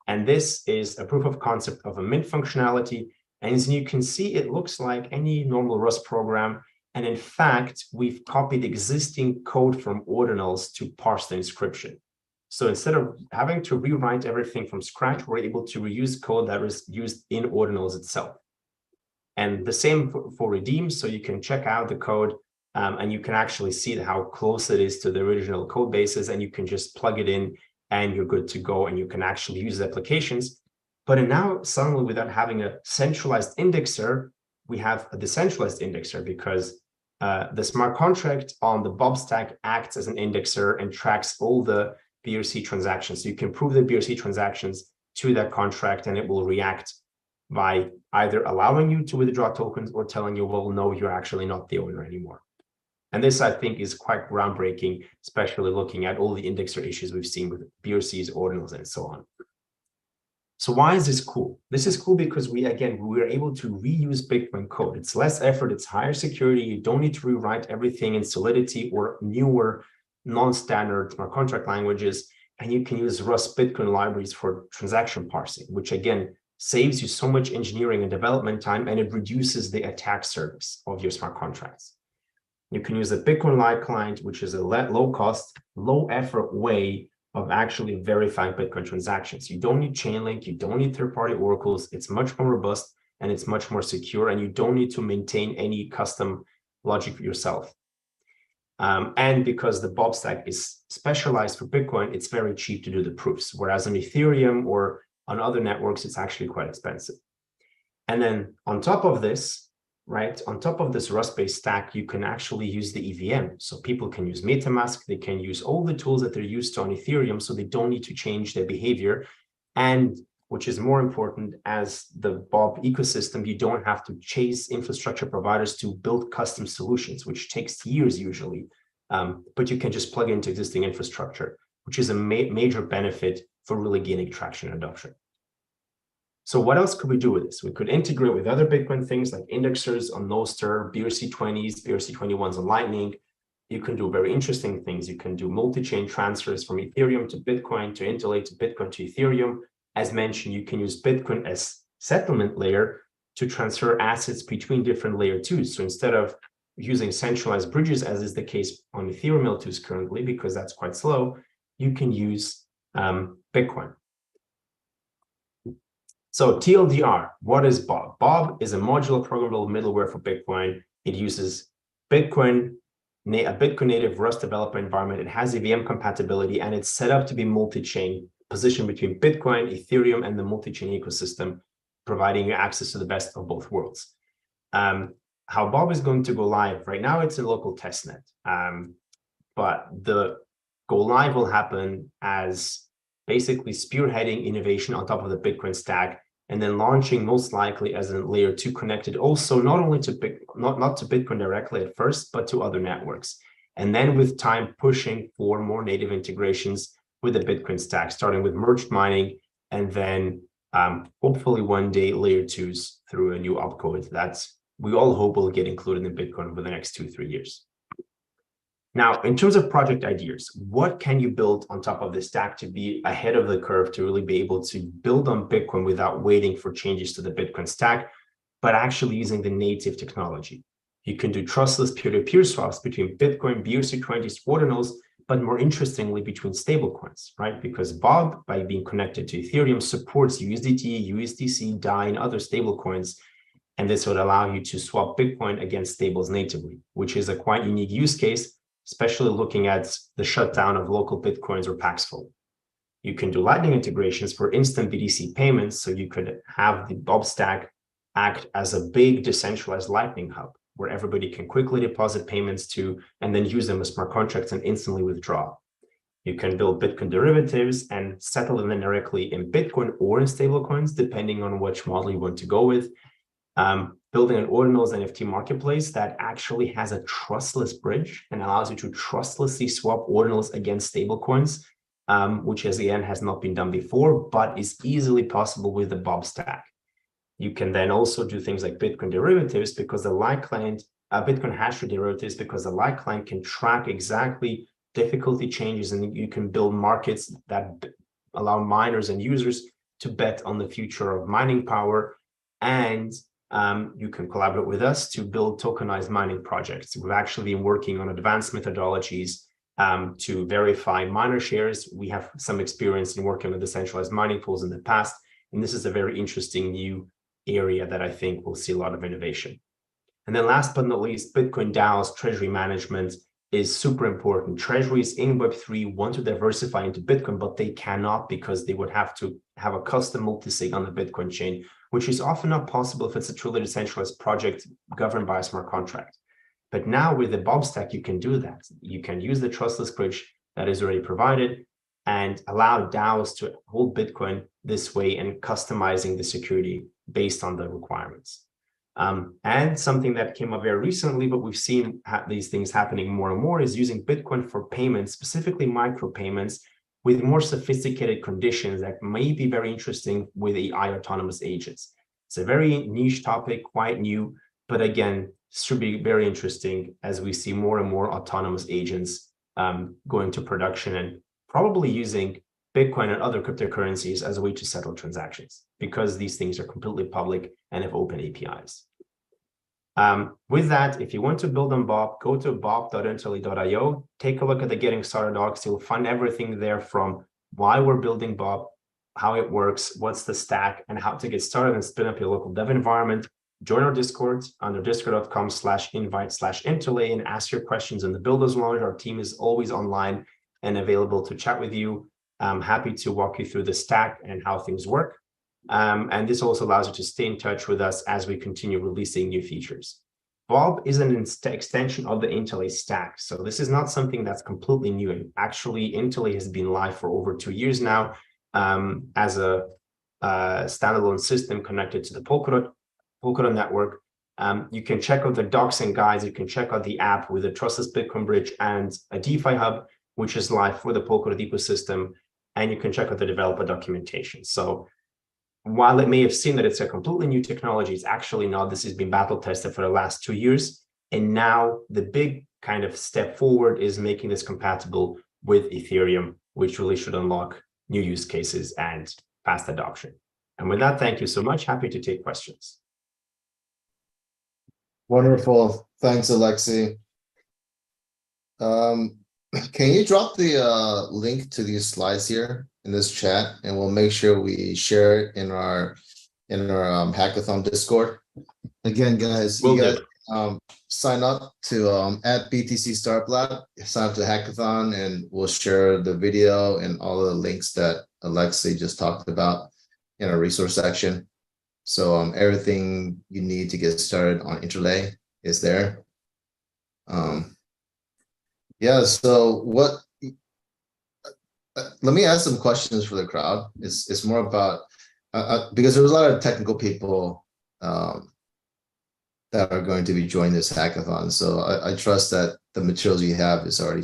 And this is a proof of concept of a mint functionality. And as you can see, it looks like any normal Rust program. And in fact, we've copied existing code from ordinals to parse the inscription. So instead of having to rewrite everything from scratch, we're able to reuse code that was used in ordinals itself. And the same for redeem. So you can check out the code and you can actually see how close it is to the original code bases, and you can just plug it in and you're good to go, and you can actually use the applications. But now suddenly, without having a centralized indexer, we have a decentralized indexer, because the smart contract on the Bob stack acts as an indexer and tracks all the BRC transactions. So you can prove the BRC transactions to that contract, and it will react by either allowing you to withdraw tokens or telling you, well, no, you're actually not the owner anymore. And this, I think, is quite groundbreaking, especially looking at all the indexer issues we've seen with BRCs, ordinals, and so on. So why is this cool? This is cool because we're able to reuse Bitcoin code. It's less effort, it's higher security. You don't need to rewrite everything in Solidity or newer non-standard smart contract languages. And you can use Rust Bitcoin libraries for transaction parsing, which again saves you so much engineering and development time, and it reduces the attack surface of your smart contracts. You can use a Bitcoin Lite client, which is a low cost, low effort way of actually verifying Bitcoin transactions. You don't need Chainlink, you don't need third-party oracles. It's much more robust and it's much more secure, and you don't need to maintain any custom logic yourself. And because the Bob stack is specialized for Bitcoin, it's very cheap to do the proofs, whereas on Ethereum or on other networks, it's actually quite expensive. And then on top of this, right, on top of this Rust-based stack, you can actually use the EVM. So people can use MetaMask, they can use all the tools that they're used to on Ethereum, so they don't need to change their behavior. And which is more important, as the Bob ecosystem, you don't have to chase infrastructure providers to build custom solutions, which takes years usually. But you can just plug into existing infrastructure, which is a major benefit for really gaining traction and adoption. So what else could we do with this? We could integrate with other Bitcoin things like indexers on Nostr, BRC20s, BRC21s on Lightning. You can do very interesting things. You can do multi-chain transfers from Ethereum to Bitcoin, to Interlay, to Bitcoin, to Ethereum. As mentioned, you can use Bitcoin as settlement layer to transfer assets between different layer 2s. So instead of using centralized bridges, as is the case on Ethereum L2s currently, because that's quite slow, you can use Bitcoin. So TLDR, what is Bob? Bob is a modular programmable middleware for Bitcoin. It uses a Bitcoin native Rust developer environment. It has EVM compatibility, and it's set up to be multi-chain, positioned between Bitcoin, Ethereum, and the multi-chain ecosystem, providing you access to the best of both worlds. How Bob is going to go live, right now it's a local testnet, but the go live will happen as basically spearheading innovation on top of the Bitcoin stack, and then launching most likely as a layer 2 connected also not only to not to Bitcoin directly at first, but to other networks. And then with time pushing for more native integrations with the Bitcoin stack, starting with merged mining, and then hopefully one day layer 2s through a new opcode that's we all hope will get included in Bitcoin over the next 2-3 years. Now, in terms of project ideas, what can you build on top of the stack to be ahead of the curve, to really be able to build on Bitcoin without waiting for changes to the Bitcoin stack, but actually using the native technology? You can do trustless peer-to-peer swaps between Bitcoin, BRC20s, ordinals, but more interestingly, between stablecoins, right? Because Bob, by being connected to Ethereum, supports USDT, USDC, DAI, and other stablecoins. And this would allow you to swap Bitcoin against stables natively, which is a quite unique use case, especially looking at the shutdown of local Bitcoins or Paxful. You can do Lightning integrations for instant BTC payments, so you could have the Bob stack act as a big decentralized Lightning hub, where everybody can quickly deposit payments to, and then use them as smart contracts and instantly withdraw. You can build Bitcoin derivatives and settle them directly in Bitcoin or in stablecoins, depending on which model you want to go with. Building an ordinals NFT marketplace that actually has a trustless bridge and allows you to trustlessly swap ordinals against stablecoins, which as the end has not been done before, but is easily possible with the Bob stack. You can then also do things like Bitcoin derivatives, because the Light client, Bitcoin hash rate derivatives, because the Light client can track exactly difficulty changes, and you can build markets that allow miners and users to bet on the future of mining power. And you can collaborate with us to build tokenized mining projects. We've actually been working on advanced methodologies to verify miner shares. We have some experience in working with decentralized mining pools in the past, and this is a very interesting new area that I think will see a lot of innovation. And then last but not least, Bitcoin DAOs, treasury management is super important. Treasuries in Web3 want to diversify into Bitcoin, but they cannot, because they would have to have a custom multisig on the Bitcoin chain, which is often not possible if it's a truly decentralized project governed by a smart contract. But now with the Bob stack, you can do that. You can use the trustless bridge that is already provided and allow DAOs to hold Bitcoin this way and customizing the security based on the requirements. And something that came up very recently, but we've seen these things happening more and more, is using Bitcoin for payments, specifically micropayments, with more sophisticated conditions that may be very interesting with AI autonomous agents. It's a very niche topic, quite new, but again, should be very interesting as we see more and more autonomous agents going to production and probably using Bitcoin and other cryptocurrencies as a way to settle transactions, because these things are completely public and have open APIs. With that, if you want to build on Bob, go to bob.interly.io, take a look at the Getting Started docs. You'll find everything there, from why we're building Bob, how it works, what's the stack, and how to get started and spin up your local dev environment. Join our Discord under discord.com/invite/interly and ask your questions in the Builders Lounge. Our team is always online and available to chat with you. I'm happy to walk you through the stack and how things work. And this also allows you to stay in touch with us as we continue releasing new features. Bob is an extension of the Interly stack. So this is not something that's completely new. Actually, Interly has been live for over 2 years now as a standalone system connected to the Polkadot network. You can check out the docs and guides. You can check out the app with a trustless Bitcoin bridge and a DeFi hub, which is live for the Polkadot ecosystem. And you can check out the developer documentation. So while it may have seemed that it's a completely new technology, it's actually not. This has been battle tested for the last 2 years. And now the big kind of step forward is making this compatible with Ethereum, which really should unlock new use cases and fast adoption. And with that, thank you so much. Happy to take questions. Wonderful. Thanks, Alexei. Can you drop the link to these slides here in this chat, and we'll make sure we share it in our hackathon Discord. Again, guys, you guys sign up to at BTC Startup Lab, sign up to hackathon, and we'll share the video and all the links that Alexei just talked about in our resource section. So everything you need to get started on Interlay is there. Yeah, so let me ask some questions for the crowd. It's more about, because there was a lot of technical people that are going to be joining this hackathon. So I trust that the materials you have is already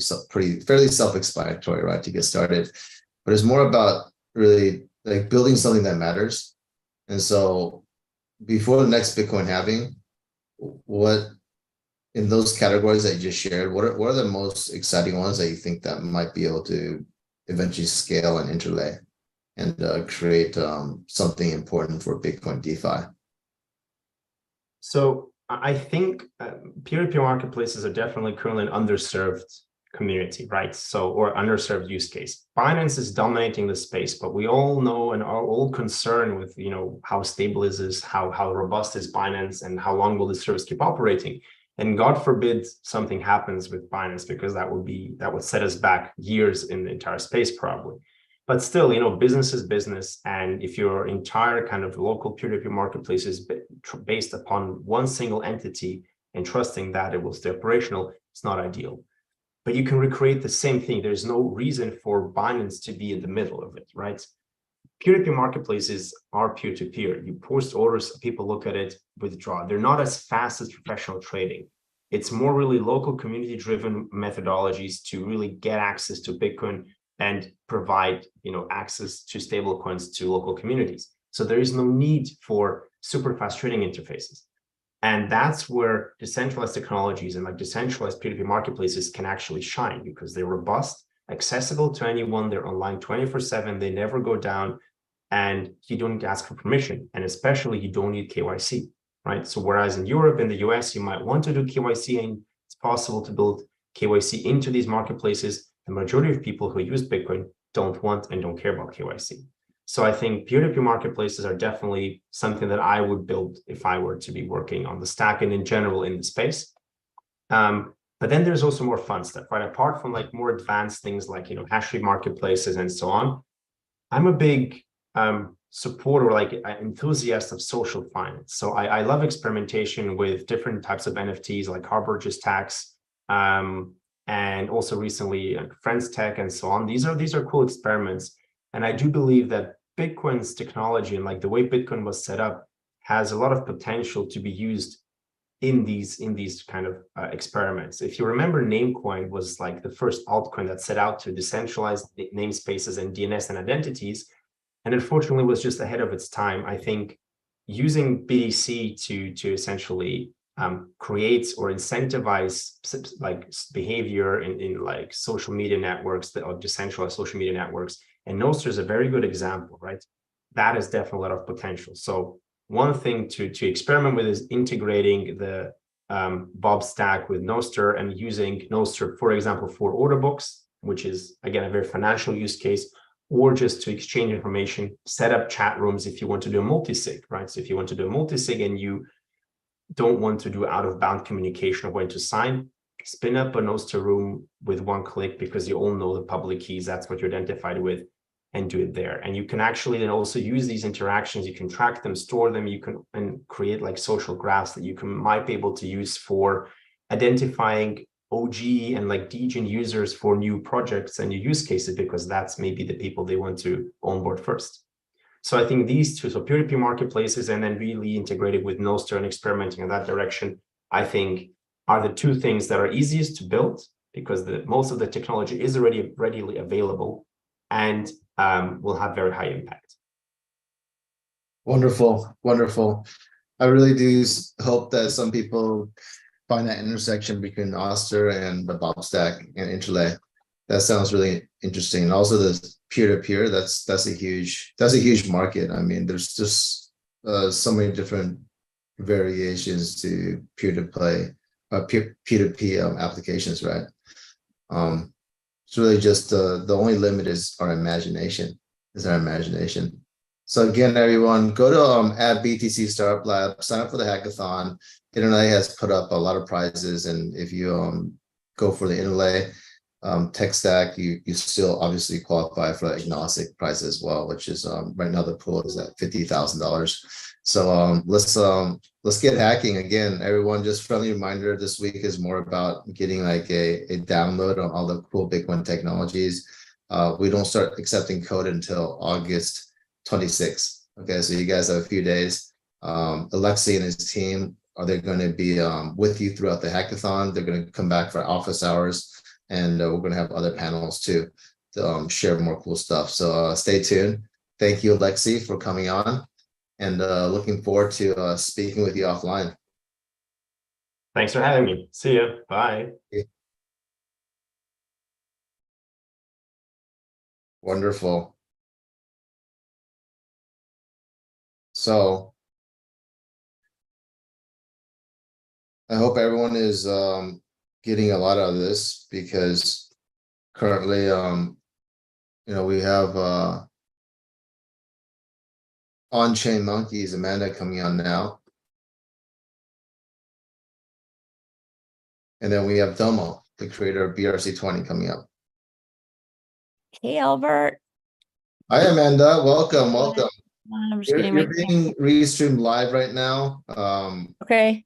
fairly self-explanatory, right, to get started. But it's more about really like building something that matters. And so before the next Bitcoin halving, what in those categories that you just shared, what are the most exciting ones that you think that might be able to eventually scale and interlay and create something important for Bitcoin DeFi? So I think peer-to-peer marketplaces are definitely currently an underserved community, right? So, or underserved use case. Binance is dominating the space, but we all know and are all concerned with, how stable is this, how robust is Binance, and how long will the service keep operating? And God forbid something happens with Binance, because that would set us back years in the entire space probably. But still, business is business. And if your entire kind of local peer-to-peer marketplace is based upon one single entity and trusting that it will stay operational, it's not ideal. But you can recreate the same thing. There's no reason for Binance to be in the middle of it, right? Peer-to-peer marketplaces are peer-to-peer. You post orders, people look at it, withdraw. They're not as fast as professional trading. It's more really local community-driven methodologies to really get access to Bitcoin and provide, access to stable coins to local communities. So there is no need for super fast trading interfaces. And that's where decentralized technologies and like decentralized peer-to-peer marketplaces can actually shine, because they're robust, accessible to anyone. They're online 24/7. They never go down, and you don't need to ask for permission. And especially you don't need KYC, right? So whereas in Europe and the US, you might want to do KYC, and it's possible to build KYC into these marketplaces, the majority of people who use Bitcoin don't want and don't care about KYC. So I think peer-to-peer marketplaces are definitely something that I would build if I were to be working on the stack and in general in the space. But then there's also more fun stuff, right? Apart from like more advanced things like, hash rate marketplaces and so on, I'm a big supporter, like enthusiast of social finance. So I love experimentation with different types of NFTs like Harborage Tax, and also recently Friends Tech and so on. These are cool experiments. And I do believe that Bitcoin's technology and like the way Bitcoin was set up has a lot of potential to be used in these kind of experiments. If you remember, Namecoin was like the first altcoin that set out to decentralize namespaces and DNS and identities, and unfortunately was just ahead of its time. I think using BTC to essentially create or incentivize like behavior in like social media networks or decentralized social media networks, and Nostr is a very good example, right? That has definitely a lot of potential. So one thing to experiment with is integrating the Bob stack with Nostr and using Nostr, for example, for order books, which is, again, a very financial use case, or just to exchange information, set up chat rooms if you want to do a multi-sig, right? So if you want to do a multi-sig and you don't want to do out-of-bound communication of when to sign, spin up a Nostr room with one click, because you all know the public keys, that's what you're identified with, and do it there. And you can actually then also use these interactions, you can track them, store them, you can and create like social graphs that you might be able to use for identifying OG and like DGen users for new projects and new use cases, because that's maybe the people they want to onboard first. So I think these two, so peer-to-peer marketplaces and then really integrated with Nostr and experimenting in that direction, I think are the two things that are easiest to build, because most of the technology is already readily available and will have very high impact. Wonderful, wonderful. I really do hope that some people find that intersection between Oster and the Bob stack and interlay. That sounds really interesting. And also the peer-to-peer, that's a huge market. I mean, there's just so many different variations to peer-to-play, P2P applications, right? It's really just the only limit is our imagination. So again, everyone, go to @BTC Startup Lab, sign up for the hackathon. Interlay has put up a lot of prizes, and if you go for the Interlay tech stack, you still obviously qualify for the agnostic prize as well, which is right now the pool is at $50,000. So let's get hacking again, everyone. Just friendly reminder, this week is more about getting like a download on all the cool Bitcoin technologies. We don't start accepting code until August 26th. Okay, so you guys have a few days. Alexei and his team they're going to be with you throughout the hackathon. They're going to come back for office hours, and we're going to have other panels too to share more cool stuff. So stay tuned. Thank you, Alexei, for coming on, and looking forward to speaking with you offline. Thanks for having me. See you. Bye. Wonderful. So I hope everyone is getting a lot out of this, because currently we have on-chain monkeys, Amanda, coming on now. And then we have Domo, the creator of BRC20, coming up. Hey, Albert. Hi, Amanda. Welcome, welcome. I'm just You're, getting my you're being restreamed live right now. okay.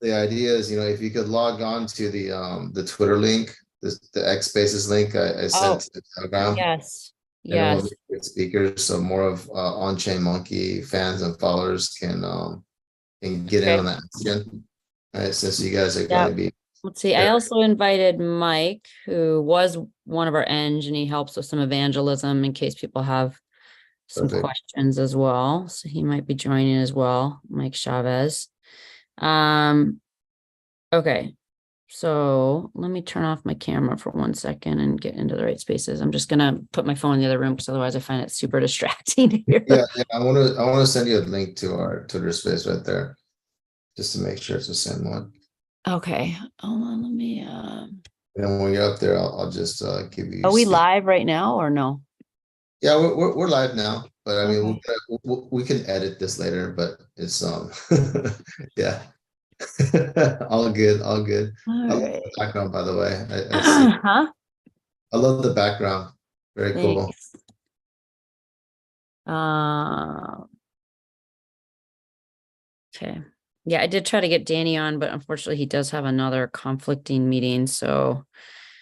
The idea is, if you could log on to the Twitter link, the X Spaces link I sent to the Telegram. Yes. And then we'll Yes. get speakers, so more of on-chain monkey fans and followers can get in Okay. on that action. Since you guys are Yeah. going to be Let's see. I also invited Mike, who was one of our eng, and he helps with some evangelism in case people have some Perfect. questions as well. So he might be joining as well, Mike Chavez. Okay. So let me turn off my camera for 1 second and get into the right spaces. I'm just gonna put my phone in the other room because otherwise I find it super distracting here. Yeah, I want to send you a link to our Twitter space right there, just to make sure it's the same one. Okay. Hold on. Let me. And then when you're up there, I'll just give you. Are we speak. live right now or no? Yeah, we're live now, but I mean, Okay. we can edit this later, but it's yeah. All good, all good. I All love right. the background, by the way. I see. Huh? I love the background. Very cool. Thanks. Okay. Yeah, I did try to get Danny on, but unfortunately he does have another conflicting meeting, so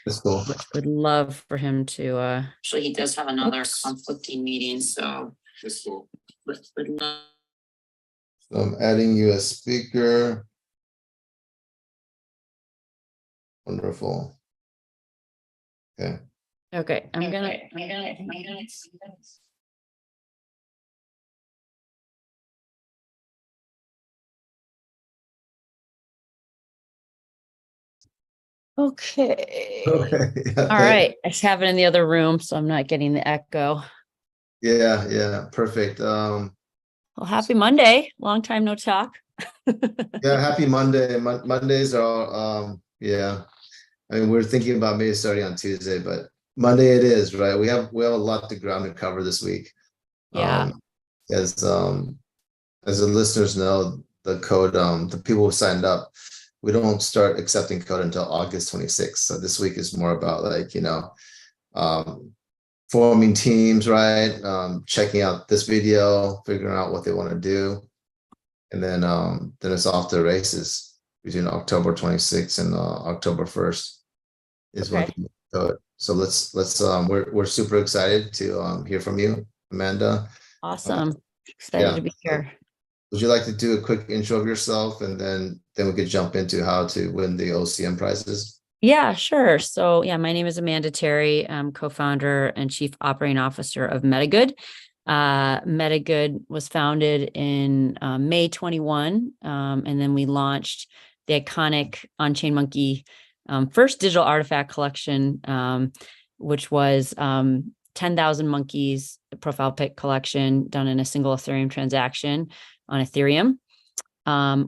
That's cool. would love for him to Actually, he does have another Oops. conflicting meeting, so would love. So I'm adding you as speaker. Wonderful. Okay. Okay, I'm gonna okay. Okay. Yeah, All right. I just have it in the other room, so I'm not getting the echo. Yeah. Perfect. Well, happy Monday. Long time no talk. Yeah, happy Monday. Mondays are yeah. I mean, we're thinking about maybe starting on Tuesday, but Monday it is, right? We have a lot to ground to cover this week. Yeah. As the listeners know, the code, the people who signed up, we don't start accepting code until August 26th. So this week is more about forming teams, right? Checking out this video, figuring out what they want to do. And then it's off to the races between October 26th and October 1st is when Okay. people code. So let's we're super excited to hear from you, Amanda. Awesome. Excited yeah. to be here. Would you like to do a quick intro of yourself, and then we could jump into how to win the OCM prizes? Yeah, sure. So yeah, my name is Amanda Terry. I'm co-founder and chief operating officer of MetaGood. MetaGood was founded in May 21, and then we launched the iconic on-chain monkey first digital artifact collection, which was 10,000 monkeys profile pic collection done in a single Ethereum transaction on Ethereum.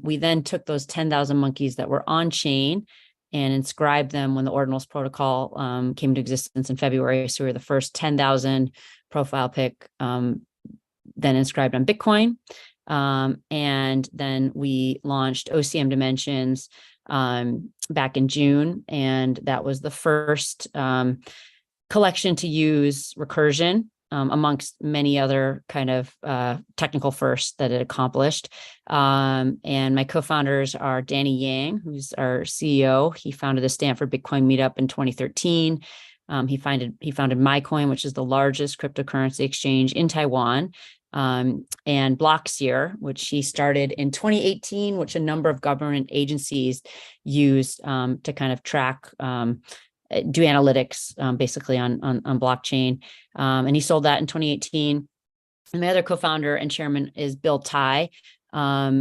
We then took those 10,000 monkeys that were on chain and inscribed them when the Ordinals protocol came into existence in February. So we were the first 10,000 profile pic then inscribed on Bitcoin. And then we launched OCM Dimensions back in June. And that was the first collection to use recursion amongst many other kind of technical firsts that it accomplished. And my co-founders are Danny Yang, who's our CEO. He founded the Stanford Bitcoin Meetup in 2013. He founded MyCoin, which is the largest cryptocurrency exchange in Taiwan, and Blockseer, which he started in 2018, which a number of government agencies used to kind of track do analytics basically on blockchain. And he sold that in 2018. And my other co-founder and chairman is Bill Tai.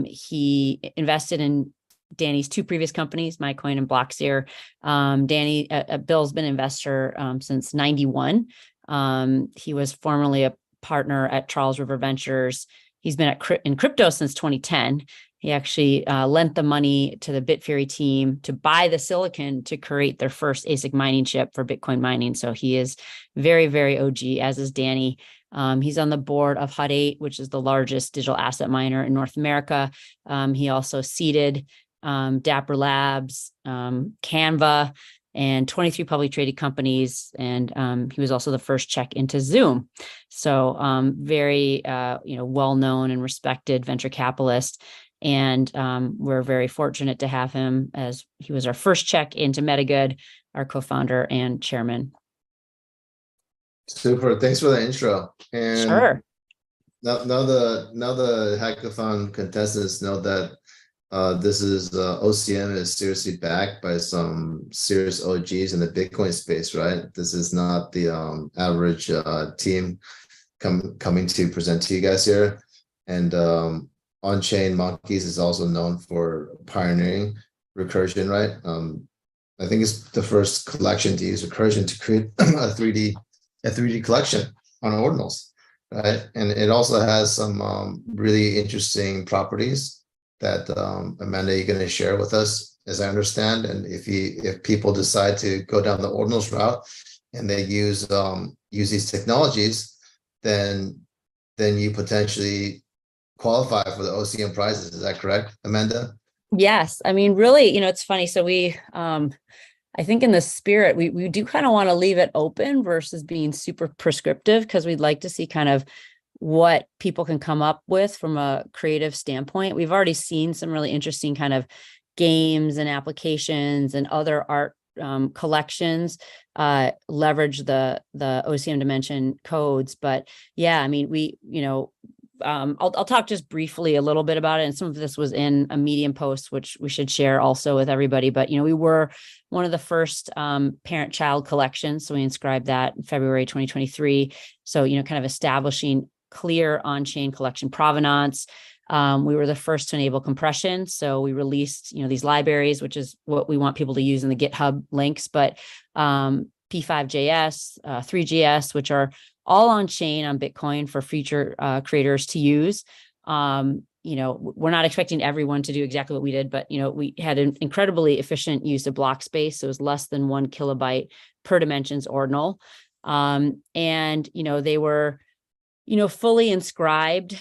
He invested in Danny's two previous companies, MyCoin and Blockseer. Bill's been an investor since 91. He was formerly a partner at Charles River Ventures. He's been in crypto since 2010. He actually lent the money to the Bitfury team to buy the silicon to create their first ASIC mining chip for Bitcoin mining. So he is very, very OG, as is Danny. He's on the board of Hut 8, which is the largest digital asset miner in North America. He also seeded Dapper Labs, Canva, and 23 publicly traded companies. And he was also the first check into Zoom. So very well-known and respected venture capitalist. And we're very fortunate to have him, as he was our first check into MetaGood, our co-founder and chairman. Super. Thanks for the intro. And Sure. now the hackathon contestants know that this is OCM is seriously backed by some serious OGs in the Bitcoin space, right? This is not the average team coming to present to you guys here. And On-Chain Monkeys is also known for pioneering recursion, right? I think it's the first collection to use recursion to create a 3D collection on ordinals, right? And it also has some really interesting properties that Amanda, you're going to share with us, as I understand. And if people decide to go down the ordinals route and they use these technologies, then you potentially qualify for the OCM prizes. Is that correct, Amanda? Yes. I mean, really, it's funny. So we, I think in the spirit, we do kind of want to leave it open versus being super prescriptive, because we'd like to see kind of what people can come up with from a creative standpoint. We've already seen some really interesting kind of games and applications and other art collections leverage the OCM dimension codes. But yeah, I mean, I'll talk just briefly a little bit about it. And some of this was in a Medium post, which we should share also with everybody. But, we were one of the first parent-child collections. So we inscribed that in February 2023. So, kind of establishing clear on-chain collection provenance. We were the first to enable compression. So we released, these libraries, which is what we want people to use in the GitHub links. But P5JS, 3GS, which are all on chain on Bitcoin for future creators to use. We're not expecting everyone to do exactly what we did, but, we had an incredibly efficient use of block space. So it was less than 1 kilobyte per dimensions ordinal. And, they were, fully inscribed.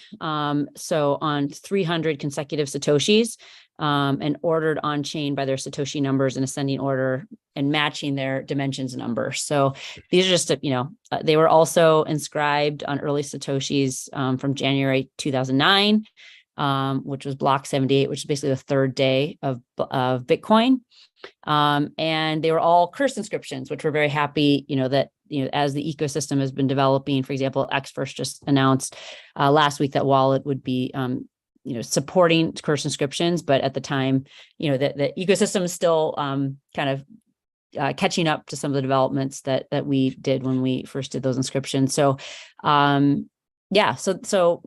So on 300 consecutive Satoshis, and ordered on chain by their Satoshi numbers in ascending order and matching their dimensions number. So these are just, they were also inscribed on early Satoshis from January 2009, which was block 78, which is basically the third day of Bitcoin. And they were all curse inscriptions, which we're very happy, that, as the ecosystem has been developing. For example, Xverse just announced last week that Wallet would be, supporting curse inscriptions, but at the time, the ecosystem is still kind of catching up to some of the developments that we did when we first did those inscriptions. So, so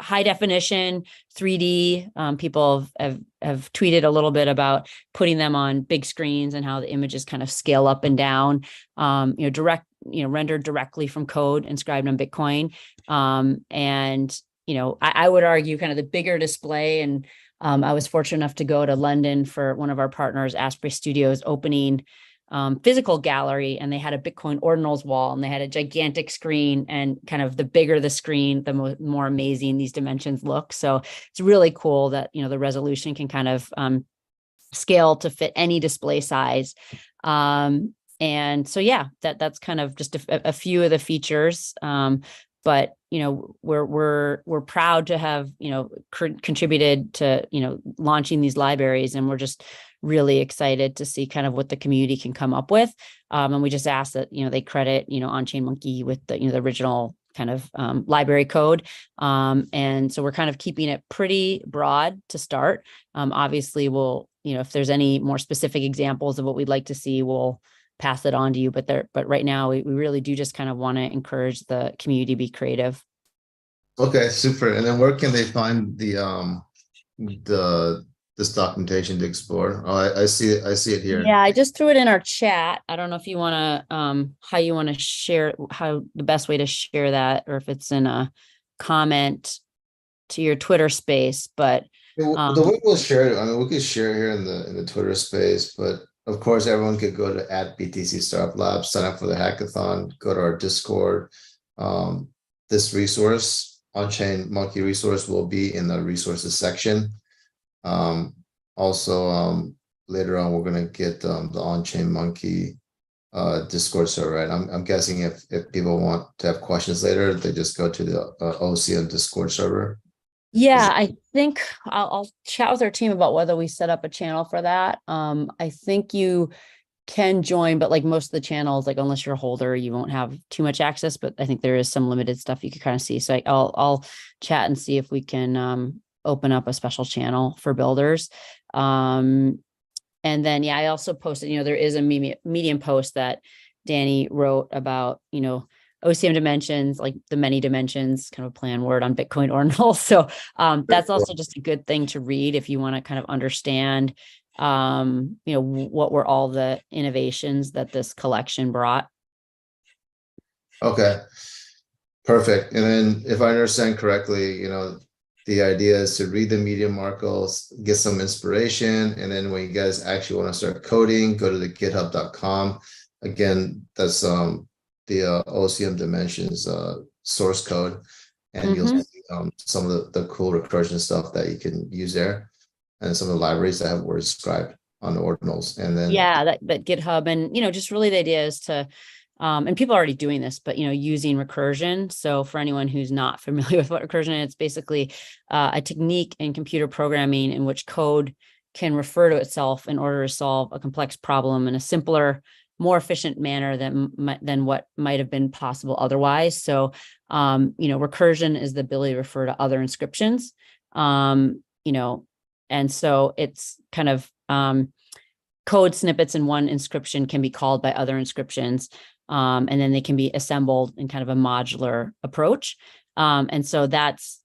high definition 3D. People have tweeted a little bit about putting them on big screens and how the images kind of scale up and down. Rendered directly from code inscribed on Bitcoin. And I would argue kind of the bigger display. And I was fortunate enough to go to London for one of our partners, Asprey Studios, opening physical gallery, and they had a Bitcoin ordinals wall, and they had a gigantic screen, and kind of the bigger the screen, the more amazing these dimensions look. So it's really cool that, the resolution can kind of scale to fit any display size. And so, yeah, that's kind of just a few of the features. But, we're proud to have, contributed to, launching these libraries, and we're just really excited to see kind of what the community can come up with. And we just ask that, they credit, On-Chain Monkey with the, the original kind of library code. And so we're kind of keeping it pretty broad to start. Obviously, we'll, if there's any more specific examples of what we'd like to see, we'll pass it on to you. But right now, we really do just kind of want to encourage the community to be creative. Okay, super. And then where can they find the this documentation to explore. Oh, I see it. I see it here. Yeah, I just threw it in our chat. I don't know if you want to, how you want to share, how the best way to share that, or if it's in a comment to your Twitter space, but The way we'll share it, I mean, we could share here in the Twitter space, but of course, everyone could go to @BTC Startup Lab, sign up for the hackathon, go to our Discord. This resource, on-chain monkey resource, will be in the resources section. Also, later on, we're going to get the on-chain monkey Discord server, right? I'm guessing if people want to have questions later, they just go to the OCM Discord server. yeah, I think I'll chat with our team about whether we set up a channel for that. I think you can join, but like most of the channels, like unless you're a holder, you won't have too much access, but I think there is some limited stuff you can kind of see. So I'll chat and see if we can open up a special channel for builders. And then, yeah, I also posted, there is a Medium post that Danny wrote about, OCM dimensions, like the many dimensions, kind of a play on word on Bitcoin ordinals. So that's also just a good thing to read if you want to kind of understand, what were all the innovations that this collection brought. Okay, perfect. And then if I understand correctly, the idea is to read the Medium articles, get some inspiration, and then when you guys actually want to start coding, go to the github.com. Again, that's the OCM dimensions source code, and you'll see some of the cool recursion stuff that you can use there, and some of the libraries that were described on the ordinals. And then that GitHub, and just really the idea is to and people are already doing this, but using recursion. So for anyone who's not familiar with what recursion is, it's basically a technique in computer programming in which code can refer to itself in order to solve a complex problem in a simpler, more efficient manner than what might have been possible otherwise. So, recursion is the ability to refer to other inscriptions, and so it's kind of code snippets in one inscription can be called by other inscriptions, and then they can be assembled in kind of a modular approach. And so that's,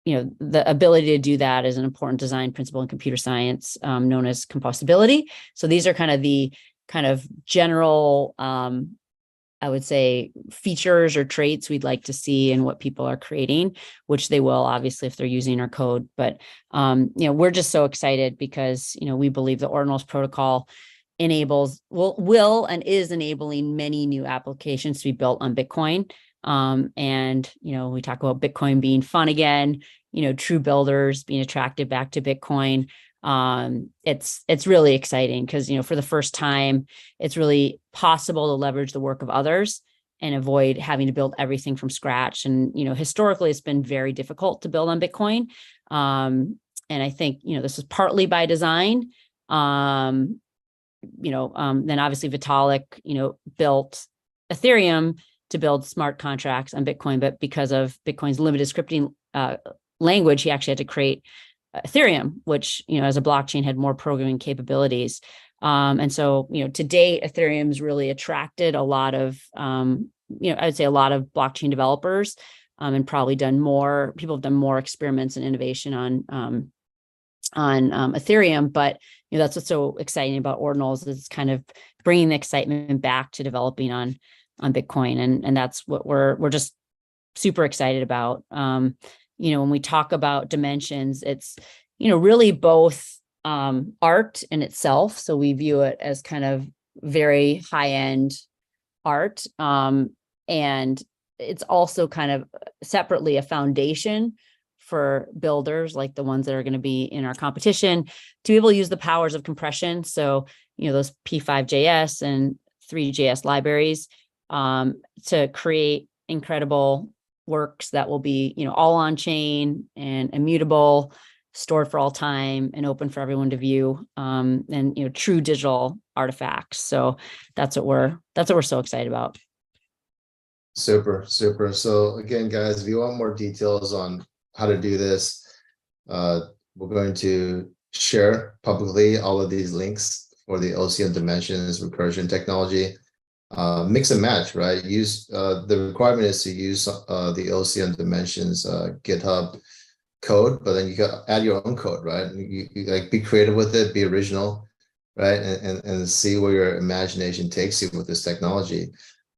the ability to do that is an important design principle in computer science, known as composability. So these are kind of the general, I would say, features or traits we'd like to see in what people are creating, which they will obviously if they're using our code. But we're just so excited because we believe the Ordinals protocol will and is enabling many new applications to be built on Bitcoin. And we talk about Bitcoin being fun again, true builders being attracted back to Bitcoin. It's really exciting because, for the first time, it's really possible to leverage the work of others and avoid having to build everything from scratch. And, historically, it's been very difficult to build on Bitcoin. And I think, this is partly by design. Then obviously Vitalik, built Ethereum to build smart contracts on Bitcoin, but because of Bitcoin's limited scripting language, he actually had to create Ethereum, which, as a blockchain had more programming capabilities. And so, to date, Ethereum's really attracted a lot of, I would say a lot of blockchain developers, and probably people have done more experiments and innovation on Ethereum. But, that's what's so exciting about Ordinals is kind of bringing the excitement back to developing on Bitcoin. And that's what we're just super excited about. When we talk about dimensions, it's, really both art in itself. So we view it as kind of very high-end art. And it's also kind of separately a foundation for builders like the ones that are going to be in our competition to be able to use the powers of compression. So, those P5JS and 3JS libraries to create incredible works that will be, all on chain and immutable, stored for all time and open for everyone to view, and, true digital artifacts. So that's what we're so excited about. Super. So again, guys, if you want more details on how to do this, we're going to share publicly all of these links for the OCM dimensions recursion technology. Mix and match, right? Use the requirement is to use the OCM dimensions GitHub code, but then you got add your own code, right? You like be creative with it, be original, right? And see where your imagination takes you with this technology.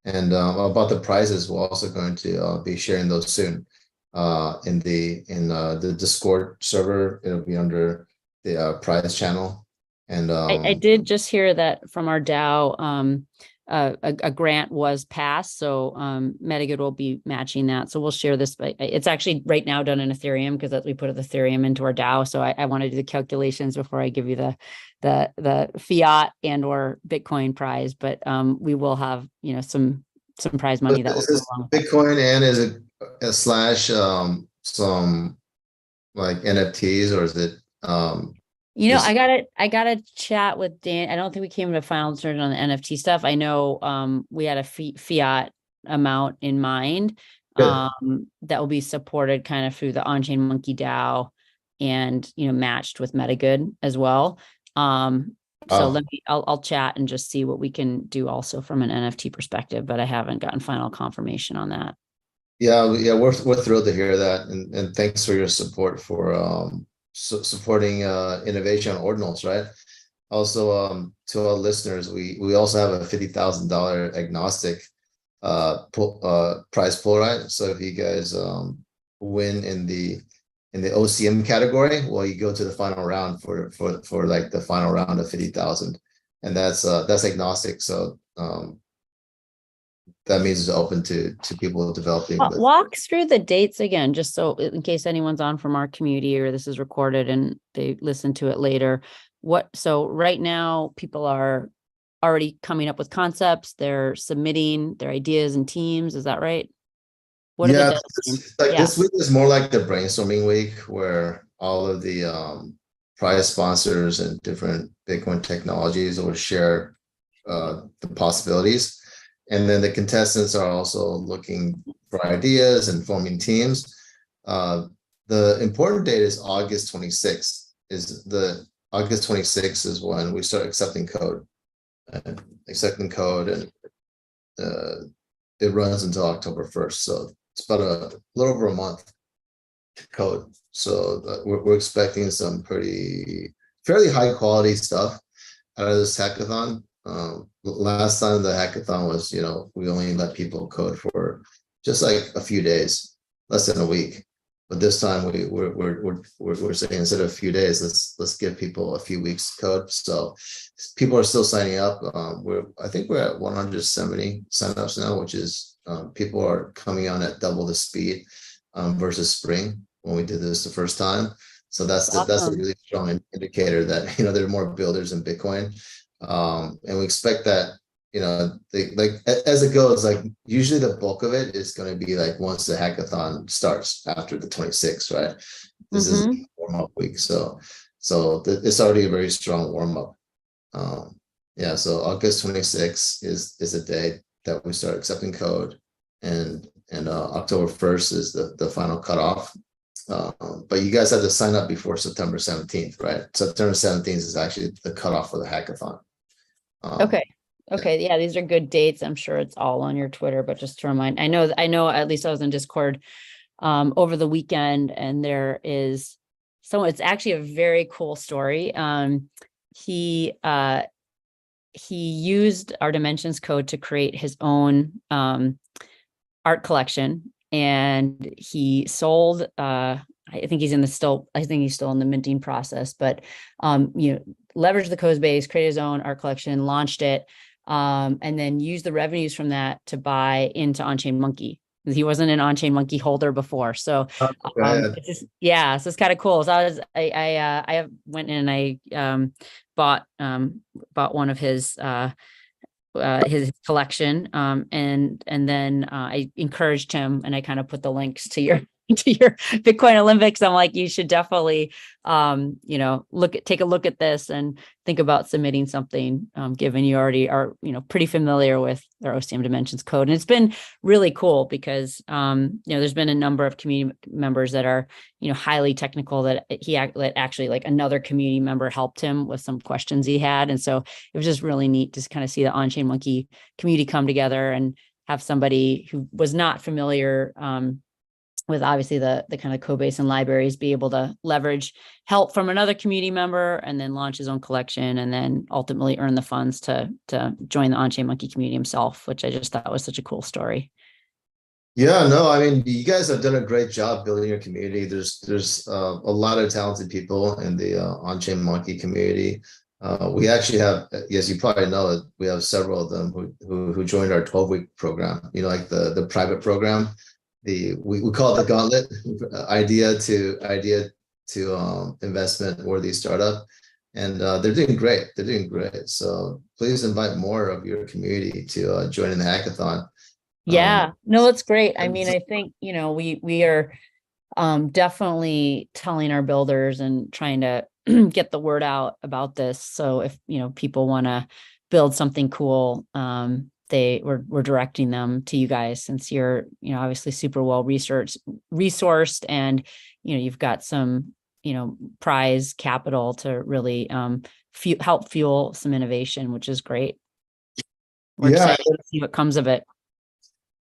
And about the prizes, we're also going to be sharing those soon in the Discord server. It'll be under the prize channel. And I did just hear that from our DAO, a grant was passed, so MetaGood will be matching that. So we'll share this, but it's actually right now done in Ethereum because we put Ethereum into our DAO. So I want to do the calculations before I give you the fiat and or Bitcoin prize, but we will have, you know, some prize money that will this go is along with that. Bitcoin, and is it a slash some like NFTs, or is it You know, just- I gotta chat with Dan. I don't think we came to a final decision on the NFT stuff. I know we had a fiat amount in mind Good. that will be supported kind of through the on-chain monkey DAO and, you know, matched with MetaGood as well. So Wow. I'll chat and just see what we can do also from an NFT perspective, but I haven't gotten final confirmation on that. Yeah, we're thrilled to hear that, and thanks for your support for supporting innovation on ordinals, right? Also, to our listeners, we also have a $50,000 agnostic prize pool, right? So if you guys win in the OCM category, well, you go to the final round for like the final round of 50,000, and that's agnostic. So that means it's open to people developing. Walk through the dates again, just so in case anyone's on from our community or this is recorded and they listen to it later. So right now people are already coming up with concepts, they're submitting their ideas and teams. Is that right? What are the deadlines? This week is more like the brainstorming week, where all of the prize sponsors and different Bitcoin technologies will share the possibilities. And then the contestants are also looking for ideas and forming teams. The important date is August 26th. August 26th is when we start accepting code. And it runs until October 1st. So it's about a little over a month to code. So we're expecting some fairly high quality stuff out of this hackathon. Last time the hackathon was, you know, we only let people code for just like a few days, less than a week. But this time we're saying instead of a few days, let's give people a few weeks to code. So people are still signing up. I think we're at 170 signups now, which is people are coming on at double the speed versus spring when we did this the first time. So that's a really strong indicator that, you know, there are more builders in Bitcoin. And we expect that, you know, as it goes, like usually the bulk of it is going to be like once the hackathon starts after the 26th, right? This is a warm-up week. So it's already a very strong warm-up. Yeah, so August 26th is a day that we start accepting code, and October 1st is the final cutoff. But you guys have to sign up before September 17th, right? September 17th is actually the cutoff for the hackathon. Okay. Yeah, these are good dates. I'm sure it's all on your Twitter, but just to remind, I know, at least I was in Discord over the weekend, and there is it's actually a very cool story. He used our Dimensions code to create his own art collection, and he sold I think he's still in the minting process, but you know, leveraged the code base, created his own art collection, launched it, and then used the revenues from that to buy into On-Chain Monkey. He wasn't an On-Chain Monkey holder before, so it's it's kind of cool. So I went in and I bought one of his collection, and then I encouraged him, and I kind of put the links to your Bitcoin Olympics. I'm like, you should definitely you know, take a look at this and think about submitting something, given you already are, you know, pretty familiar with their OCM Dimensions code. And it's been really cool because you know, there's been a number of community members that are, you know, highly technical that actually like another community member helped him with some questions he had. And so it was just really neat to kind of see the On-Chain Monkey community come together and have somebody who was not familiar with obviously the kind of code base and libraries, be able to leverage help from another community member and then launch his own collection and then ultimately earn the funds to join the On-Chain Monkey community himself, which I just thought was such a cool story. Yeah, no, I mean, you guys have done a great job building your community. There's a lot of talented people in the On-Chain Monkey community. We actually have, yes, you probably know it, we have several of them who joined our 12-week program, you know, like the private program. We call it the gauntlet, idea to investment worthy startup. And they're doing great. They're doing great. So please invite more of your community to join in the hackathon. Yeah, no, it's great. I mean, I think, you know, we are definitely telling our builders and trying to get the word out about this. So if, you know, people want to build something cool, we're directing them to you guys, since you're, you know, obviously super well resourced, and, you know, you've got some, you know, prize capital to really help fuel some innovation, which is great. We're excited to see what comes of it.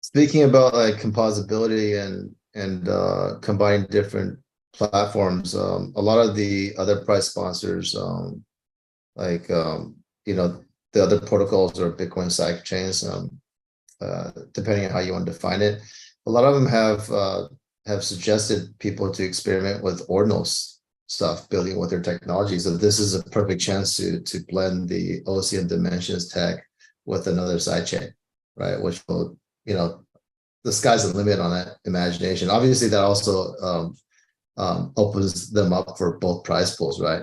Speaking about like composability and combining different platforms, a lot of the other prize sponsors, you know, the other protocols or Bitcoin side chains, depending on how you want to define it, a lot of them have suggested people to experiment with ordinals stuff, building with their technology. So this is a perfect chance to blend the OCM dimensions tech with another sidechain, right? Which will, you know, the sky's the limit on that imagination. Obviously, that also opens them up for both prize pools, right?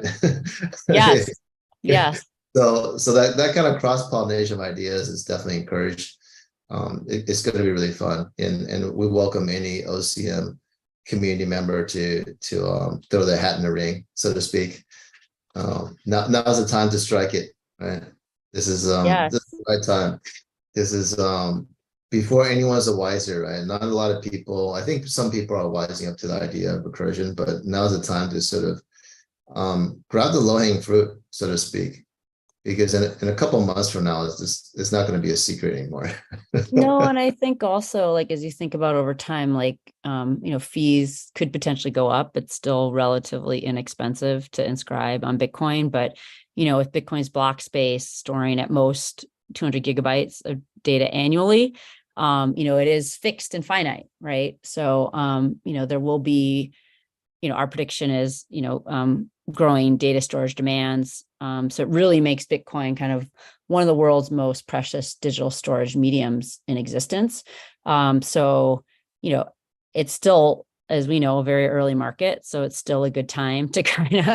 Yes. Yes. So that kind of cross-pollination of ideas is definitely encouraged. It's going to be really fun, and we welcome any OCM community member to throw their hat in the ring, so to speak. Now's the time to strike it, right? This is Yes. this is the right time. This is before anyone's a wiser, right? Not a lot of people. I think some people are wising up to the idea of recursion, but now's the time to sort of grab the low-hanging fruit, so to speak, because in a couple of months from now, it's not going to be a secret anymore. No, and I think also, like, as you think about over time, like, you know, fees could potentially go up. It's still relatively inexpensive to inscribe on Bitcoin, but, you know, with Bitcoin's block space storing at most 200 gigabytes of data annually, you know, it is fixed and finite, right? So, you know, there will be, you know, our prediction is, you know, growing data storage demands. So it really makes Bitcoin kind of one of the world's most precious digital storage mediums in existence. So, you know, it's still, as we know, a very early market. So it's still a good time to kind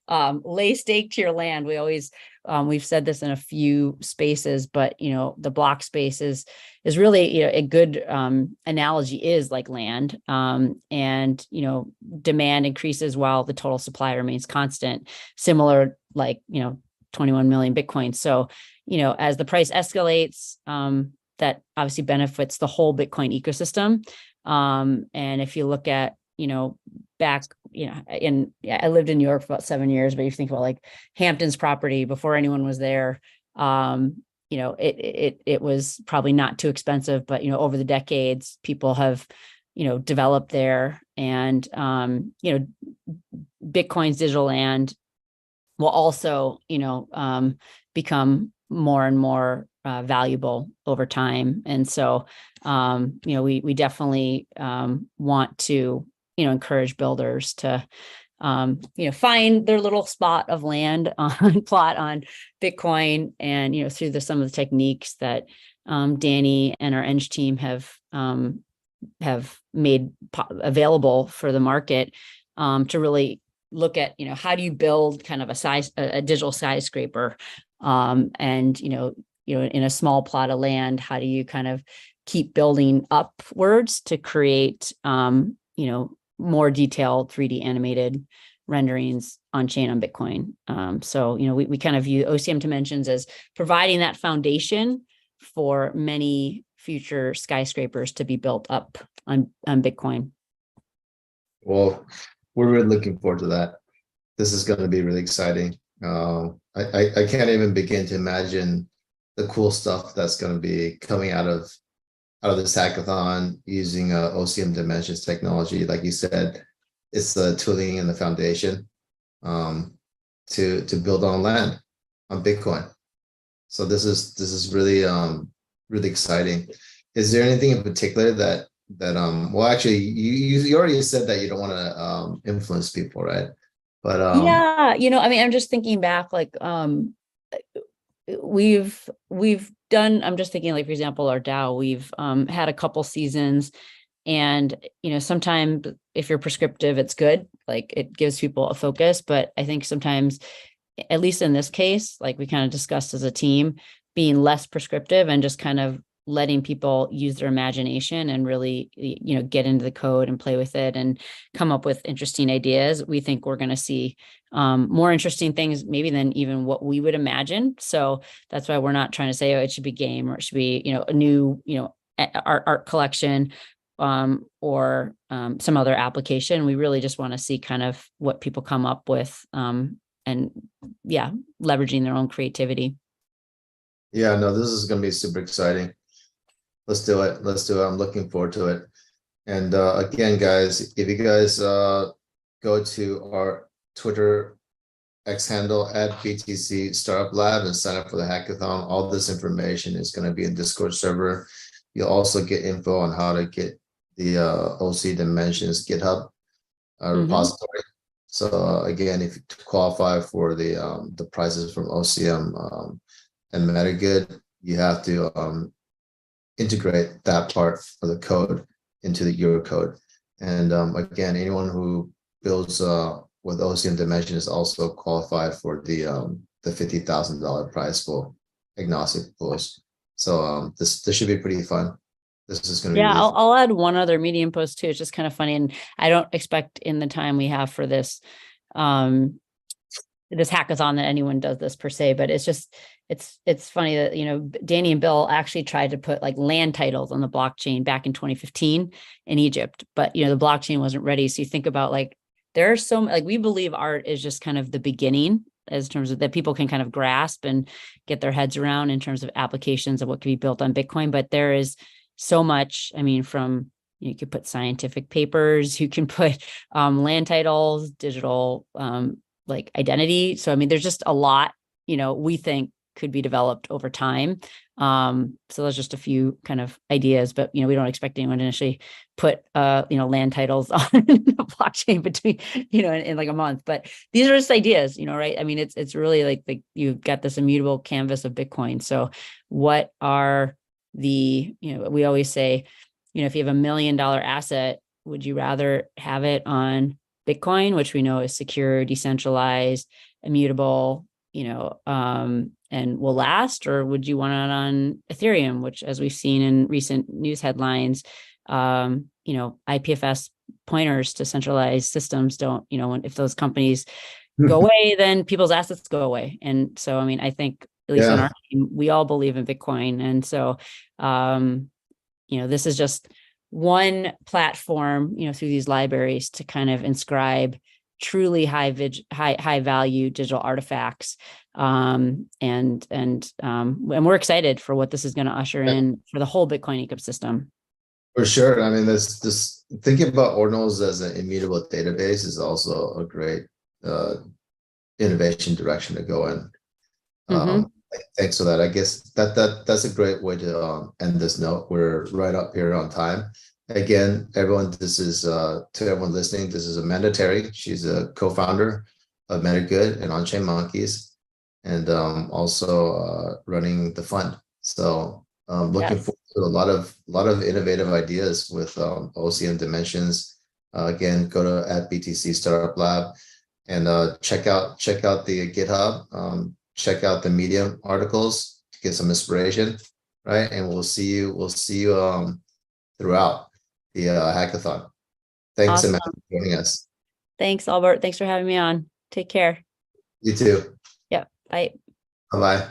of lay stake to your land. We always, we've said this in a few spaces, but, you know, the block space is really, you know, a good analogy is like land. And, you know, demand increases while the total supply remains constant, similar, like, you know, 21 million Bitcoin. So, you know, as the price escalates, that obviously benefits the whole Bitcoin ecosystem. And if you look at, you know, back, you know, I lived in New York for about 7 years, but you think about like Hampton's property before anyone was there, you know, it was probably not too expensive, but, you know, over the decades, people have, you know, developed there, and, you know, Bitcoin's digital land will also, you know, become more and more valuable over time. And so, you know, we definitely want to, you know, encourage builders to, you know, find their little spot of land on plot on Bitcoin, and, you know, through some of the techniques that Danny and our Eng team have made available for the market, to really look at, you know, how do you build kind of a digital skyscraper, and, you know, in a small plot of land, how do you kind of keep building upwards to create, you know, more detailed 3D animated renderings on chain on Bitcoin. So, you know, we kind of view OCM Dimensions as providing that foundation for many future skyscrapers to be built up on Bitcoin. Well, we're really looking forward to that. This is going to be really exciting. I can't even begin to imagine the cool stuff that's going to be coming out of out of this hackathon using OCM Dimensions technology. Like you said, it's the tooling and the foundation to build on land on Bitcoin. So this is really really exciting. Is there anything in particular that well, actually you already said that you don't want to influence people, right? But Yeah, I mean, I'm just thinking back, like we've done, I'm just thinking, like, for example, our DAO, we've had a couple seasons, and sometimes if you're prescriptive, it's good, like it gives people a focus. But I think sometimes, at least in this case, like we kind of discussed as a team, being less prescriptive and just kind of letting people use their imagination and really, get into the code and play with it and come up with interesting ideas. We think we're going to see more interesting things maybe than even what we would imagine. So that's why we're not trying to say, oh, it should be game, or it should be, a new, art collection, or some other application. We really just want to see kind of what people come up with, and yeah, leveraging their own creativity. yeah, no, this is going to be super exciting. Let's do it. Let's do it. I'm looking forward to it. And again, guys, if you guys go to our Twitter X handle at BTC Startup Lab and sign up for the hackathon, all this information is going to be in Discord server. You'll also get info on how to get the OC Dimensions GitHub repository. So again, if you qualify for the prizes from OCM and MetaGood, you have to integrate that part of the code into the Euro code. And again, anyone who builds with OCM Dimension is also qualified for the $50,000 prize for agnostic pools. So this should be pretty fun. This is going to be really fun. I'll add one other Medium post too. It's just kind of funny, and I don't expect in the time we have for this this hackathon that anyone does this per se, but it's just, it's funny that, Danny and Bill actually tried to put like land titles on the blockchain back in 2015 in Egypt, but the blockchain wasn't ready. So you think about, like, there are so, like, we believe art is just kind of the beginning, as terms of that people can kind of grasp and get their heads around in terms of applications of what can be built on Bitcoin. But there is so much, I mean, from, you could put scientific papers, you can put land titles, digital like identity. So, I mean, there's just a lot, we think could be developed over time. So there's just a few kind of ideas, but, we don't expect anyone to initially put, land titles on the blockchain between, in like a month, but these are just ideas, right? I mean, it's really like you've got this immutable canvas of Bitcoin. So what are we always say, if you have $1 million asset, would you rather have it on Bitcoin, which we know is secure, decentralized, immutable, and will last, or would you want it on Ethereum, which, as we've seen in recent news headlines, IPFS pointers to centralized systems don't, if those companies go away, then people's assets go away. And so, I mean, I think, at least on our team, we all believe in Bitcoin. And so, this is just one platform, through these libraries to kind of inscribe truly high value digital artifacts. And we're excited for what this is going to usher in for the whole Bitcoin ecosystem. For sure. I mean, this thinking about ordinals as an immutable database is also a great innovation direction to go in. Thanks for that. I guess that's a great way to end this note. We're right up here on time. Again, everyone, this is to everyone listening, this is Amanda Terry. She's a co-founder of MetaGood and On-Chain Monkeys, and also running the fund. So looking forward to a lot of innovative ideas with OCM Dimensions. Again, go to @BTC Startup Lab and check out the GitHub. Check out the Medium articles to get some inspiration, right? And we'll see you throughout the hackathon. Thanks, Awesome. Amanda, for joining us. Thanks, Albert. Thanks for having me on. Take care. You too. Yep. Bye. Bye-bye.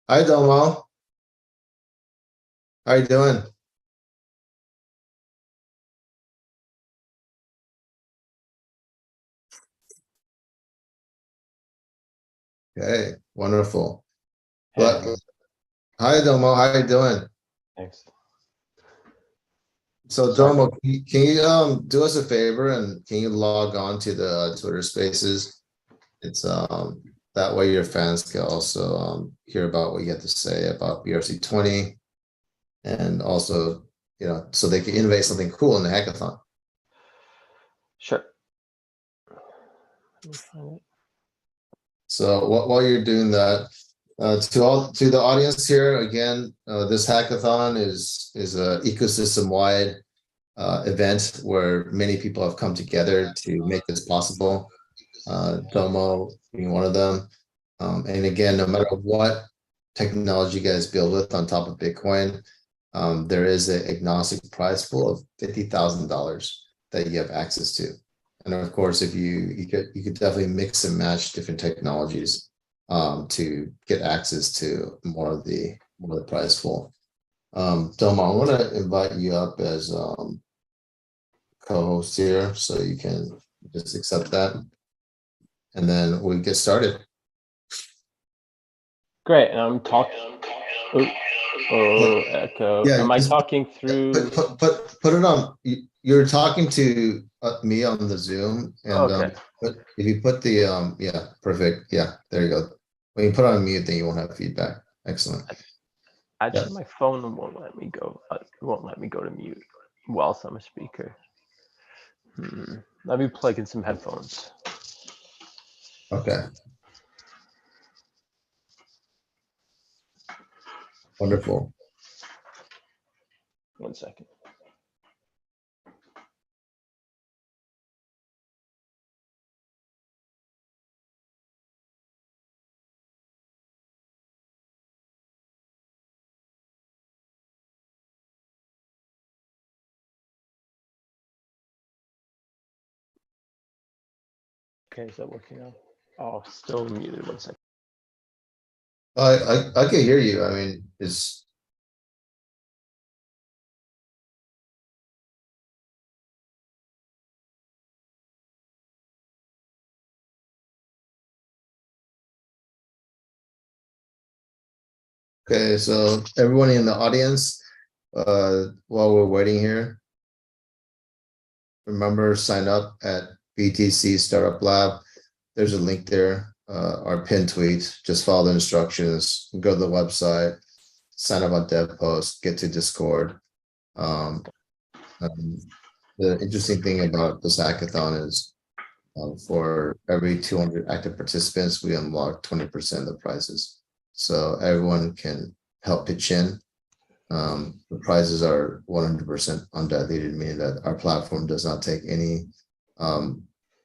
Hi, Domo. How are you doing? Okay, wonderful. But Hi, Domo. How you doing? Thanks. So Sorry. Domo, can you do us a favor and can you log on to the Twitter Spaces? It's that way your fans can also hear about what you have to say about BRC20, and also, you know, so they can innovate something cool in the hackathon. Sure. Let me find it. So while you're doing that, to the audience here, again, this hackathon is a ecosystem-wide event where many people have come together to make this possible. Domo being one of them. And again, no matter what technology you guys build with on top of Bitcoin, there is an agnostic prize pool of $50,000 that you have access to. And of course, if you could definitely mix and match different technologies to get access to more of the prize pool. Domo, I want to invite you up as co-host here, so you can just accept that, and then we get started. Great. And I'm talking. Echo. Yeah, Am I just talking through? Put it on. You're talking to me on the Zoom, and Okay. but if you put the yeah, perfect. Yeah, there you go. When you put on mute, then you won't have feedback. Excellent. Actually, Yes. my phone won't let me go. It won't let me go to mute whilst I'm a speaker. Let me plug in some headphones. Okay. Wonderful. 1 second. Okay, is that working now? Oh, still muted. 1 second. I can hear you. I mean, it's okay. So everyone in the audience, while we're waiting here, remember, sign up at BTC Startup Lab. There's a link there, our pinned tweet. Just follow the instructions, go to the website, sign up on DevPost, get to Discord. The interesting thing about this hackathon is for every 200 active participants, we unlock 20% of the prizes. So everyone can help pitch in. The prizes are 100% undiluted, meaning that our platform does not take any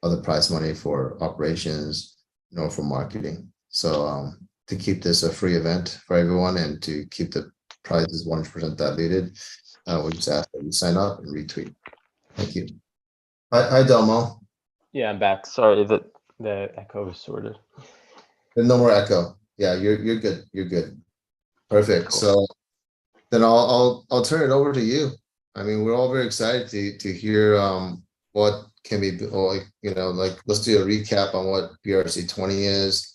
other prize money for operations nor for marketing. So to keep this a free event for everyone and to keep the prizes 100% diluted, we just ask that you sign up and retweet. Thank you. Hi, Delmo. Yeah, I'm back. Sorry that the echo was sorted. There's no more echo. Yeah, you're good. You're good. Perfect. Cool. So then I'll turn it over to you. I mean, we're all very excited to hear what can be, like, you know, like, let's do a recap on what BRC20 is,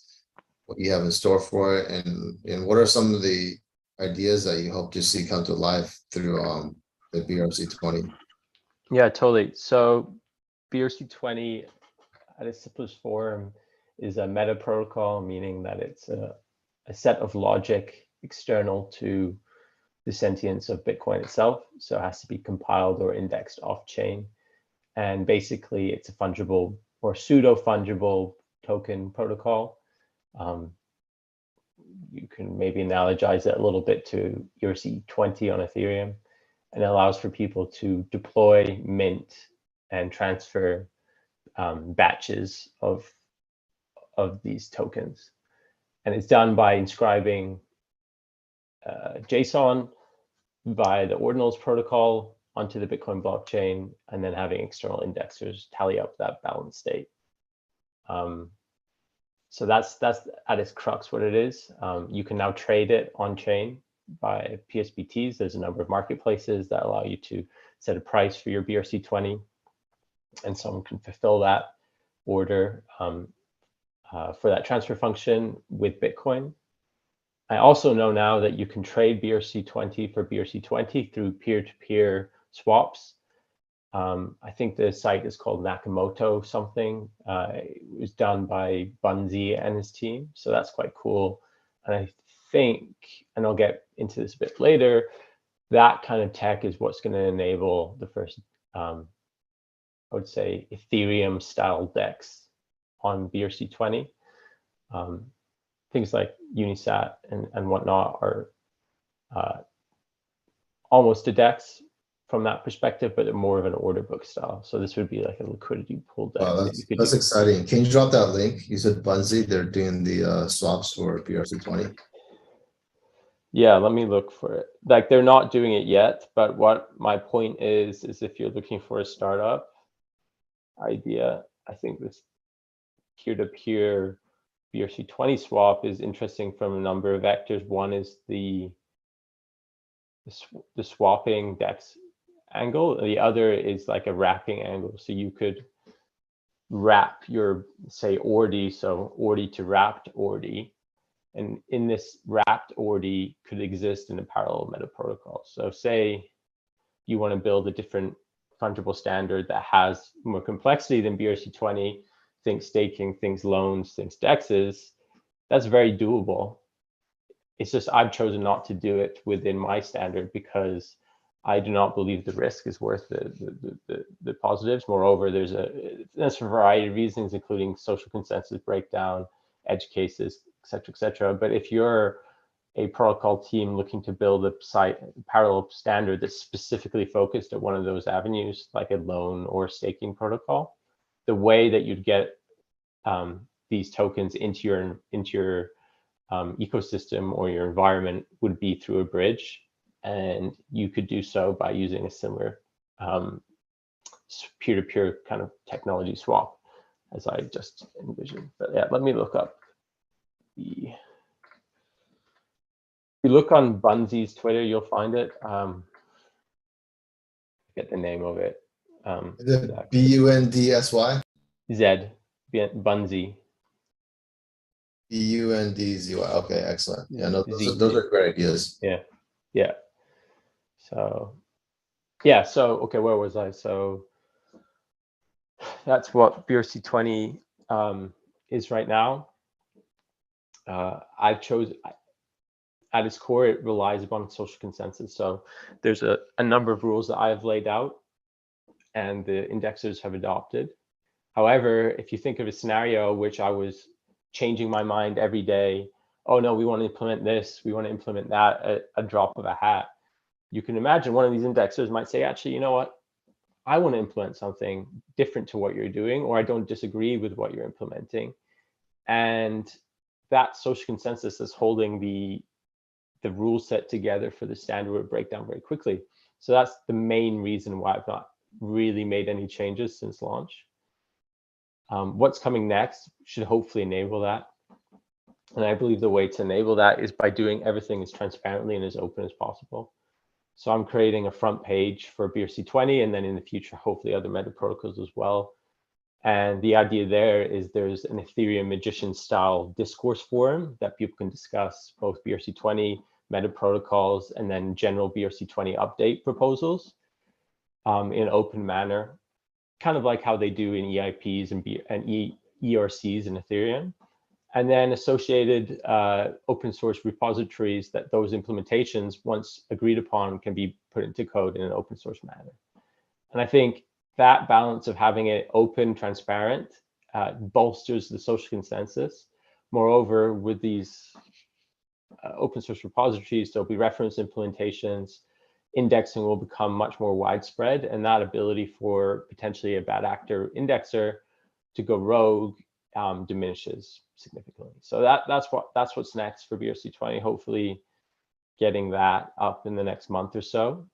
what you have in store for it, and what are some of the ideas that you hope to see come to life through the BRC20. Yeah, totally. So BRC20 at its simplest form is a meta protocol, meaning that it's a set of logic external to the sentience of Bitcoin itself. So it has to be compiled or indexed off chain. And basically it's a fungible or pseudo fungible token protocol. You can maybe analogize it a little bit to ERC20 on Ethereum, and it allows for people to deploy, mint, and transfer batches of these tokens. And it's done by inscribing JSON via the ordinals protocol onto the Bitcoin blockchain, and then having external indexers tally up that balance state. So that's at its crux what it is. You can now trade it on chain by PSBTs. There's a number of marketplaces that allow you to set a price for your BRC20, and someone can fulfill that order for that transfer function with Bitcoin. I also know now that you can trade BRC20 for BRC20 through peer-to-peer swaps. I think the site is called Nakamoto something. It was done by Bunzi and his team, so that's quite cool. And I think, and I'll get into this a bit later, that kind of tech is what's going to enable the first, I would say, Ethereum style DEX on BRC20. Things like Unisat and whatnot are almost a DEX from that perspective, but more of an order book style. So this would be like a liquidity pool DEX. Wow, that's exciting. Can you drop that link? You said Bunzi, they're doing the swaps for BRC20. Yeah, let me look for it. Like they're not doing it yet, but what my point is if you're looking for a startup idea, I think this peer-to-peer BRC20 swap is interesting from a number of vectors. One is the swapping DEX angle. The other is like a wrapping angle. So you could wrap your, say, ORDI, so ORDI to wrapped ORDI. And in this wrapped ORDI could exist in a parallel meta protocol. So say you want to build a different fungible standard that has more complexity than BRC20, think staking, things loans, things DEXs, that's very doable. It's just I've chosen not to do it within my standard because I do not believe the risk is worth the positives. Moreover, there's for a variety of reasons, including social consensus breakdown, edge cases, et cetera. But if you're a protocol team looking to build a parallel standard that's specifically focused at one of those avenues, like a loan or staking protocol, the way that you'd get these tokens into your ecosystem or your environment would be through a bridge. And you could do so by using a similar peer-to-peer kind of technology swap, as I just envisioned. But yeah, let me look up the. If you look on Bunzi's Twitter, you'll find it. Get the name of it. Is it BUNDSY? Z, Bunzi. BUNDZY. Okay, excellent. Yeah, no, those are great ideas. Yeah. So, yeah. So, okay, where was I? So, that's what BRC20 is right now. I've chosen. At its core, it relies upon social consensus. So there's a number of rules that I have laid out and the indexers have adopted. However, if you think of a scenario which I was changing my mind every day, oh no, we want to implement this, we want to implement that at a drop of a hat. You can imagine one of these indexers might say, actually, you know what? I want to implement something different to what you're doing, or I don't disagree with what you're implementing. And that social consensus is holding the rule set together for the standard would break down very quickly. So that's the main reason why I've not really made any changes since launch. What's coming next should hopefully enable that. And I believe the way to enable that is by doing everything as transparently and as open as possible. So I'm creating a front page for BRC20 and then in the future, hopefully other meta protocols as well. And the idea there is there's an Ethereum magician style discourse forum that people can discuss both BRC20 meta protocols and then general BRC20 update proposals in an open manner, kind of like how they do in EIPs and ERCs in Ethereum, and then associated open source repositories that those implementations, once agreed upon, can be put into code in an open source manner. And I think that balance of having it open, transparent, bolsters the social consensus. Moreover, with these open source repositories, there'll be reference implementations, indexing will become much more widespread, and that ability for potentially a bad actor indexer to go rogue diminishes significantly. So that's what's next for BRC20. Hopefully, getting that up in the next month or so.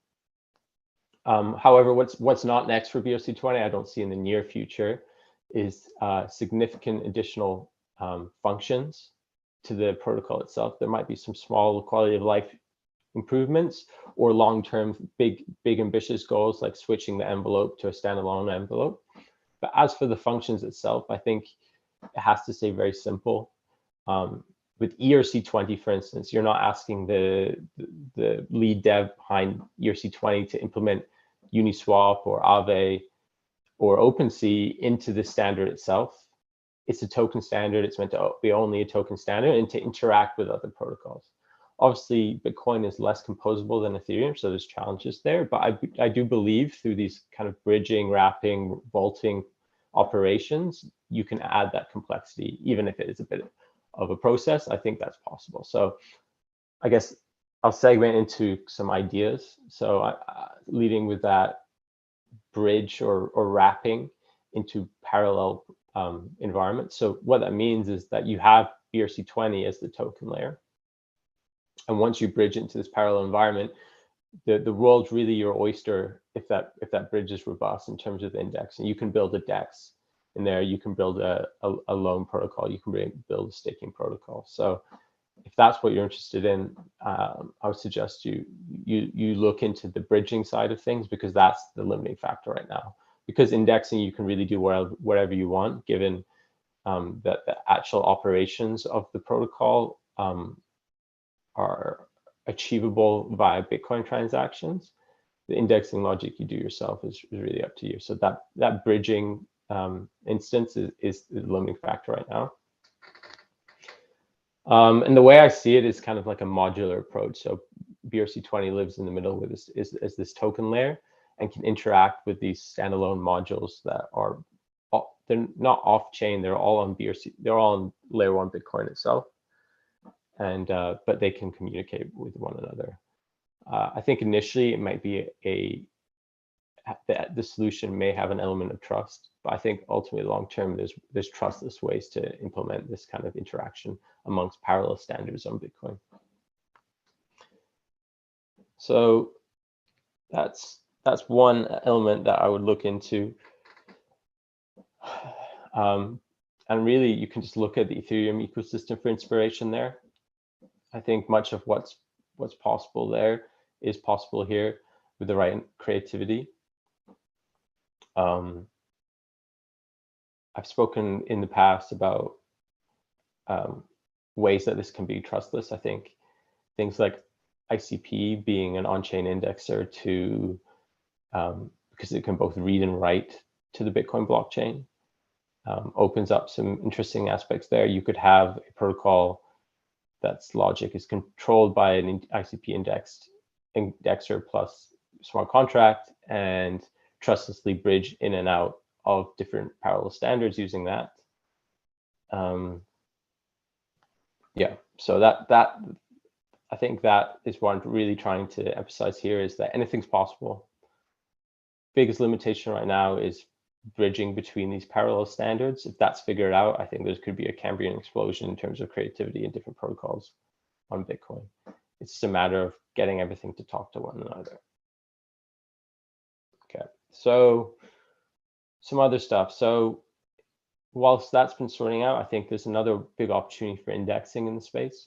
However, what's not next for BRC20, I don't see in the near future, is significant additional functions to the protocol itself. There might be some small quality of life improvements or long-term big ambitious goals like switching the envelope to a standalone envelope. But as for the functions itself, I think it has to stay very simple. with ERC20, for instance, you're not asking the lead dev behind ERC20 to implement Uniswap or Aave or OpenSea into the standard itself. It's a token standard. It's meant to be only a token standard and to interact with other protocols. Obviously, Bitcoin is less composable than Ethereum, so there's challenges there. But I do believe through these kind of bridging, wrapping, vaulting operations, you can add that complexity, even if it is a bit of a process. I think that's possible. So I guess I'll segment into some ideas. So leading with that bridge or wrapping into parallel environments. So what that means is that you have ERC20 as the token layer. And once you bridge into this parallel environment, the world's really your oyster if that bridge is robust in terms of index. And you can build a DEX in there. You can build a loan protocol. You can build a staking protocol. So if that's what you're interested in, I would suggest you look into the bridging side of things, because that's the limiting factor right now. Because indexing, you can really do whatever you want, given that the actual operations of the protocol are achievable via Bitcoin transactions. The indexing logic you do yourself is really up to you. So that bridging instance is the limiting factor right now. And the way I see it is kind of like a modular approach. So BRC20 lives in the middle with this token layer and can interact with these standalone modules that are, they're not off chain. They're all on BRC. They're all on layer 1 Bitcoin itself. And but they can communicate with one another. I think initially it might be the solution may have an element of trust, but I think ultimately long term there's trustless ways to implement this kind of interaction amongst parallel standards on Bitcoin. So that's one element that I would look into. And really, you can just look at the Ethereum ecosystem for inspiration there. I think much of what's possible there is possible here with the right creativity. I've spoken in the past about ways that this can be trustless. I think things like ICP being an on-chain indexer to, because it can both read and write to the Bitcoin blockchain, opens up some interesting aspects there. You could have a protocol that's logic is controlled by an ICP indexer plus smart contract and trustlessly bridge in and out of different parallel standards using that. Yeah, so that I think that is what I'm really trying to emphasize here, is that anything's possible. Biggest limitation right now is bridging between these parallel standards. If that's figured out, I think there could be a Cambrian explosion in terms of creativity in different protocols on Bitcoin. It's just a matter of getting everything to talk to one another. Okay, so some other stuff. So whilst that's been sorting out, I think there's another big opportunity for indexing in the space.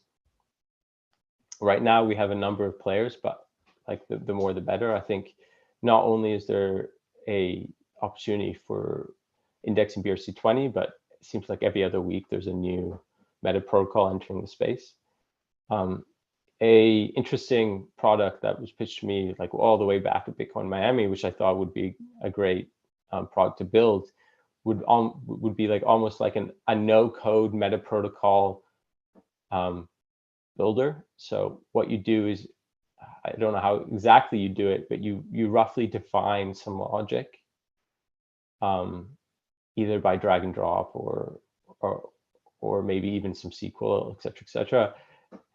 Right now, we have a number of players, but like the more the better. I think not only is there a opportunity for indexing BRC20, but it seems like every other week there's a new meta protocol entering the space. A interesting product that was pitched to me like all the way back at Bitcoin Miami, which I thought would be a great product to build, would be like almost like a no-code meta protocol builder. So what you do is, I don't know how exactly you do it, but you roughly define some logic, either by drag and drop or maybe even some SQL, et cetera,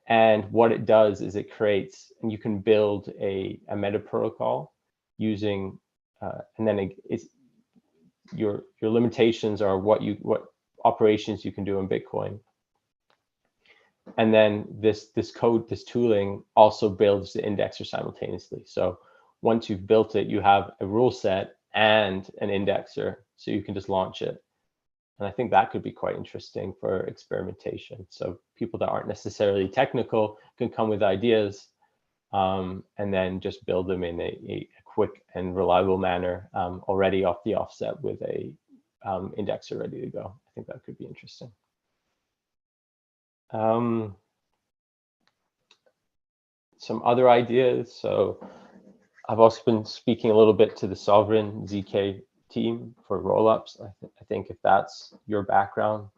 And what it does is it creates, and you can build a meta protocol using, and then your limitations are what operations you can do in Bitcoin. And then this tooling also builds the indexer simultaneously. So once you've built it, you have a rule set and an indexer, so you can just launch it. And I think that could be quite interesting for experimentation. So people that aren't necessarily technical can come with ideas and then just build them in a quick and reliable manner already off the offset with a indexer ready to go. I think that could be interesting. Some other ideas. So I've also been speaking a little bit to the Sovereign ZK team for rollups. I think if that's your background,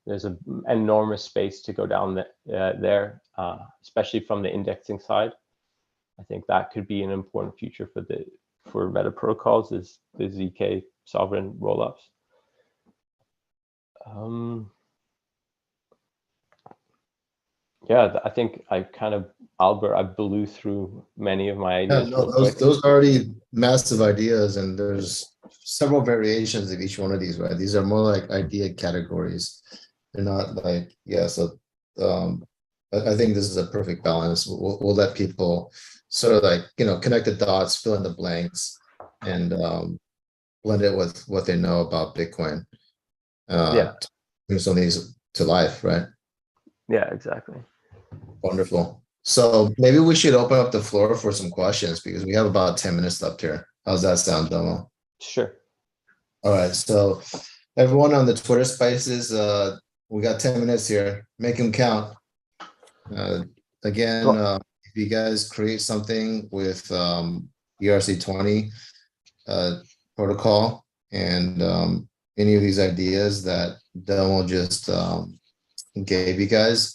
there's an enormous space to go down there, especially from the indexing side. I think that could be an important future for meta protocols is the ZK Sovereign rollups. Yeah, I think Albert, I blew through many of my ideas. Yeah, no, those are already massive ideas, and there's several variations of each one of these, right? These are more like idea categories. They're not like, yeah, so I think this is a perfect balance. We'll let people sort of like, connect the dots, fill in the blanks, and blend it with what they know about Bitcoin. Yeah. To bring some of these to life, right? Yeah, exactly. Wonderful. So maybe we should open up the floor for some questions because we have about 10 minutes left here. How's that sound, Domo? Sure. All right. So everyone on the Twitter Spaces, we got 10 minutes here. Make them count. Again, if you guys create something with ERC20 protocol and any of these ideas that Domo just gave you guys,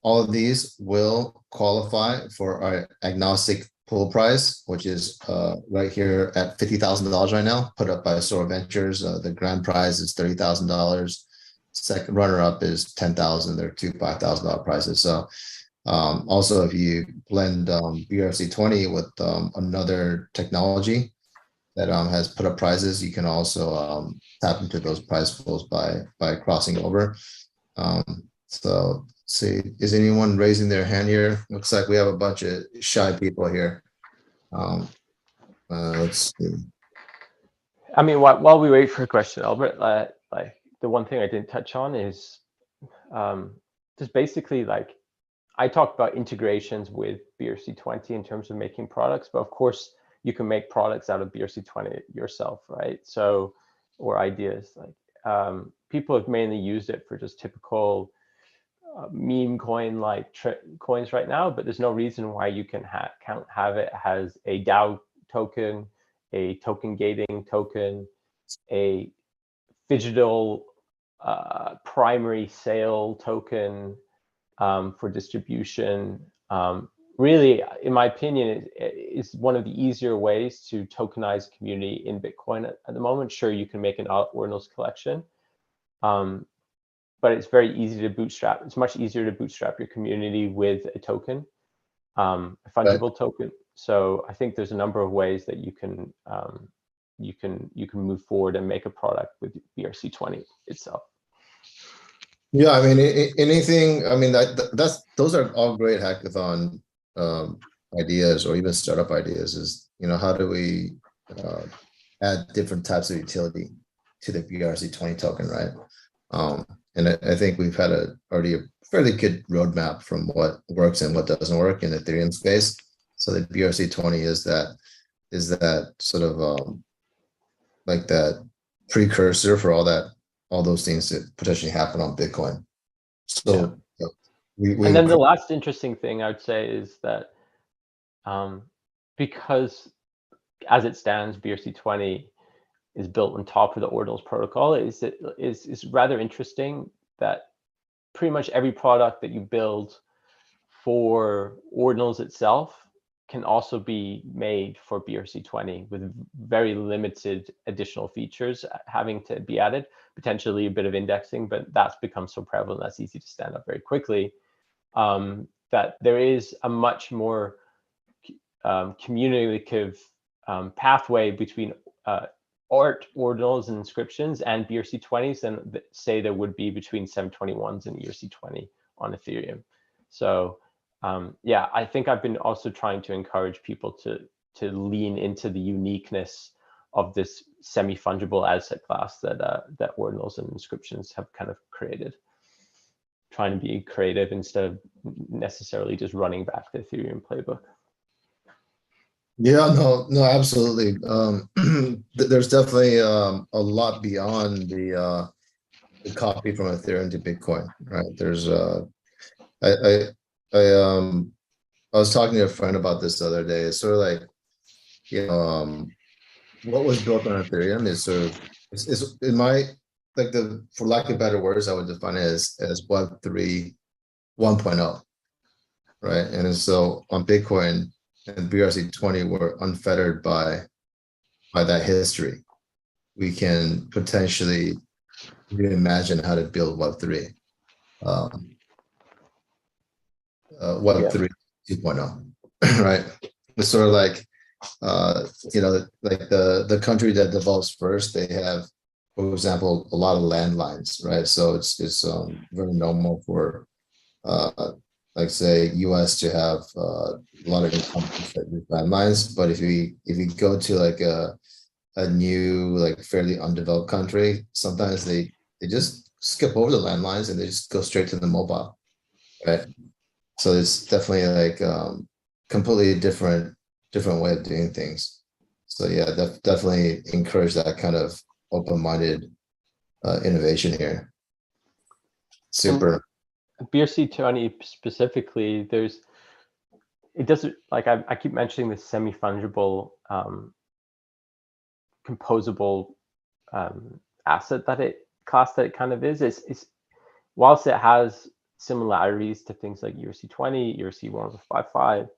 all of these will qualify for our agnostic pool price, which is right here at $50,000 right now, put up by Sora Ventures. The grand prize is $30,000. Second runner-up is $10,000. They're two $5,000 prizes. So also, if you blend BRC20 with another technology that has put up prizes, you can also tap into those prize pools by crossing over. So see, is anyone raising their hand here? Looks like we have a bunch of shy people here. Let's see. I mean, while we wait for a question, Albert, like the one thing I didn't touch on is just basically like I talked about integrations with BRC20 in terms of making products, but of course you can make products out of BRC20 yourself, right? So, or ideas like people have mainly used it for just typical meme coin like coins right now, but there's no reason why you can't have it as a DAO token, a token gating token, a digital primary sale token for distribution. Really, in my opinion, is one of the easier ways to tokenize community in Bitcoin at the moment. Sure, you can make an ordinals collection, but it's very easy to bootstrap. It's much easier to bootstrap your community with a token, a fungible token. So I think there's a number of ways that you can move forward and make a product with BRC20 itself. Yeah, I mean, anything. I mean, those are all great hackathon ideas or even startup ideas. Is how do we add different types of utility to the BRC20 token, right? And I think we've had already a fairly good roadmap from what works and what doesn't work in the Ethereum space. So the BRC20 is that sort of like that precursor for all those things that potentially happen on Bitcoin. So yeah. And then the last interesting thing I would say is that because as it stands, BRC20 is built on top of the Ordinals protocol, is rather interesting that pretty much every product that you build for Ordinals itself can also be made for BRC20 with very limited additional features having to be added, potentially a bit of indexing, but that's become so prevalent, that's easy to stand up very quickly, that there is a much more communicative pathway between ordinals and inscriptions and BRC20s than say there would be between 721s and ERC20 on Ethereum. So yeah, I think I've been also trying to encourage people to lean into the uniqueness of this semi-fungible asset class that ordinals and inscriptions have kind of created. Trying to be creative instead of necessarily just running back the Ethereum playbook. Yeah, no, absolutely. There's definitely a lot beyond the the copy from Ethereum to Bitcoin, right? There's I was talking to a friend about this the other day. It's sort of like, what was built on Ethereum is sort of is in my like for lack of better words, I would define it as Web3 1.0, right? And so on Bitcoin and BRC20, we're unfettered by that history. We can potentially reimagine how to build Web3. Web3 2.0, right? It's sort of like, like the country that develops first, they have, for example, a lot of landlines, right? So it's very normal for, like say, US to have a lot of countries that use landlines. But if you go to like a new, like fairly undeveloped country, sometimes they just skip over the landlines and they just go straight to the mobile, right? So it's definitely like completely different way of doing things. So yeah, definitely encourage that kind of open-minded innovation here. Super. BRC20 specifically, it doesn't, like I keep mentioning this semi-fungible composable asset class that it kind of is. It's whilst it has similarities to things like ERC20, ERC1155,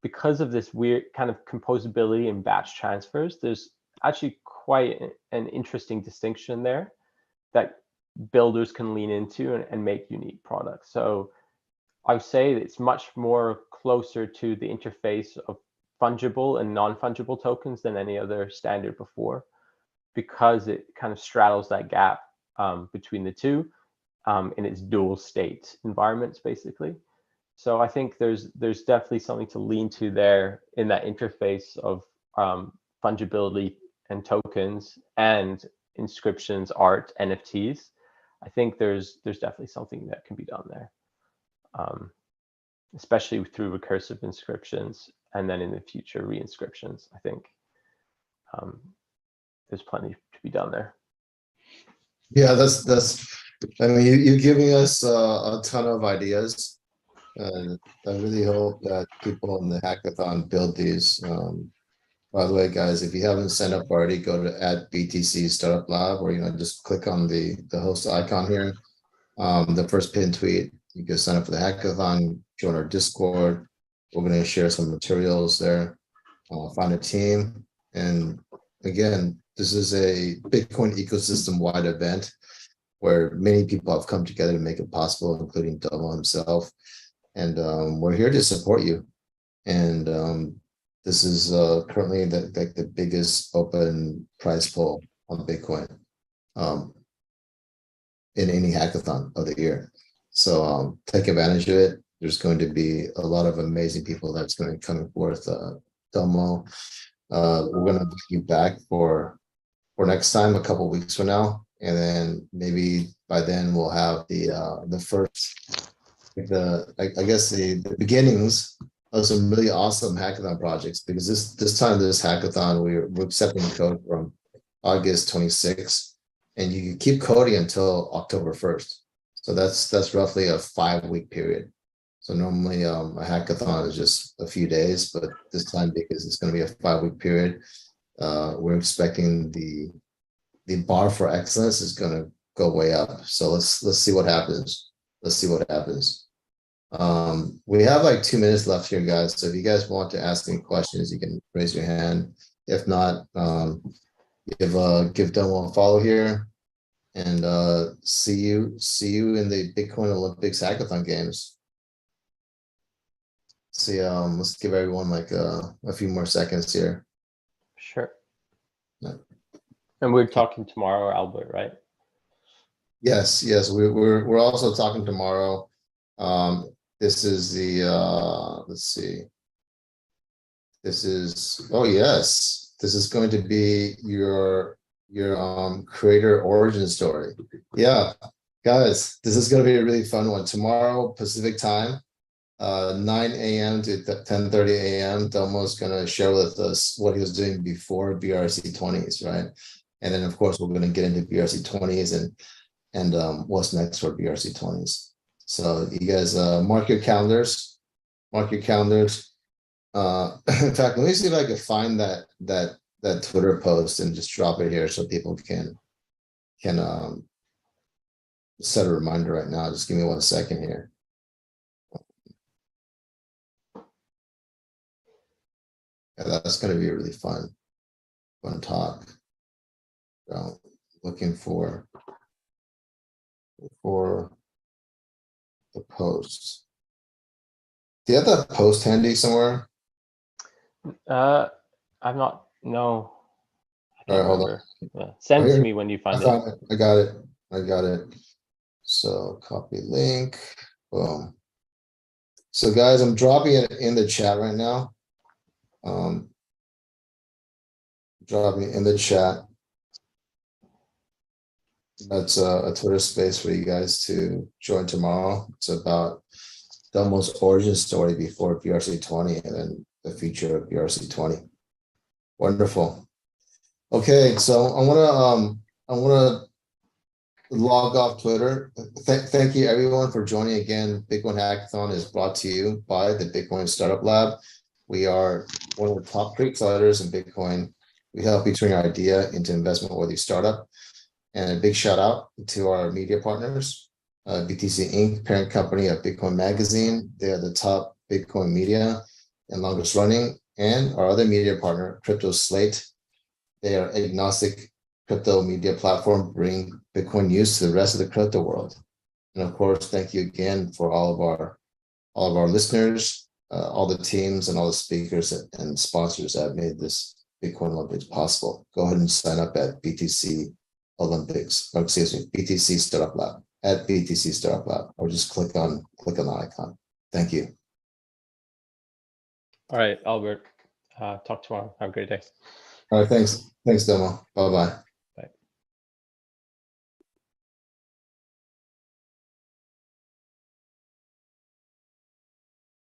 because of this weird kind of composability and batch transfers, there's actually quite an interesting distinction there that builders can lean into and make unique products. So I would say it's much more closer to the interface of fungible and non-fungible tokens than any other standard before, because it kind of straddles that gap between the two in its dual state environments, basically. So I think there's definitely something to lean to there in that interface of fungibility and tokens and inscriptions, art, NFTs. I think there's definitely something that can be done there, especially through recursive inscriptions and then in the future reinscriptions. I think there's plenty to be done there. Yeah, that's. I mean, you're giving us a ton of ideas. And I really hope that people in the hackathon build these. By the way, guys, if you haven't signed up already, go to @BTC Startup Lab, or just click on the host icon here. The first pinned tweet, you can sign up for the hackathon, join our Discord. We're going to share some materials there. Find a team, and again, this is a Bitcoin ecosystem-wide event where many people have come together to make it possible, including Domo himself. And we're here to support you. And this is currently the biggest open prize pool on Bitcoin in any hackathon of the year. So take advantage of it. There's going to be a lot of amazing people that's going to be coming forth. Domo, we're going to invite you back for next time, a couple of weeks from now. And then maybe by then we'll have the first, I guess the beginnings of some really awesome hackathon projects, because this hackathon we're accepting code from August 26th, and you can keep coding until October 1st. So that's roughly a 5-week period. So normally a hackathon is just a few days, but this time, because it's going to be a 5-week period, we're expecting the bar for excellence is going to go way up. So let's see what happens. Let's see what happens. We have like 2 minutes left here, guys. So if you guys want to ask any questions, you can raise your hand. If not, give Domo a follow here, and see you in the Bitcoin Olympics hackathon games. See, let's give everyone like a few more seconds here. Sure. Yeah. And we're talking tomorrow, Albert, right? Yes, we're also talking tomorrow. This is the let's see. This is, oh yes, this is going to be your creator origin story. Yeah, guys, this is going to be a really fun one. Tomorrow Pacific time, 9 a.m. to 10:30 a.m. Domo's going to share with us what he was doing before BRC20s, right? And then of course we're going to get into BRC20s, and and what's next for BRC20s. So you guys mark your calendars. Mark your calendars. In fact, let me see if I can find that Twitter post and just drop it here so people can set a reminder right now. Just give me 1 second here. Yeah, that's going to be a really fun talk. So, looking for the post. Do you have that post handy somewhere? I'm not. No. I All can't right, hold on. remember. Yeah. Send it to Here. me when you I find it. found it. I got it. I got it. So copy link. Boom. So guys, I'm dropping it in the chat right now. Dropping it in the chat. That's a Twitter space for you guys to join tomorrow. It's about the almost origin story before BRC20 and then the future of BRC20. Wonderful. Okay, so I wanna log off Twitter. Thank you everyone for joining again. Bitcoin Hackathon is brought to you by the Bitcoin Startup Lab. We are one of the top 3 accelerators in Bitcoin. We help you turn your idea into investment-worthy startup. And a big shout out to our media partners, BTC Inc., parent company of Bitcoin Magazine. They are the top Bitcoin media and longest running. And our other media partner, Crypto Slate. They are agnostic crypto media platform, bring Bitcoin news to the rest of the crypto world. And of course, thank you again for all of our listeners, all the teams and all the speakers and sponsors that have made this Bitcoin Olympics possible. Go ahead and sign up at BTC Olympics, or excuse me, BTC Startup Lab, at BTC Startup Lab, or just click on the icon. Thank you. All right, Albert. Talk tomorrow. Have a great day. All right, thanks, Domo. Bye-bye.